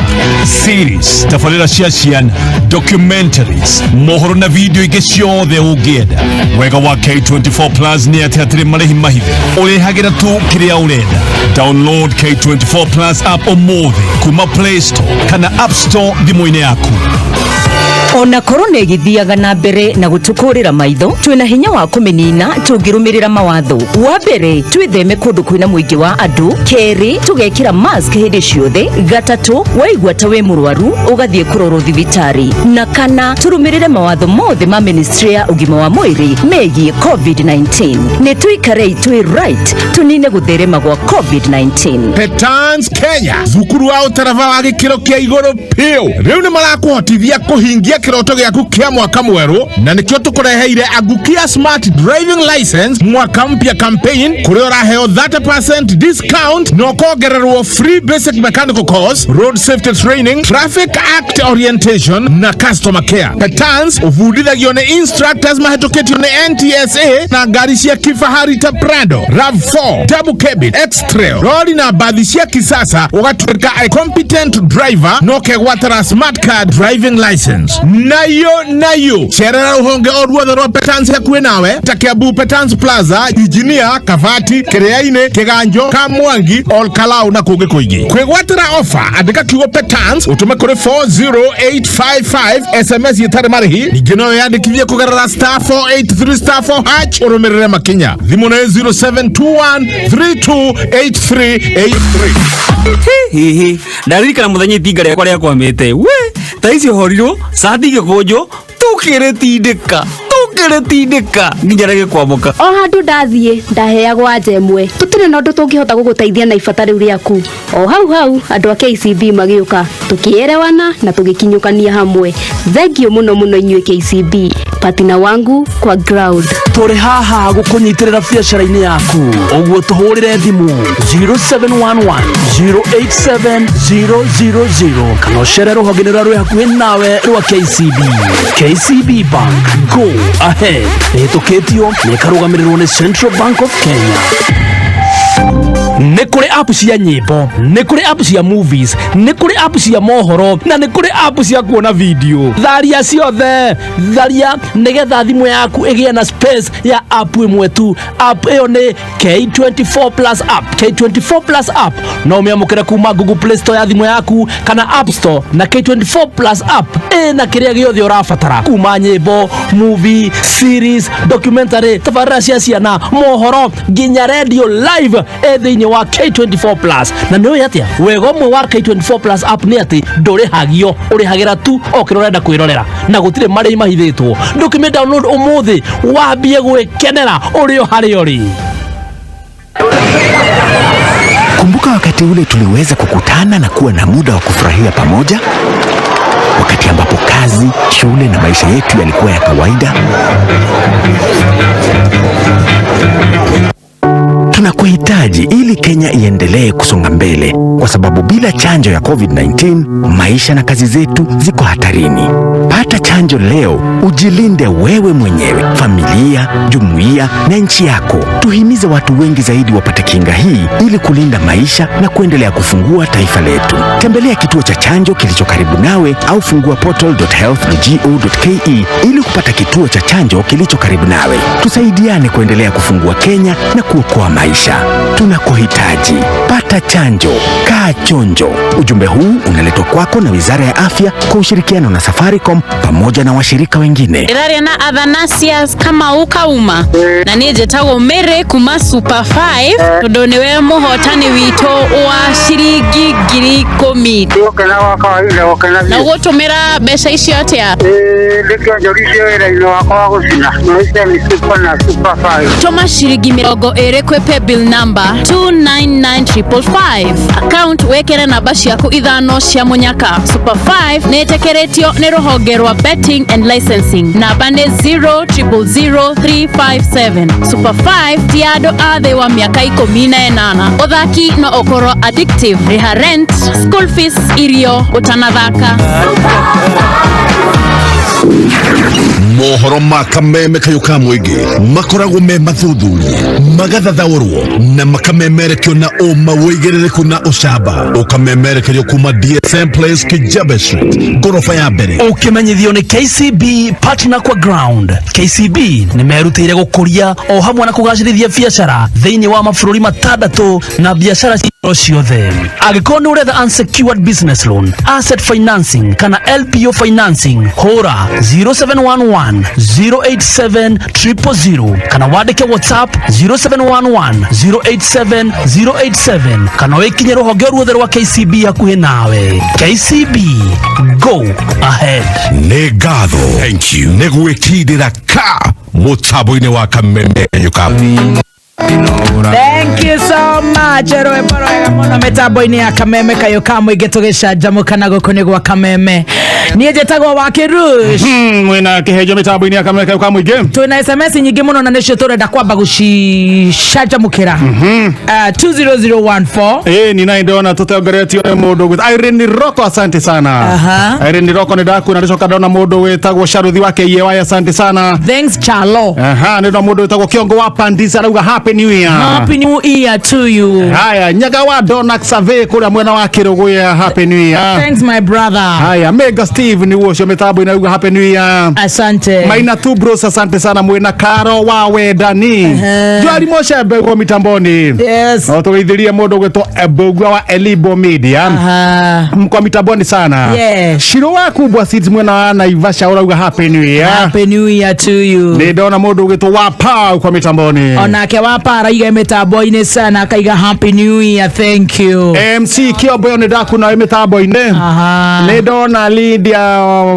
series tabarĩra cia ciana documentaries mohoro na video ingĩ ciothe ungienda wega wa K24 Plus ni ati atiri marĩhi mahithe ũrĩhagĩra tu kĩrĩa ũrenda download K24 Plus app ũmũthĩ kuma Play Store kana App Store thimũ-inĩ yaku ona korona igithiaga na mbere na gutukurira maitho twina hinya wa kumenina tungirumirira mawatho wa mbere twitheme kundu kwina muingi wa andu keri tugekira mask hindi ciothe gatatu waigwa ta we murwaru ugathie kurorwo thibitari na kana turumirire mawatho mothe ma ministry ya ugima wa mwiri megie COVID-19 ne tuikare twi right tunine gutherema gwa COVID-19 Petans Kenya thukuru wa utarava wa gikiro kia iguru piu riu ni marakuhotithia kuhingia kiroto giaku kia mwaka mweru na nikio tukureheire agukia smart driving license mwaka mpya campaign kuri uraheo 30% discount no kuongererwo free basic mechanical course road safety training traffic act orientation na customer care. Petans uvundithagio ni instructors mahetũkĩtio ni NTSA na ngari cia kifahari ta Prado, RAV4, double cabin, X-Trail, lori na bathi cia kisasa ugatuĩka a competent driver no kegwatara smart car driving license. Nayo cerera ruhonge oruothe rwa Petans hakuhĩ nawe ta Kiambu Petans Plaza, Engineer, Kavati, Kĩrĩa-inĩ, Kĩganjo, Kamwangi, Olkalau na kũngĩ kũingĩ. Kwĩgwatĩra offer andĩka kiugo Petans ũtũme kũrĩ 40855 SMS itarĩ marĩhi. Ningĩ no wĩyandĩkithie kũgerera *483*4# ũrũmĩrĩre makinya. Thimũ nĩ 0721328383. Hihi ndaririkana muthenya itinga rĩakwa rĩa kwamĩte we ta icio horirwo sathige kũnjũ tukĩrĩtindĩka nginya rĩgĩkwamũka o handu ndathie ndaheagwo anja ĩmwe tũtirĩ na ũndũ tũngĩhota gũgũteithia na ibata rĩu rĩaku o hau andũ a KCB magĩũka tũkĩerewana na tũgĩkinyũkania hamwe. Thengio mũno inyuĩ KCB patina wangu kwa ground. Tore haha gukunyitirira biacara-ini yaku uguo tuhurire thimu 0711 087000 kana ucere ruhonge rũrĩa rwĩ hakuhĩ nawe rwa KCB Bank. Go ahead. Rĩhĩtũkĩtio na ĩkarũgamĩrĩrwo nĩ Central Bank of Kenya. Nĩ kũrĩ app cia nyĩmbo, nĩ kũrĩ app cia movies, nĩ kũrĩ app cia mohoro na nĩ kũrĩ app cia kuona video. Tharia ciothe, tharia nĩgetha thimũ yaku ĩgĩe na space ya app ĩmwe tu. App ĩyo nĩ K24 Plus app. K24 Plus app no ũmĩamũkĩre kuma Google Play Store ya thimũ yaku kana App Store, na K24 Plus app ĩna kĩrĩa gĩothe ũrabatara kuma nyĩmbo, movie, series, documentary, tabarĩra cia ciana, mohoro nginya radio live thĩinĩ wa K24 Plus. Na nĩ atĩa wega ũmwe wa K24 Plus app nĩ atĩ ndũrĩhagio, ũrĩhagĩra tu o kĩrĩa ũrenda kwĩrorera na gũtirĩ marĩhi mahithĩtwo. Ndũkĩmĩ download ũmũthĩ wambie gwĩkenera ũrĩ o harĩa ũrĩ. Kumbuka wakati ule tuliweza kukutana na kuwa na muda wa kufurahia pamoja, wakati ambapo kazi, shule na maisha yetu yalikuwa ya kawaida. Tunakuhitaji ili Kenya iendelee kusonga mbele, kwa sababu bila chanjo ya COVID-19 maisha na kazi zetu ziko hatarini. Pata chanjo leo, ujilinde wewe mwenyewe, familia, jumuiya na nchi yako. Tuhimize watu wengi zaidi wapate kinga hii ili kulinda maisha na kuendelea kufungua taifa letu. Tembelea kituo cha chanjo kilicho karibu nawe au fungua portal.health.go.ke ili kupata kituo cha chanjo kilicho karibu nawe. Tusaidiane kuendelea kufungua Kenya na kuokoa maisha. Tunakuhitaji. Pata chanjo, kaa chonjo. Ujumbe huu unaletwa kwako na Wizara ya Afya kwa ushirikiano na Safaricom pamoja na washirika wengine. Iraria na Athanasius kama ukauma na nije tago mere kuma Super 5 tondu niwe muhotani wito wa shiringi 10,000 na gutumira mbeca icio atia ndikio njorisi wira ino wakwa gucina no icio ni Super na Super 5 tuma shiringi 20 kwe bill number 299555 account wekere namba ciaku ithano cia munyaka. Super 5 netekeretio ni ruhonge rwa betting and licensing. Namba ni 000357. Super 5 ti andu athĩ wa miaka 18. Uthaki no okorwo addictive. Riha rent, school fees, irio utanathaka. Mohoro ma kameme kayuka mwigi makoragwo me mathuthurie magathathaũrwo na makamemerekio na ũma wĩigĩrĩrĩku na ũcamba. Ũkamemerekerio kuma DSM Place Kijabe Street ngorofa ya mbere. Ũkĩmenyithio nĩ KCB partner kwa ground. KCB nĩ merutĩire gũkũria o hamwe na kũgacĩrithia biacara thĩinĩ wa mabũrũri matandatũ na biacara ciothe. Angĩkorwo nĩ ũretha unsecured business loan, asset financing kana LPO financing, hũra 0711 087 000 kana wandike WhatsApp 0711 087 087 kana wĩkinye rũhonge ruothe rwa KCB hakuhĩ nawe. KCB, go ahead. Nĩ ngatho, thank you, nĩ gwĩkindĩra ka mũtambo-inĩ wa kameme yukamu. Thank you so much. Rwĩmbo rwega mũno mĩtambo-inĩ ya kameme kayũka mũingĩ tũgĩcanjamũkana gũkũ nĩ gwa kameme. Niĩ njĩtagwo Wakirush. Mwĩna kihenjo mĩtambo-inĩ ya kameme kayũka mũingĩ. Twĩna SMS nyingĩ mũno na nĩcio tũrenda kwamba gũcicanjamũkĩra. 20014. Ni naĩ ndona tũtongoretio nĩ mũndũ gwĩtagwo Irene Roko, asante sana. Irene Roko nĩ ndakuona ndĩcoka ndona mũndũ wĩtagwo Sharuthi wa KEY, asante sana. Thanks Chalo. Nĩ ndona mũndũ wĩtagwo Kiongo wa Pandisa arauga happy new year. Happy new year to you. Haya, Nyaga wa Donak Save kũrĩa mwena wa Kĩrũgũya, happy new year. Thanks my brother. Haya, Mega Steve ni ucio mitambo inauga happy new year. Asante. Maina tu bros, asante sana. Mwena Karo wa Wedani. Jwari Moshe Bego mitamboni. Yes. Na tugeithirie mundu gwetwo Ebogwa wa Elibo Media. Mko mitamboni sana. Yes. Shiro wa kubwa seeds mwena wa Naivasha urauga happy new year. Happy new year to you. Ni ndona mundu gwetwo Wapa uko mitamboni. Onake Wapa araiga mitambo-inĩ sana akaiga happy new year, thank you. MC Kiombo ni ndakuna mitambo-inĩ. Ni ndona Lydia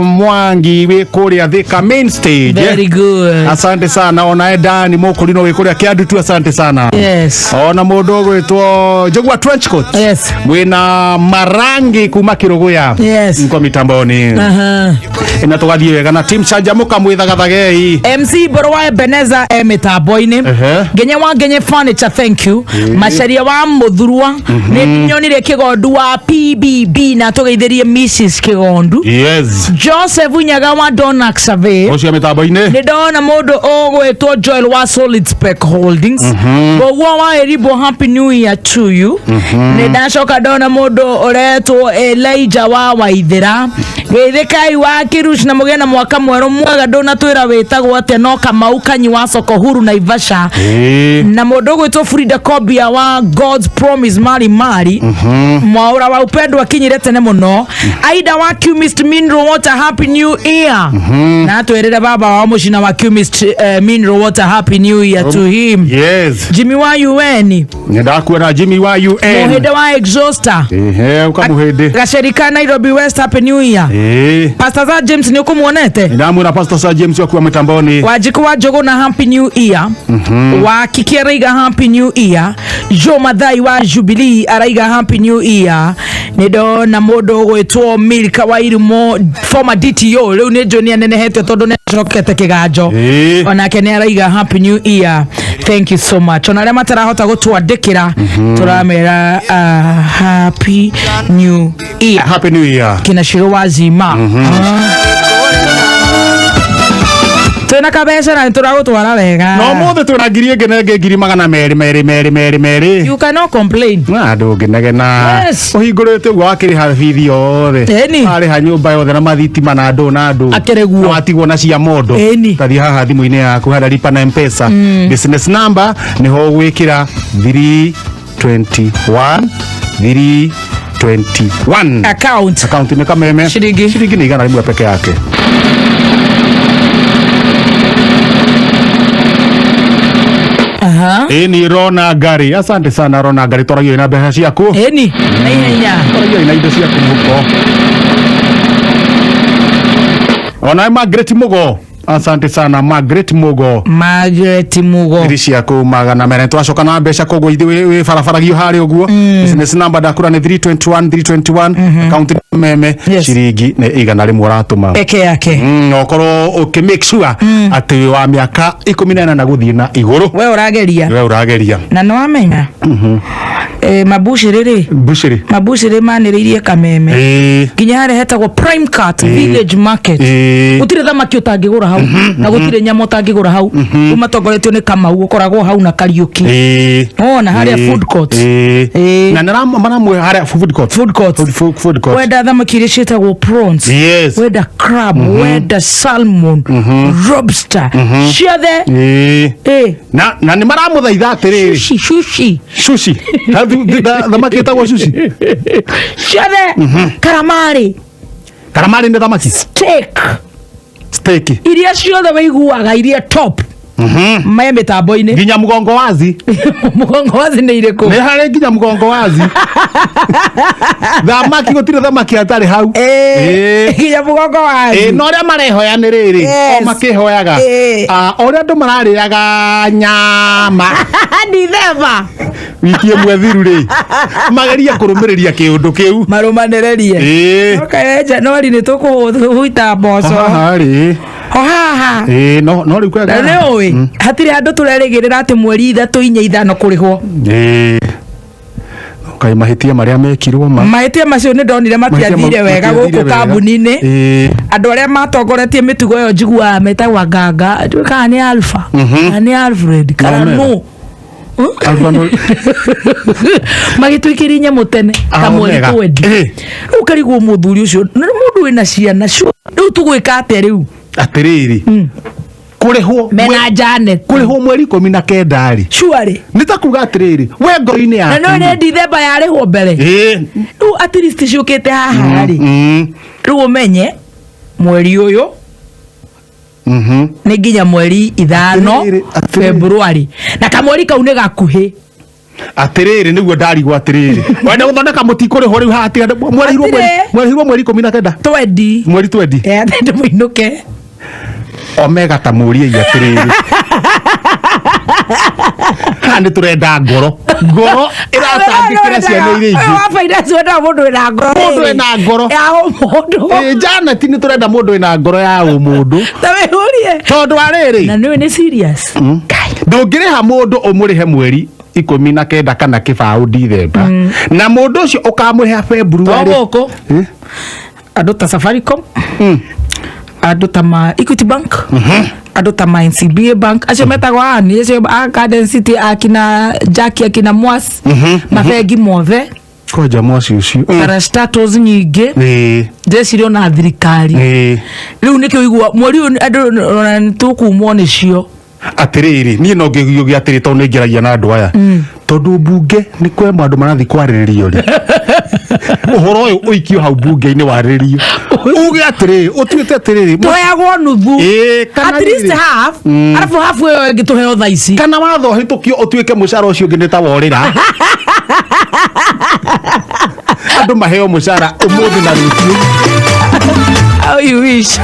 Mwangi we kuria Thika main stage. Very good. Asante sana. Ona Edani Mokulino we kuria Kiandu tu, asante sana. Yes. Ona mundu gwetwo Jogwa Trench Coat. Yes. Mwina Marangi kuma Kĩrũgũya. Yes. Mko mitamboni. ina tugathie wega na team Chanjamuka mwithagathagei MC Borwa Beneza mitambo-ini ngenye wa ngenye furniture thank you macaria wa muthurwa ni nyonire kigondu wa PBB na tugeithirie Mrs Kigondu yes Joseph Nyaga wa Donax Survey ocio mitambo-ini ni ndona mundu ogwitwo Joel wa Solid Spec Holdings bogwa wa eribo happy new year to you ni ndacoka ndona mundu uretwo Elijah wa Waithira Geithikai wa Kirush na mugena mwaka mweru mwega ndona twira witagwo atia no Kamau Kanyi wa Soko Huru na Ivasha na mundu gwitwo Frida Kobia wa God's Promise Mari mwaura wa upendo akinyire tene muno Aida wa Chemist Mineral Water happy new year na twirire baba wa mucina wa Chemist Mineral Water happy new year to him yes Jimmy wa UN ndakuona Jimmy wa UN muhinde wa Exhauster ukamuhinde Gasherika Nairobi West happy new year Pastor Sir James ni ukumuonete ndamwira Pastor Sir James wa mitamboni Wajiku wa Jogo na happy new year wa Kikiaraiga happy new year Jo Madhai wa Jubilee araiga happy new year nido na modo gwetwo Milka wa Irimo former DTO leo ni Johnny anenehete tondu ne rokete kiganjo onake ni araiga happy new year thank you so much onare matarahota gutwandikira turamera happy new year kina shiro wazima Tena kabeza na turagutwara wega no mothe turagirie ngenenge ngiri magana meri you cannot complain na ndungenegena uhingurite ugo akiri habithi yothe ari ha nyumba yothe na mathitima na andu akireguo watigwo na cia mondo tathi haha thimu-ini yaku hara lipa na mpesa business number niho gwikira 321 account ni kameme shilingi ni igana rimwe peke yake ni Rona Gari asante sana Rona Gari toragio ina mbeca ciaku ni na ihenya toragio ina indo ciaku muko ona Margaret Mugo asante sana Margaret Mugo Thiri ciaku magana mere twacoka na mbeca koguo ithui barabaragio hari uguo business number ndakura ni 321 account meme shiringi ne igana rimwe ratuma peke yake okorwo uki make sure ati wa miaka 14 na guthii na iguru we urageria na no amenya mabushiri maniririe kameme ginya hare hetagwo prime cart village market utire thamaki utangigura hau na gutire nyama utangigura hau umatongoretio ni Kamau ukoragwo hau na Kariuki ona hare food court na nara mwe hare food court wenda thamaki iria cietagwo prawns wenda crab wenda salmon lobster ciothe na ni maramuthaitha atiriri sushi thamaki etagwo sushi ciothe karamari ni thamaki steak iria ciothe waiguaga iria top maya mitambo-ini nginya mugongo wazi ni iriku ni hari nginya mugongo wazi thamaki gutire thamaki atari hau nginya mugongo wazi no ria marehoya ni riri o makihoyaga oria andu mararĩaga nyama ndithema wiki ĩmwe thiru ri mageria kurumiriria kiundu kiu marumanererie okaeja no ri ni tukuhuita mboco hari haha no riu kwega leoi hatire andu turerigirira ati mweri 3-4-5 kurihwo kai mahitia maria mekirwo mahitia macio ni ndonire matiathire wega guku kambuni-ini andu aria matongoretie mitugo yo njigua metagwa nganga twika ni Alpha ni Alfred kana no magitwikiri nyamo tene kamwe twendi riu karigwo muthuri ucio mundu wina ciana riu tugwika atia riu atiriri kurihwo mena Janet kurihwo mweri 19 ri sure ni takuga atiriri we ngoro-ini ya no ni December yarihwo mbere riu at least ciukite haha ri riu umenye mweri uyu ni nginya mweri 5 February na kamweri kau ni gakuhi atiriri niguo ndarigwo atiriri wenda guthondeka mutikuriho riu hati mwerihirwo mweri 19 mweri 20 ndi muinuke omega ta murie atiriri Kandi turenda ngoro iratangikira ciana iria ingi Wapa idaci wenda mundu wina ngoro. Mundu wina ngoro ya mundu. Janet ni turenda mundu wina ngoro ya mundu. Tawehurie. Tondu ariri. Na niwe ni serious. Ndungiriha mundu umurihe mweri 19 kana kibao Dithemba. Na mundu ucio ukamuriha February. Togoko. Andu ta Safaricom. Andu ta ma Equity Bank. Andu ta ma NCBA Bank. Acio metagwo ani acio a Garden City akina Jackie akina Mwas. Mabegi mothe. Koja Mwas ucio. Parastatos nyingi. Ndecirio na thirikari. Riu nikio igwa mweri andu tukumwo nicio. Atiriri ni no ngigio atiri to ngiragia na andu aya tondu bunge ni kwema andu marathi kwariririo ri uhoro uyu uikio hau bunge-ini wariririo uge atiri utuite atiriri toyagwo nuthu at least half arafu half yo ngituheo thaici kana watho hitukio utuike mucara ucio ngi nita worira andu maheo mucara umuthi na rutiu. How you wish.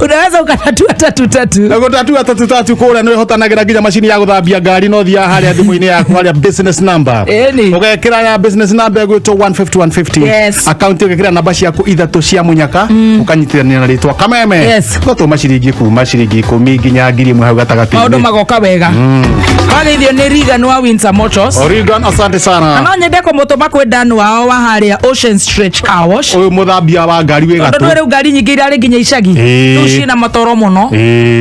Unaweza ukatatua tatu. Na gutatua tatu kura no hotanagira nginya machini ya guthambia ngari no thia haria thimu-ini yaku haria business number. Ugekira ya business number gwitwo 150. Yes. Account ugekira namba ciaku ithatu cia munyaka ukanyitithania na ritwa kameme. Yes. Goto maciringi kuma ciringi 10 nginya 1000 hau gatagati. Maundu magoka wega. Wagithio ni Regan wa Windsor Motors. Regan, asante sana. No nyende kumutuma kwi Dan wao wa haria Ocean Stretch Car Wash. Uyu muthambia wa ngari wi gatu. Ndo ngari nyingi irari nginya icagi riu cina matoro muno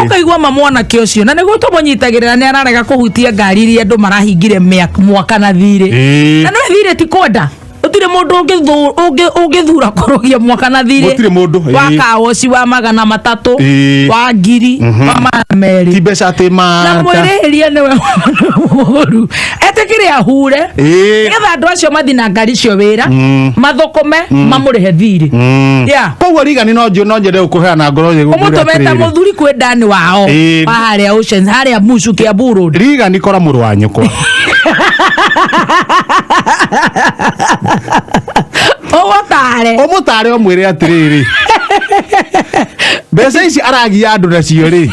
ukaigua mamwana kä å cio na nä gå tå mũnyitagä rä ra nä ararega kå hutia ngari iria andå marahingire mwaka na thirä na nä thirä ti kwenda utirä må ndå å ngä thura kårå mwaka na thirä wa kawoci wa 300 wa ngiri wa 200 ti mbeca atä na mwä rä ria nä we må etä kä rä ahure nä getha andå acio mathi na ngari cio wä ra mathåkåme mamå rä he thirä koguo Rigani no nyende gå kå heana ngoro å må tå meta må thuri kwä ndani wao wa harä a harä a mucu kä a burå Rigani kora må rå wa nyåkwa omutare omwire atiriri mbeca ici aragia andu nacio ri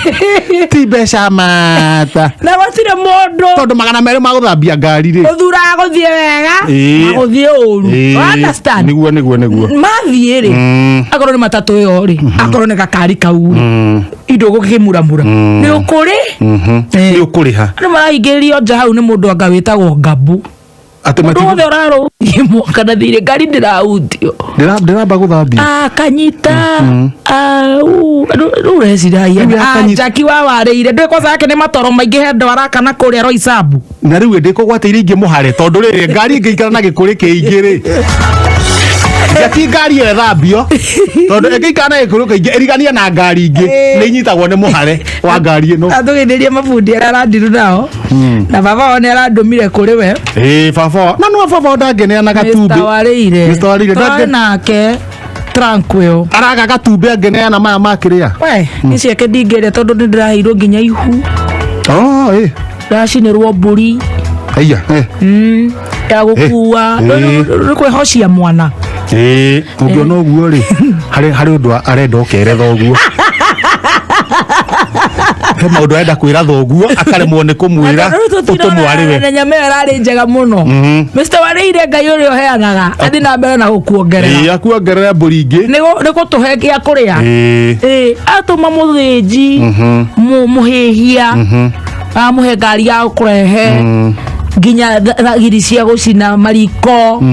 ti mbeca mata na gutire mundu tondu 200 ma guthambia ngari ri uthuraga guthie wega na guthie uru understand niguo mathie ri akorwo ni matatu yo ri akorwo ni gakari kau ri indo gukimuramura ni ukuriha ni marahingiririo nja hau ni mundu anga witagwo Ngabu Ndo raro mwaka na thire ngari ndirautio ndiramba guthambia kanyita rureciraia Jackie wa warĩire ndwe kwanza yake ni matoro maingi he ndwara kana kuria Roysabu na riu ndikugwatiria ingi muhare tondu riri ngari ngiikara na gikuri kiingi ri Jackie ngari yo thambio tondu ngiikara na gikuri kiingi irigania na ngari ingi ni inyitagwo ni muhare wa ngari ino atugithirie mabundi arandiru nao na baba one arandumire kuri we baba na no baba ndangene na gatumbi Mr. Warĩire nake tranquil araga gatumbi angene na maya makiria we niciake ndingere tondu ndiraheirwo nginya ihu ndacinirwo mburi aya ya gukua kwehocia mwana ungiona uguo ri hari undu arenda ukeretha uguo he maundu arenda kwira thoguo akaremwo ni kumwira utumwari we na nyame arari njega muno Mr. Warĩire Ngai uri uheanaga athi na mbere na gukuongerera akuongerera mburi ingi ni gutuhe gia kuria atuma muthinji muhihia amuhe ngari ya kurehe nginya giri cia gucina mariko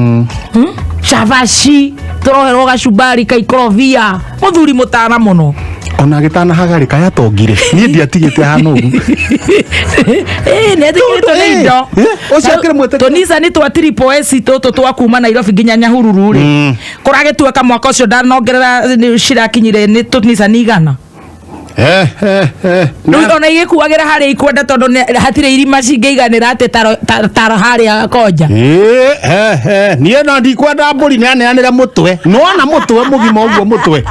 cavaci turoherwo gacumbari kaikorobia muthuri mutana muno ona gitana hagari kaya tongire ni ndiatigite hano ugu netigito nindo uciakire mwete tonisa ni twa triple S toto twa kuma Nairobi nginya Nyahururu ri kuragetueka mwaka ucio ndanongerera cirakinyire ni tonisa ni igana ona igikuagira haria ikwenda tondu hatire irima cingeiganira ati taro haria koja nie no ndikwenda mburi neanira mutwe nona mutwe mugima uguo mutwe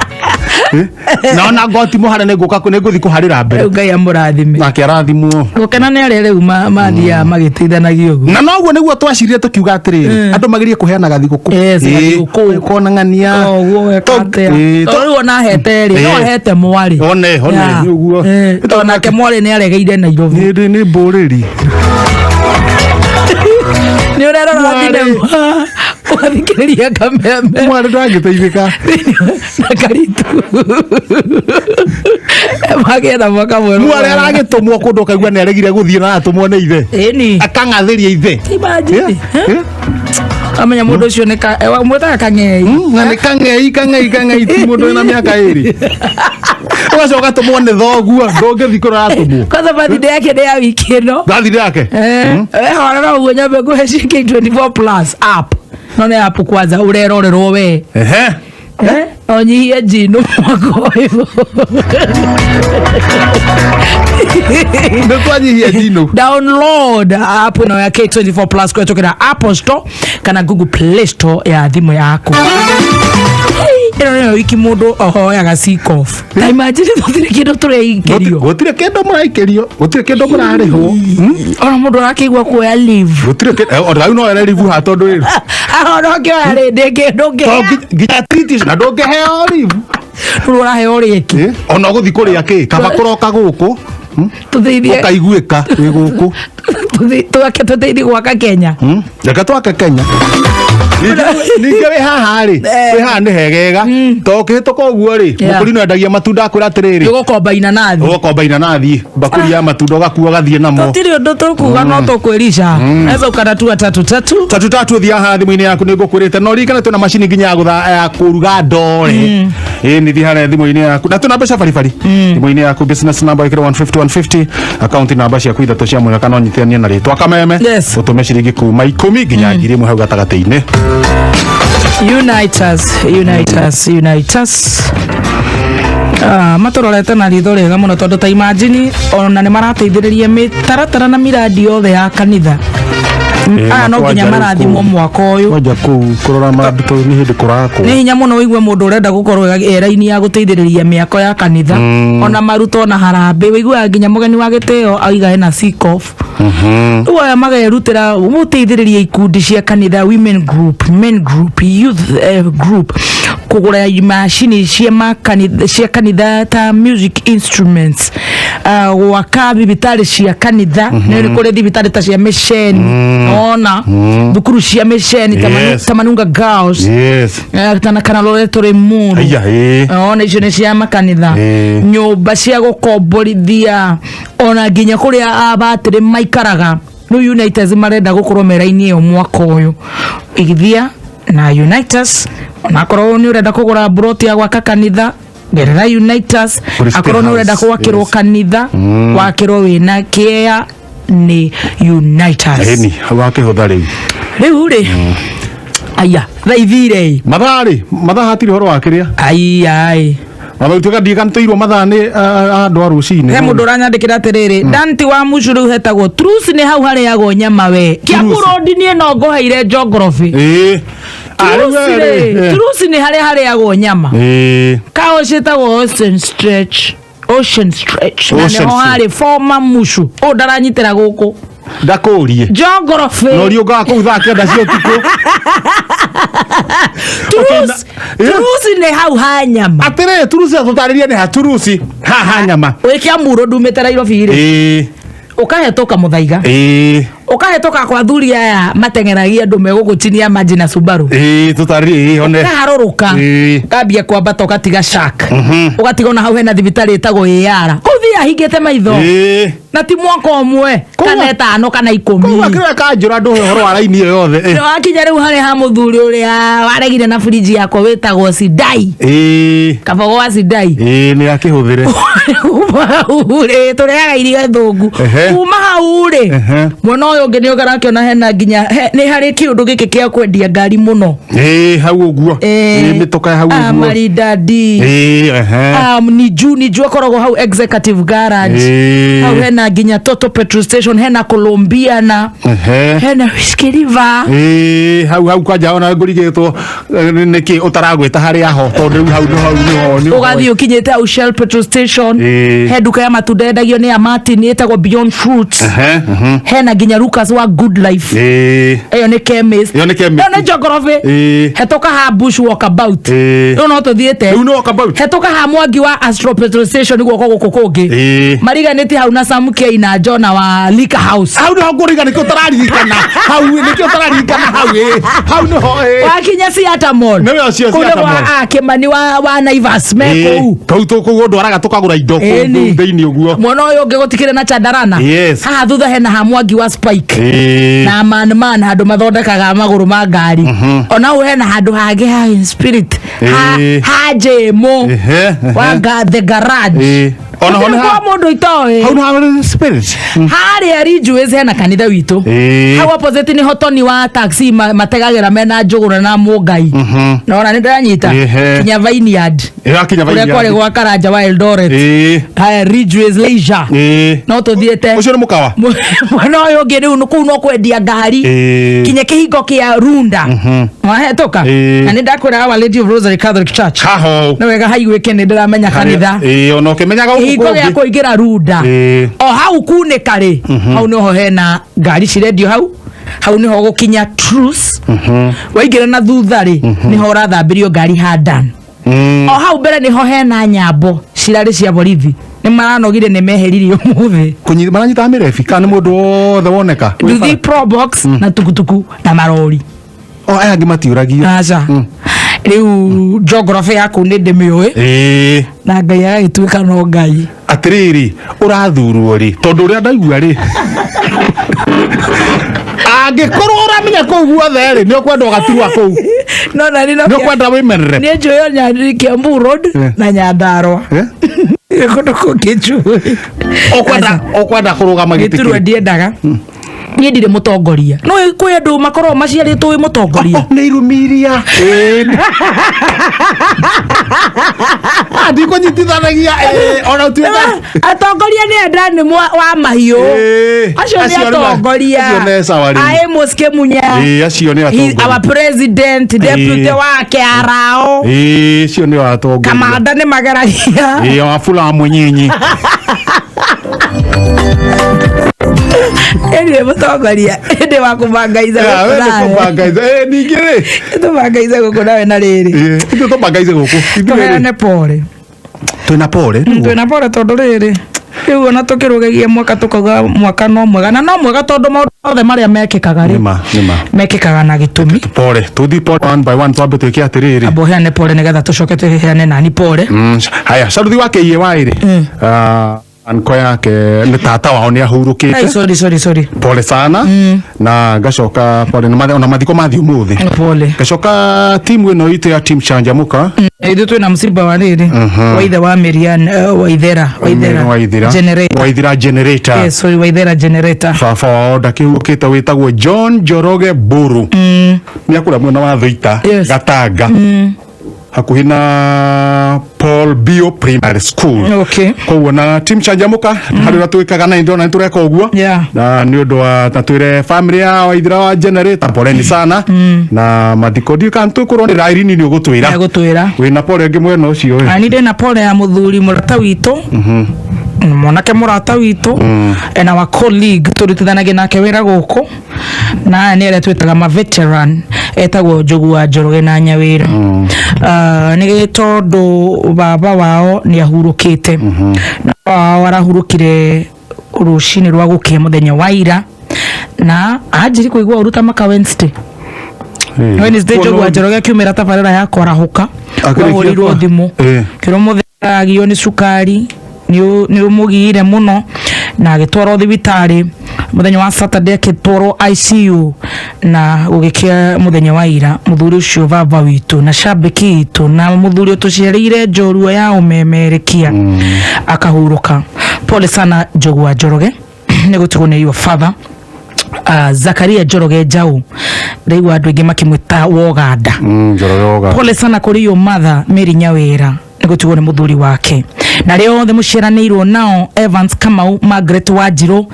Na ona ngoti muhare ne nguka ku ne nguthi kuharira mbere Ngai amurathime nake arathimwo gukena ne ari riu mathia magiteithanagia uguo na noguo niguo twacirire tukiuga atiriri andu magirie kuheana gathiguku kona ngania oguo wekate riu ona hete ri no hete mwari one uguo onake mwari ne aregeire Nairobi ni mburiri ni urarora thine wathikiriria kameme mwari ndangiteithika na karitu magenda mwaka mweru mwari aragitumwo kundu kaigua ne aregire guthie na atumwo ni ithe eni akangathiria ithe imagine amenya mundu ucio ne ka mweta kangei na ne kangei ti mundu na miaka iri wacoka tumwo ni thoguo ndungithi kurora atumwo kwanza birthday yake ni ya wiki ino birthday yake horera uguo nyambe nguhe CK24 plus app none app kwanza urerorerwo we onyihie jino mwako uyu ndetwanyihia jino download app ino ya K24 plus kutoka Apple Store kana Google Play Store ya thimu yako ino wiki mundu ohoyaga sikof na imagine gutire kindu tureikerio gutire kindu muraikerio gutire kindu murarihwo ona mundu arakigwa kuoya leave gutire ona no era leave ha tondu ri ona kio ari ndenge ndunge nginya titi na ndunge heo leave turora heo riki ona guthi kuria ki kaba kuroka guku tuthithie ukaiguika wi guku tuthithie gwaka Kenya reka twaka Kenya ninge we haha ri we haha ni hegega to kihituka uguo ri mukuri no endagia matunda akwira atiriri ugokomba inanathi bakuri ya matunda gakuwa gathie namo tutiri undu tukuga no tukwirisha eza ukana tu 33 thia haha thimu-ini yaku ni ngukurite no ririkana twina macini nginya ya kuruga ndore ni thia haha thimu-ini yaku na tuna mbeca baribari thimu-ini yaku business number ikira 150 account number cia kuithatu cia mwega kana nyitania na ritwa kameme utume ciringi kuma 10 nginya 1000 hau gatagati-ini Unite us. Matororete na ritho rega muno tondu ta imagine ona ni marateithiriria mitaratara na miradi yothe ya kanitha no nginya marathimwo mwaka uyu waja kurora mabito ni hindi kurako ni hinya muno wigue mundu urenda gukorwo era-ini ya guteithiriria miako ya kanitha ona maruto na harambe wigue nginya mugeni wa giteo aiga ena sikof uwa magerutira muteithiriria ikundi cia kanitha women group men group youth group kugura machine cia kanitha ta music instruments waka bibitari cia kanitha ni kuri thibitari ta cia mission ona thukuru cia mission tamanunga girls tana kana Loreto Remuru ona icio ni cia makanitha nyumba cia gukomborithia ona nginya kuria abatiri maikaraga no United marenda gukorwo mera-ini iyo mwaka uyu igithia na United onakorwo ni urenda kugura broti ya gwaka kanitha gerera United akorwo ni urenda gwakirwo kanitha wakirwo wina kia ni United eni wakihutha riu ri aya thaithire mathaa hatiri horo wakiria ai Tuka ndikantoirwo mathani andu a rucini he mundu uranyandikira atiriri danti wa mucuru hetagwo truce ni hau hari yago nyama we Kiambu nie no ngoheire geography truce ni hari yago nyama kao citagwo ocean stretch na no hari former mushu ndaranyitira guku ndakurie geography no rio ga kuutha kenda cio tuko turusi ni hau ha nyama atire turusi atutariria ni ha turusi ha nyama we Kiambu ndumite Nairobi ri ukahetoka muthaiga ukahetoka kwa thuri aya matengeragia andu megugutinia maji na Subaru tutari one kaharuruka kambia kwambata ukatiga shark ugatiga na hau hena thibitari etagwo yara kuthia hingite maitho na ti mwaka umwe kana 5 kana 10 kwa kira kanjura ndu horo wa raini iyo yothe no akinya riu hari ha muthuri uria waregire na friji yako wetagwo Sidai kabogo wa Sidai ni akihuthire ure tureaga irio thungu kuma hau ri mwana uyu ngi ni ugarakiona hena nginya ni hari kiundu giki kia kwendia ngari muno hau uguo mitoka hau uguo maridadi ni juu akoragwo hau executive garage hau hena hena ginya Toto petrol station, hena Colombia na hena Whiskey River. Hau kwanja ona ngurigetwo niki utaragwita hari aho tondu hau no ugathi ukinyete au Shell petrol station, he duka ya matunda endagio ni ya Martin etagwo Beyond Fruits. Hena ginya Lucas wa Good Life. Eyo ni chemist. Yo ni geography. Hetoka ha bush walkabout. Yo no to thiete. You know walkabout. Hetoka ha Mwangi wa Astro petrol station guko guko kungi. Mariga neti hau na Samuke ina Jona wa Liquor House. Hau no nguriga niki utararikana. Hau niki utararikana hau no wakinya Theatre Mall. Newe acio Theatre Mall. Kimani wa Naivas meko. Kau ko ndwaraga tukagura indo thiini uguo. Mwana uyu ngegutikire na Chandarana. Haha thutha hena ha Mwangi wa Spike. Na man handu mathondekaga maguru ma ngari. Ona u hena handu hage ha in spirit. Ha Jemo. Wa the garage. Ona kwa mundu itoe. Hau na spirit. Hari Ridgeways hena kanitha witu. Hau opposite ni hotoni wa taxi mategagira mena njugura na Mungai. Na ona ndanyita kinya Vineyard. Kinya Vineyard. Kore gwa Karanja wa Eldoret. Haya Ridgeways Leisure. No to thiete. Ucio ni mukawa. Mwana uyu ngi riu kuu no kwendia ngari. Kinya kihingo kia Runda. Wahetoka. Na ndakwira Our Lady of Rosary Catholic Church. Na wega haigwe kene ndiramenya kanitha. Ona ukimenyaga Hingo ya kuingira Runda. O hau kune kare. Hau no hena ngari cirendio hau niho gukinya Truce. Waingira na thuthari niho rathambirio ngari Hadan. O hau mbere niho hena nyambo cirari cia borithi. Ni maranogire ni meheririo umuthi. Kunyi maranyita mirefi kana mundu wothe woneka. Nduthi Probox na tukutuku na marori. Aya ngimatiuragio. Acha. Riu geography yaku ni ndimiwe. Na Ngai agituika no Ngai. Atiriri urathurwo ri tondu ria ndaigua ri. Angikorwo uramenya kou guothe ri ni ukwenda ugaturwa kou. No na ni ukwenda wimerere. Ni njoyo Nyandiri Kiambu Road na Nyandarua. Ikondo ko kichu. Okwenda kurugama giti. Giturwa ndiendaga. Ni ndire mutongoria. No kwi andu makorwo maciaritwo wi mutongoria. Ni irumiria. Andi ko nyitithanagia ona utuika. Atongoria ni andani wa mahiu. Acio ni atongoria. Acio ne sawari. Ae Muske Munya. Acio ni atongoria. Our president, deputy wake Arao. Acio ni atongoria. Kamanda ni magaragia. Wafula Munyinyi. Ende mutongoria ende wakubangaiza ningire tubangaiza guku nawe na riri tubangaize guku tuheane pole twina pole tondu riri riu ona tukirugagia mwaka tukauga mwaka no mwega na no mwega tondu maundu othe maria mekikaga ri mekikaga na gitumi pole tuthi pole one by one twambe twike atiriri abo heane pole nigetha tucoke tuheane nani pole haya saruthi wake iye wairi anko yake ni tata wao ni ahurukite. Sorry. Pole sana. Na gacoka pole na mathiko mathi umuthi. Pole. Gacoka timu ino ite ya team Chanjamuka. Ithu twina msiba wa riri. Waithe wa Miriam Waithera Generator. Yes, sorry Waithera Generator. Baba wao ndakihurukite witagwo John Joroge Buru. Ni akura mwana wa Thita Gatanga. Hakuhi na Paul Bio Primary School. Okay. Koguo na team Chanjamuka hari na twikaga na indo na tureka uguo. Na ni undu wa tatwire family ya Waithira wa Generator poleni sana. Na mathikodi kantu kurondera irini ni ugutwira. Wina pole ngi mwena ucio we. Ani ndina pole ya muthuri murata witu. Mwanake murata witu ena wa colleague turutithanagia nake wira guku na ni ere twitaga ma veteran etagwo Njogu wa Njoroge na Nyawira. Ni tondu baba wao ni ahurukite na warahurukire rushini rwa gukia muthenya wa ira na ajiri kuigwa uruta maka Wednesday. Wednesday Njogu wa Njoroge kiumira tabarira ya kwarahuka wahurirwo thimu kiro muthenya agio ni sukari ni umugire muno na agitwarwo thibitari muthenya wa Saturday agitwarwo ICU na gugikia muthenya wa ira muthuri ucio baba witu na shabiki itu na muthuri utuciarire njorua ya umemerekia akahuruka. Pole sana Njogu wa Njoroge ni gutigwo ni your father Zakaria Njoroge Njau riu andu ingi makimwita Woganda. Njoroge Woganda. Pole sana kuri your mother Mary Nyawira gutigwo ni muthuri wake na reo othe muciaranirwo nao Evans Kamau, Margaret Wanjiru,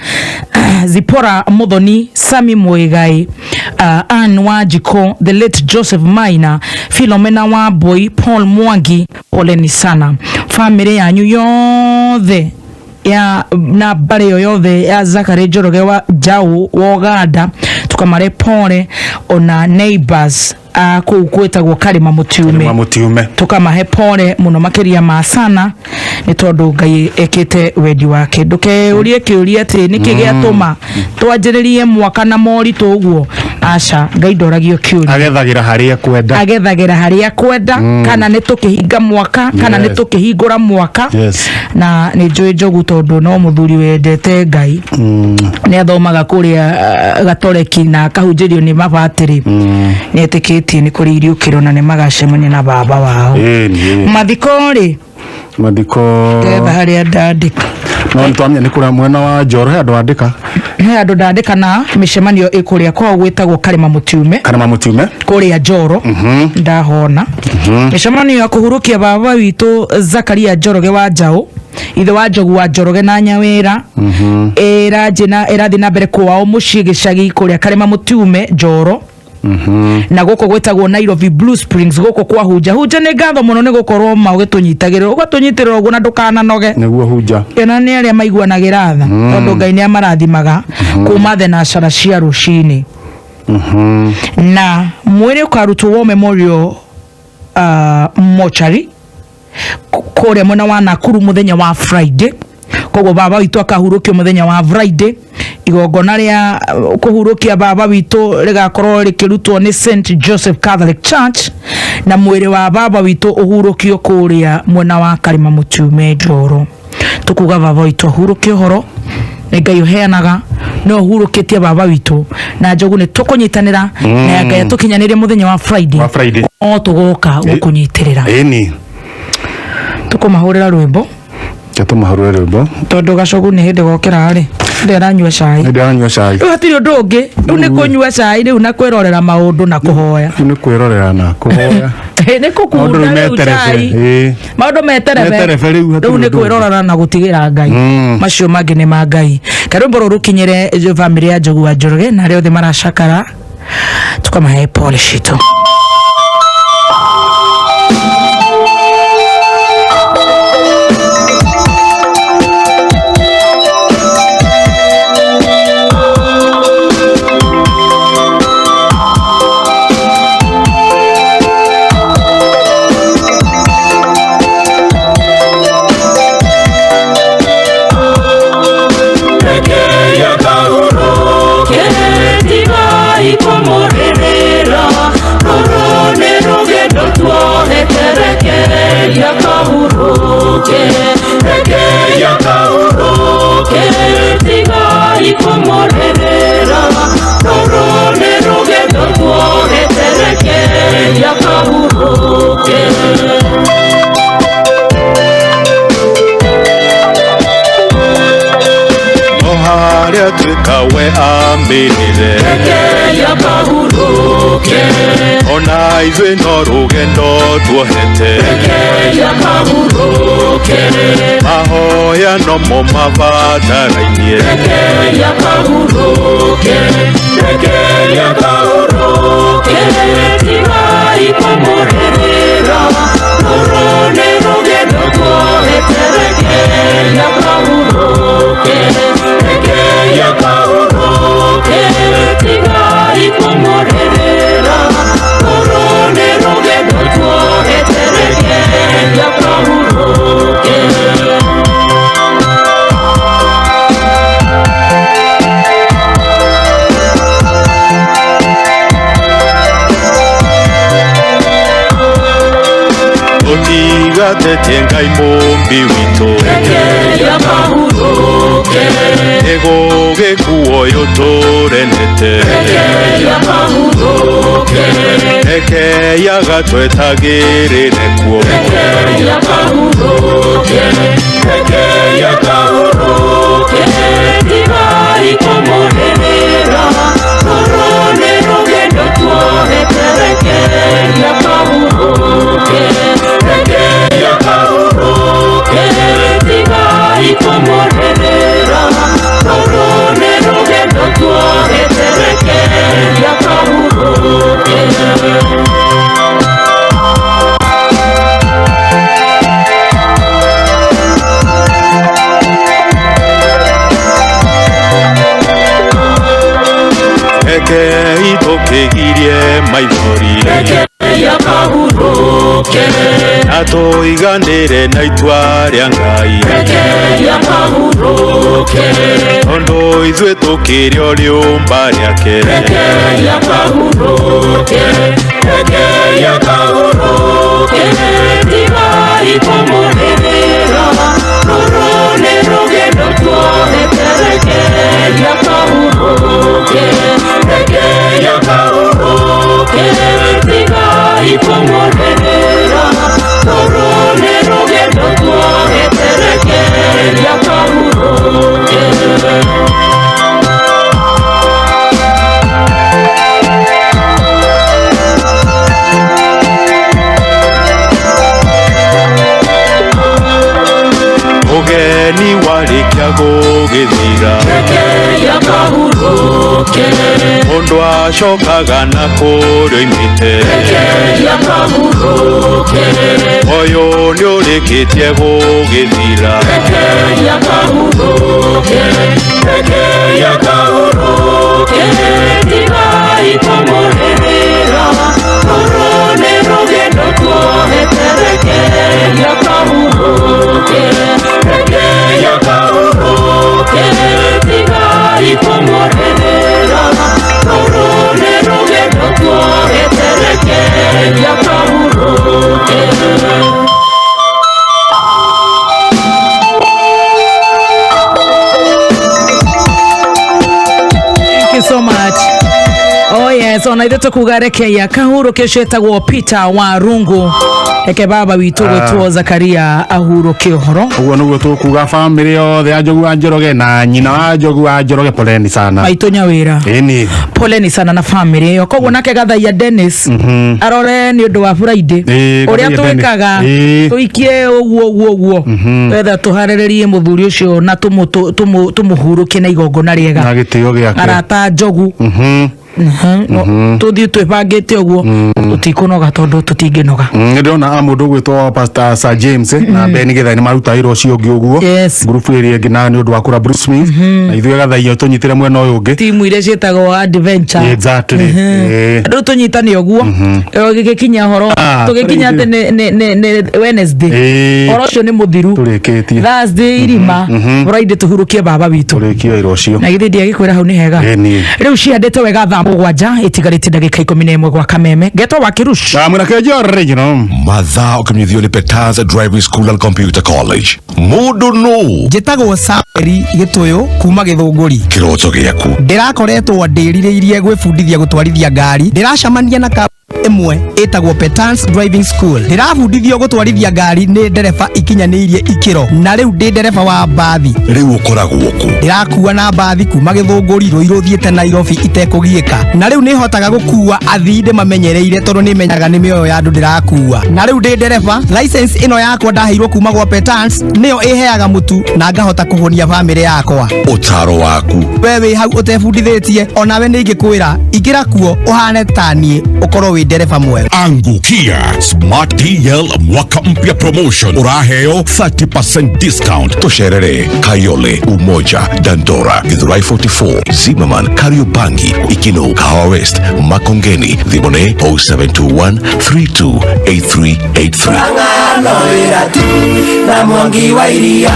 Zipora Muthoni, Sami Muigai, Ann Wanjiko, the late Joseph Maina, Philomena Wambui, Paul Mwangi. Poleni sana family yanyu yothe ya na bare yothe ya Zakari Njoroge wa Jau Woganda, tukamare pole ona neighbors kwetagwo Karima Mutiume tukamahe pole muno makiria ma sana ni tondu Ngai ekite wendi wake. Nduke urie kiuria ati niki giatuma twanjiririe mwaka na mori toguo. Aca Ngai ndoragio kiuria, agethagira haria kwenda kana ni tukihinga mwaka kana ni tukihingura mwaka. Na ni njui njogu tondu no muthuri wendete Ngai ni athomaga kuria Gatoreki na kahunjirio ni mabatiri ni etikitie ni kuri iriukiro na ni magacemania na baba wao. Mathiko getha haria ndandika no ntwamenya ni kuria mwena wa Njoro andu andika ndandika na micemanio ikuria kwa gwitagwo Karima Mutiume kuria Njoro ndahona micemanio ya kuhurukia baba witu Zakaria Njoroge wa Jau, ithe wa Njogu wa Njoroge na Nyawira irathi na mbere kwao mucii gicagi kuria Karima Mutiume Njoro na goko gwetagwo Nairobi Blue Springs goko kwa hunja ni ngatho muno ni gukorwo maugitunyitigirira ugatunyitirira uguo na ndukana noge niguo hunja ena ni aria maiguanagira tha tondu Ngai ni amarathimaga kuma the na cara cia rucini na mwiri ukarutwo wo memorial mochari kuria mwena wa Nakuru muthenya wa Friday. Koguo baba witu akahurukio muthenya wa Friday, igongona ria kuhurukia baba witu rigakorwo rikirutwo ni St Joseph Catholic Church na mwiri wa baba witu uhurukio kuria mwena wa Karima Mutiume Njoro. Tukuga baba witu uhurukio horo Ngai uheanaga no uhurukitie baba witu na Njogu ni tukunyitanira na Ngai atukinyanirie muthenya wa Friday o tugoka gukunyitirira tukumahurira rwimbo tondu Gacogu ni hindi gokira ri ndiranyua cai riu hatiri undu ungi riu ni kunyua cai riu na kwirorera maundu na kuhoya ni kwirorera na kuhoya ni kukunda riu cai maundu meterebe riu ni kwirorera na gutigira Ngai macio mangi ni ma Ngai. Karumbo rukinyire family ya Njogu wa Njoroge na ri othe maracakara tukamahe pole citu. Tukawe ambirire ona ithuĩ no rũgendo tuohete mahoya no mo mabatarainie tigai kũmũrĩrĩra rũrũ nĩ rũgendo tuohete rekeria kahurũke tigai kũmũrĩrĩra rũrũ nĩ rũgendo tuohete rekeria kahurũke. Utigatetie Ngai mũmbi witũ rekeria kahurũke gũgĩkuo yũtũrenete rekeria kahurũke rekeria twetagĩrĩre kuo rekeria kahurũke tigai kũmũrĩrĩra rũrũ nĩ rũgendo tuohete rekeria kahurũke rekeria kahurũke maithori na tũiganĩre na itua rĩa Ngai tondũ ithuĩ tũkĩrĩ o rĩũmba rĩake tigai kũmũrĩrĩra rũrũ nĩ rũgendo tuohete rekeria kahurũke tigai kũmũrĩrĩra rũrũ nĩ rũgendo tuohete rekeria kahurũke. Ũgeni warĩkia gũgĩthira mũndũ acokaga na kũrĩa oimĩte ũyũ nĩ ũrĩkĩtie gũgĩthira tigai kũmũrĩrĩra rũrũ nĩ rũgendo tuohete rekeria kahurũke tigai kũmũrĩrĩra rũrũ nĩ rũgendo tuohete rekeria kahurũke. Thank you so much. Oh yes, ona ithe tukuga rekeria kahurũke cetagwo Peter wa Rungu eke baba witũ gwĩtwo Zakaria ahurũke ũhoro ũguo nĩguo tũkuga family yothe Anjogu wa Njoroge na nyina wa Anjogu wa Njoroge poleni sana maitũ nyawĩra ĩni poleni sana na family yo koguo nake gathaia Dennis arore nĩ ũndũ wa Friday ũrĩa twĩkaga tũikie ũguo wetha tũharĩrĩrie mũthuri ũcio na tũmũhurũkie na igongona rĩega na gĩtĩo gĩake arata Njogu tuthi twebangite uguo tutikunoga tondu tutinginoga ndona amundu gwitwo Pastor Sir James na Ben Githaini maruta iro cio ngi uguo group iri ngi na ni undu wa kura Bruce Smith na ithuĩ gathaia tunyitire mwena uyu ungi timu ile cietagwo adventure exactly ndu tunyitane uguo gikinya horo tugikinya ate ne Wednesday horo cio ni muthiru turikitie Thursday irima Friday tuhurukie baba witu turikie iro cio na githindi agikwira hau ni hega riu ciandite wega mugwanja itigarite ndagika 11 gwa kameme geto wa kirush mwanake original mathaa ukamithio ni Peters Driving School and Computer College mundu no njitagwo Sameri Gituyu kuma Githunguri kiroto giaku ndirakoretwo ndĩrirĩirie gwĩbundithia gũtwarithia ngari ndiracamania na imwe etagwo Peters Driving School ndirabundithio gũtwarithia ngari nĩ ndereba ikinyanĩirie ikiro na rĩu ndĩ ndereba wa mbathi rĩu ũkoragwo ku ndirakua na mbathi kuma Githunguri Ruiru thiĩte Nairobi itekũgiĩka na rĩu nĩ hotaga gũkua athii ndĩmamenyereire tondũ nĩ menyaga nĩ mĩoyo ya andũ ndirakua na rĩu ndĩ ndereba license ĩno yakwa ndaheirwo kuma gwa Peters nĩyo ĩheaga mũtu na ngahota kũhonia famĩlĩ yakwa ũtaro waku we wĩ hau ũtebundithĩtie onawe nĩ ingĩkwĩra ingĩra kuo ũhane ta niĩ ũkorwo wĩ ndereba mwega angukia Smart TL mwaka mpya promotion uraheo 30% discount tosherere Kayole Umoja Dandora Githurai 44 Zimmerman Kariobangi Ikino Kahawa West Makongeni Thibone 0721 328383 na mwangi wa iria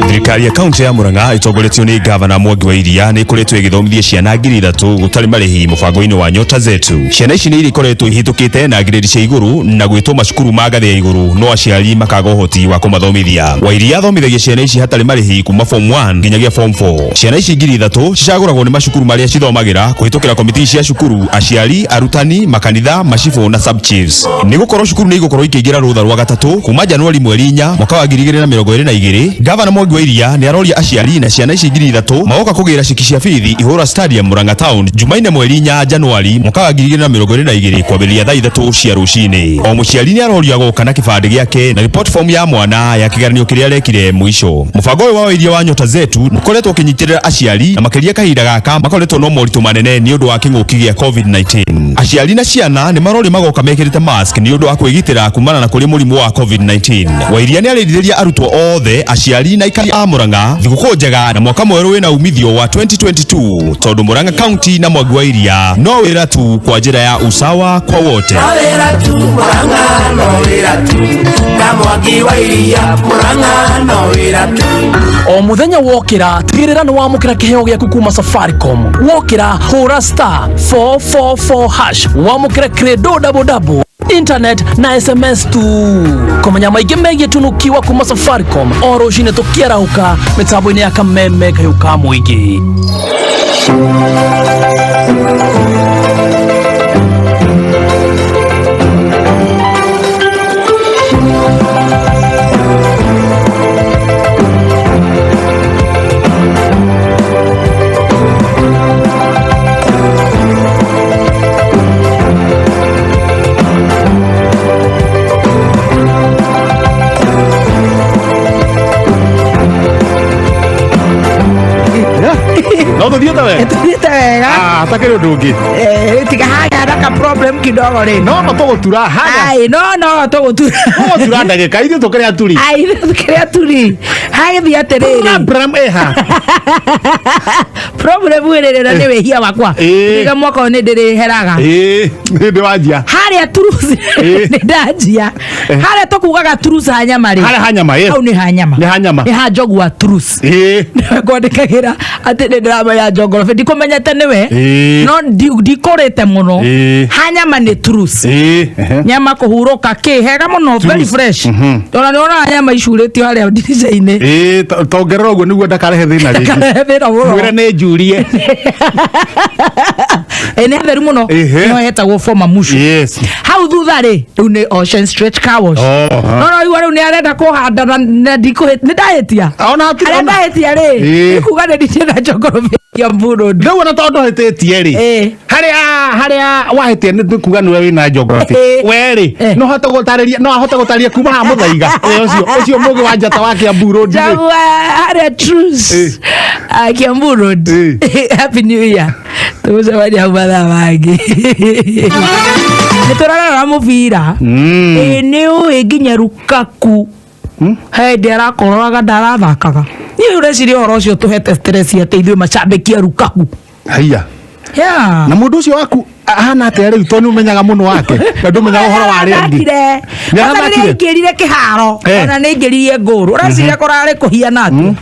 thirikari ya kaunti ya Murang'a itongoretio ni gavana Mwangi wa Iria ni ikoretwo igithomithia ciana 3,000 gutari marihi mubango-ini wa Nyota Zetu. Ciana ici ni ikoretwo ihitukite na grade cia iguru na gwitwo macukuru ma ngathĩ ya iguru no aciari makaga uhoti wa kumathomithia. Wa Iria athomithagia ciana ici hatari marihi kuma form 1 nginyagia form 4. Ciana ici 3,000 cicagũragwo ni macukuru maria cithomagira kuhitukira komiti cia cukuru, aciari, arutani, makanitha, macibo na sub chiefs. Ni gukorwo cukuru ni igukorwo ikiingira rutha rwa gatatu kuma Januari mweri 4 mwaka wa 2022. Gavana Mwangi wa Iria ni aroria aciari na ciana ici 3,000 magoka kugira ciki cia bithi Ihura Stadium Murang'a Town Jumaine mweri 4 Januari mwaka wa 2022 kwambĩrĩria thaa 3 cia rũcinĩ. O mũciari ni aroria gũka na kibande gĩake na report form ya mwana ya kigeranio kĩrĩa arekire mũico. Mũbango ũyũ wa Iria wa Nyota Zetu nĩkoretwo ũkĩnyitĩrĩra aciari na makĩria kahinda gaka makoretwo no moritũ manene nĩ ũndũ wa kĩng'ũki gĩa COVID-19. Aciari na ciana nĩ marori magoka mekĩrĩte mask nĩ ũndũ wa kwĩgitĩra kumana na kũrĩ mũrimũ wa COVID-19. Wa Iria nĩ arĩrithĩria arutwo othe aciari na ikari a Murang'a thiguku njega na mwaka mweru wina umithio wa 2022 tondu Murang'a County na Mwangi wa Iria no wira tu kwa njira ya usawa kwa wote. Wira tu Murang'a no wira tu na Mwangi wa Iria Murang'a no wira tu. O muthenya wokira tigirira ni wamukira kiheo giaku kuma Safaricom. Wokira hura star 444 hash wamukira credo double internet na SMS tu. Kumenya maingĩ megie tunukiwa kuma Safaricom o rũcinĩ tũkĩarahũka mĩtambo-inĩ ya kameme kayuka mũingĩ. No tuthiete wega. Tuthiete wega. Takiri undu ungi. Tiga haya ndaka problem kidogo ri. No tugutura haya. Ai no tugutura. Tugutura ndagika ithu tukiri aturi. Ai tukiri aturi. Haya thi atiriri. Problem eha. Problem wirira ni wehia wakwa. Tiga mwaka ni ndiri heraga. Ndi wanjia. Haria turuzi. Ni ndanjia. Haria tukugaga turuzi hanyama ri. Haria hanyama Au ni hanyama. Ni hanyama. Ni hajogu wa turuzi. Ngwandikagira ati ni drama ya geography ndikumenya tene no ndikorete muno hanyama ni turuzi nyama kuhuruka kihega muno very fresh ona niona nyama icurĩtio harĩa ndirica-inĩ tongerera ũguo nĩguo ndakarehe thĩna rĩngĩ mwĩre nĩ njurie nĩ theru mũno no hetagwo former mushu hau thutha rĩ rĩu nĩ Ocean Stretch Car Wash no igua rĩu nĩ arenda kũhanda na nĩ ndahĩtia arĩa ndahĩtia rĩ kuga nĩ nditĩna geography ya mburu ndio wana tondu hĩtĩtie rĩ haria wahĩtia nĩ kuga nĩwe wĩna geography we rĩ no hote gũtarĩria kuma ha mũthaiga ũcio mũgĩ wa njata wa Kiambu Road haria truce Kiambu Road happy new year tũgũcemania hau mathaa mangĩ nĩtũrarora mũbira nĩ ũĩ nginya Lukaku hĩndĩ arakororaga ndarathakaga niĩ ũreciria ũhoro ũcio tũhete stress atĩ ithuĩ macambĩki a Lukaku haiya na mũndũ ũcio waku ahana atĩa rĩu tondũ nĩũmenyaga mũno wake na ndũmenyaga ũhoro wa arĩa angĩ nĩ aingĩrire kĩharo ona nĩ aingĩririe ngũru ũreciria kũrarĩ kũhiana atĩa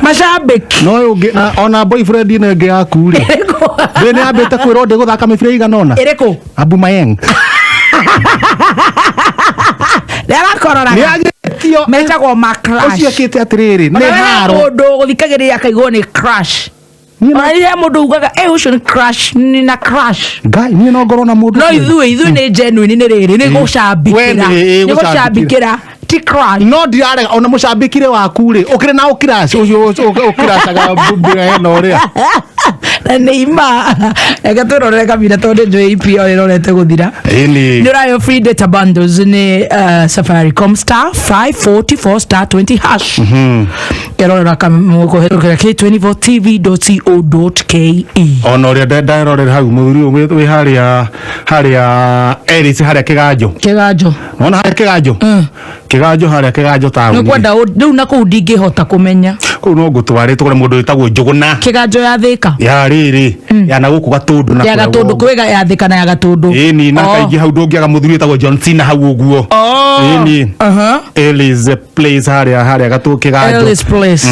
macambĩki no ũngĩ ona boyfriend ĩno ĩngĩ yaku rĩ ndĩ nĩ ambĩte kwĩrwo ndĩgũthaka mĩbira ĩigana ũna ĩrĩkũ Abumayeng nĩarakorora metagwo macrash ũcio kĩte atĩrĩrĩ nĩ haro mũndũ gũthikagĩrĩria akaigwo nĩ crash ona rĩrĩa mũndũ ugaga ũcio nĩ crash nĩ na crash ngai niĩ no ngorwo na mũndũ no ithuĩ nĩ genuine nĩ rĩrĩ nĩ gũcambĩkĩra ti crash no ndirarega ona mũcambĩkire waku rĩ ũkĩrĩ na ũkiraci ũcio ũkiracaga mbura ĩno ũrĩa na Neymar ega twĩrorere kabira tondũ njũĩ EPL ĩrorete gũthira nĩ ũrayo free data bundles nĩ Safaricom star 544 star 20 hash kĩrorera kũhetũkĩra k24tv.co.ke ona ũrĩa ndarorera hau mũthuri wĩ harĩa Eris harĩa kĩganjo ona harĩa kĩganjo harĩa kĩganjo taũni nĩ kwenda rĩu na kũu ndingĩhota kũmenya kũu no ngũtwarĩtwo kũrĩ mũndũ wĩtagwo Njũgũna kĩganjo ya Thĩka ya rĩrĩ ya na gũkũ Gatũndũ na ya Gatũndũ kwĩga ya Thĩka na ya Gatũndũ ĩni na kaingĩ hau ndũngĩaga mũthuri wĩtagwo John Cena hau ũguo ĩni Elis place harĩa Gatũndũ kĩganjo Elis place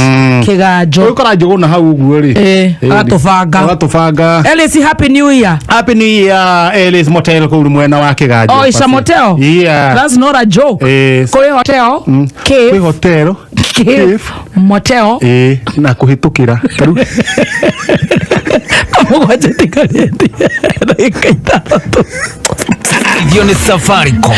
kĩganjo ũkora Njũgũna hau ũguo rĩ agatũbanga Elis happy new year Elis motel kũu mwena wa kĩganjo oh it's a motel that's not a joke kũrĩ hotel kĩ hotel motel na kuhitukira taru amugwaje tikareti Ithio nĩ Safaricom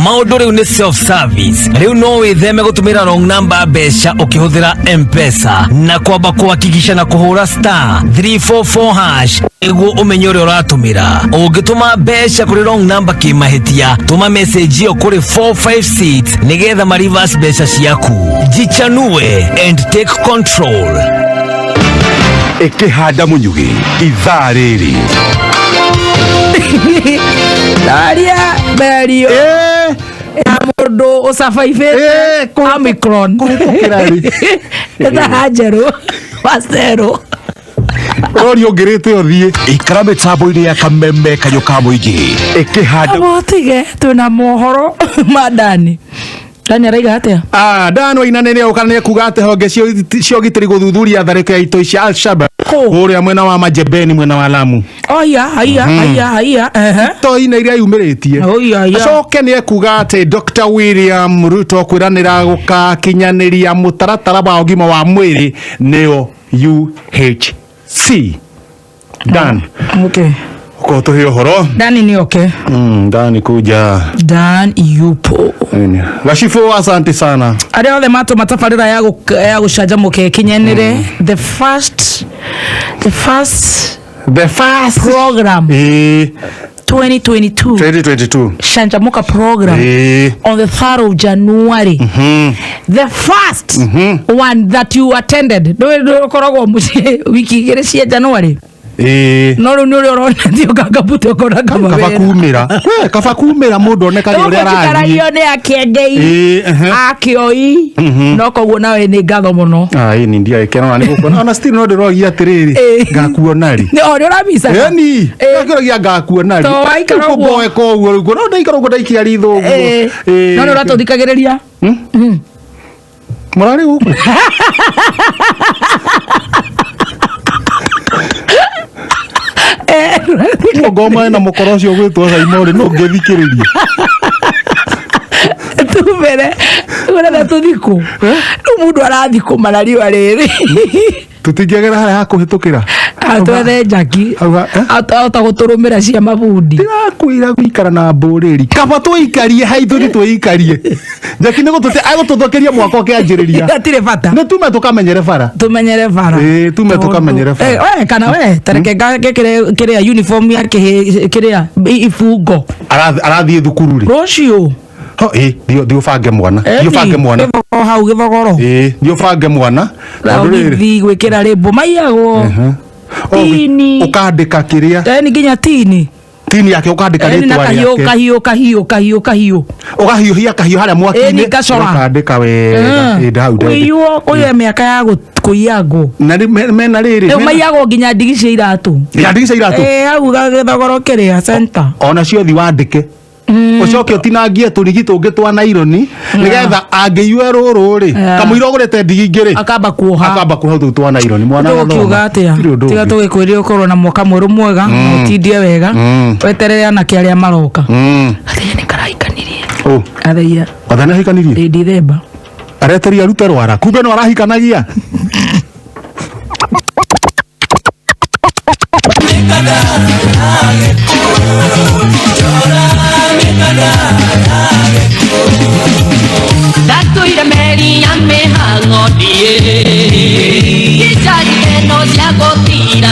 maũndũ rĩu nĩ self service rĩu no wĩtheme gũtũmĩra wrong number mbeca ũkĩhũthĩra M-Pesa na kwamba kuhakikisha na kuhũra star 344 hash nĩguo ũmenye ũrĩa ũratũmĩra ũngĩtũma mbeca kũrĩ wrong number kĩmahĩtia tũma message ĩyo kũrĩ 456 nĩgetha ma-reverse mbeca ciaku jichanue and take control ĩkĩhanda mũnyugĩ ithaa rĩrĩ Daria Berio ya mũndũ o survive Omicron eta hajeru pasero Rori ongerete othie ikara mitambo-ini ya kameme kayuka muingi ikihanda abotige twina mohoro madani Dani araiga atia Dan wa inanene ukanene kuga ate honge cio gitiri guthuthuria thariko ya ito cia Al-Shabaab uria mwena wa Majebeni mwena wa Lamu aya to ina iria yumiritie acoke ni ekuga ati Dr. William Ruto kwiranira gukakinyaniria mutaratara wa ugima wa mwiri nio UHC Dan okay Uko tuhiyo horo Dani ni okay Dani kuja Dan yupo Gashifu asante sana Are othe mato matafarira ya gucanjamuke kinyenire the first program 2022 Shanjamuka program on the 3rd of January the first one that you attended do koragwo wiki igere cia January no ru nuri orona dio kagabuto kora kama kaba kumira mundu onekaga uria arari yo ne akengei akioi no koguo nawe ni ngatho muno ni ndia ikena ni gukona ona still no ndirogia atiriri ngakuona ri ni ori urabisa ni ngiragia ngakuona ri to aikara boe koguo rugo no ndaikara ugo ndaikia ritho no uratuthikagiriria murari guku ngoma na mukorocio gwitwo Saimori no ngethikiriria tumere urenda tuthiko mundu arathiko marariwa riri tutingegera haria hakuhitukira atwethe njaki ata guturumira cia mabundi ndirakwira gwikara na mburiri kaba twikarie haithu ni twikarie njaki ni agututhokeria mwaka ukianjiriria gatire bata ni tume tukamenyere bara tume tukamenyere bara kana we tareke kiria uniform ya kiria ifungo arathie thukuru ri rocio dio fange mwana hau githogoro dio fange mwana ndi gwikira rimbo maiago tini ukandika kiria ni nginya tini yake ukandika ritwa yake kahiu ugahiuhia kahiu haria mwaki-ini ukandika wega ndau uyo miaka ya kuiago na mena riri maiago nginya ndigi cia iratu hau githogoro kiria center ona cio thi wandike ucoke utinangie turigi tungi twa naironi nigetha angiiwe ruru ri kamuira ugurete ndigi ngiri akamba kuoha tu twa naironi mwana no kiuga atia tiga tugikwiri ukorwo na mwaka mweru mwega utindie wega weterere na kiaria maroka athia ni karaikanirie athia hikanirie Dithemba areteria rute rwara kumbe no arahikanagia Ndatuire meri ya mihango ndie Gicari eno cia gutira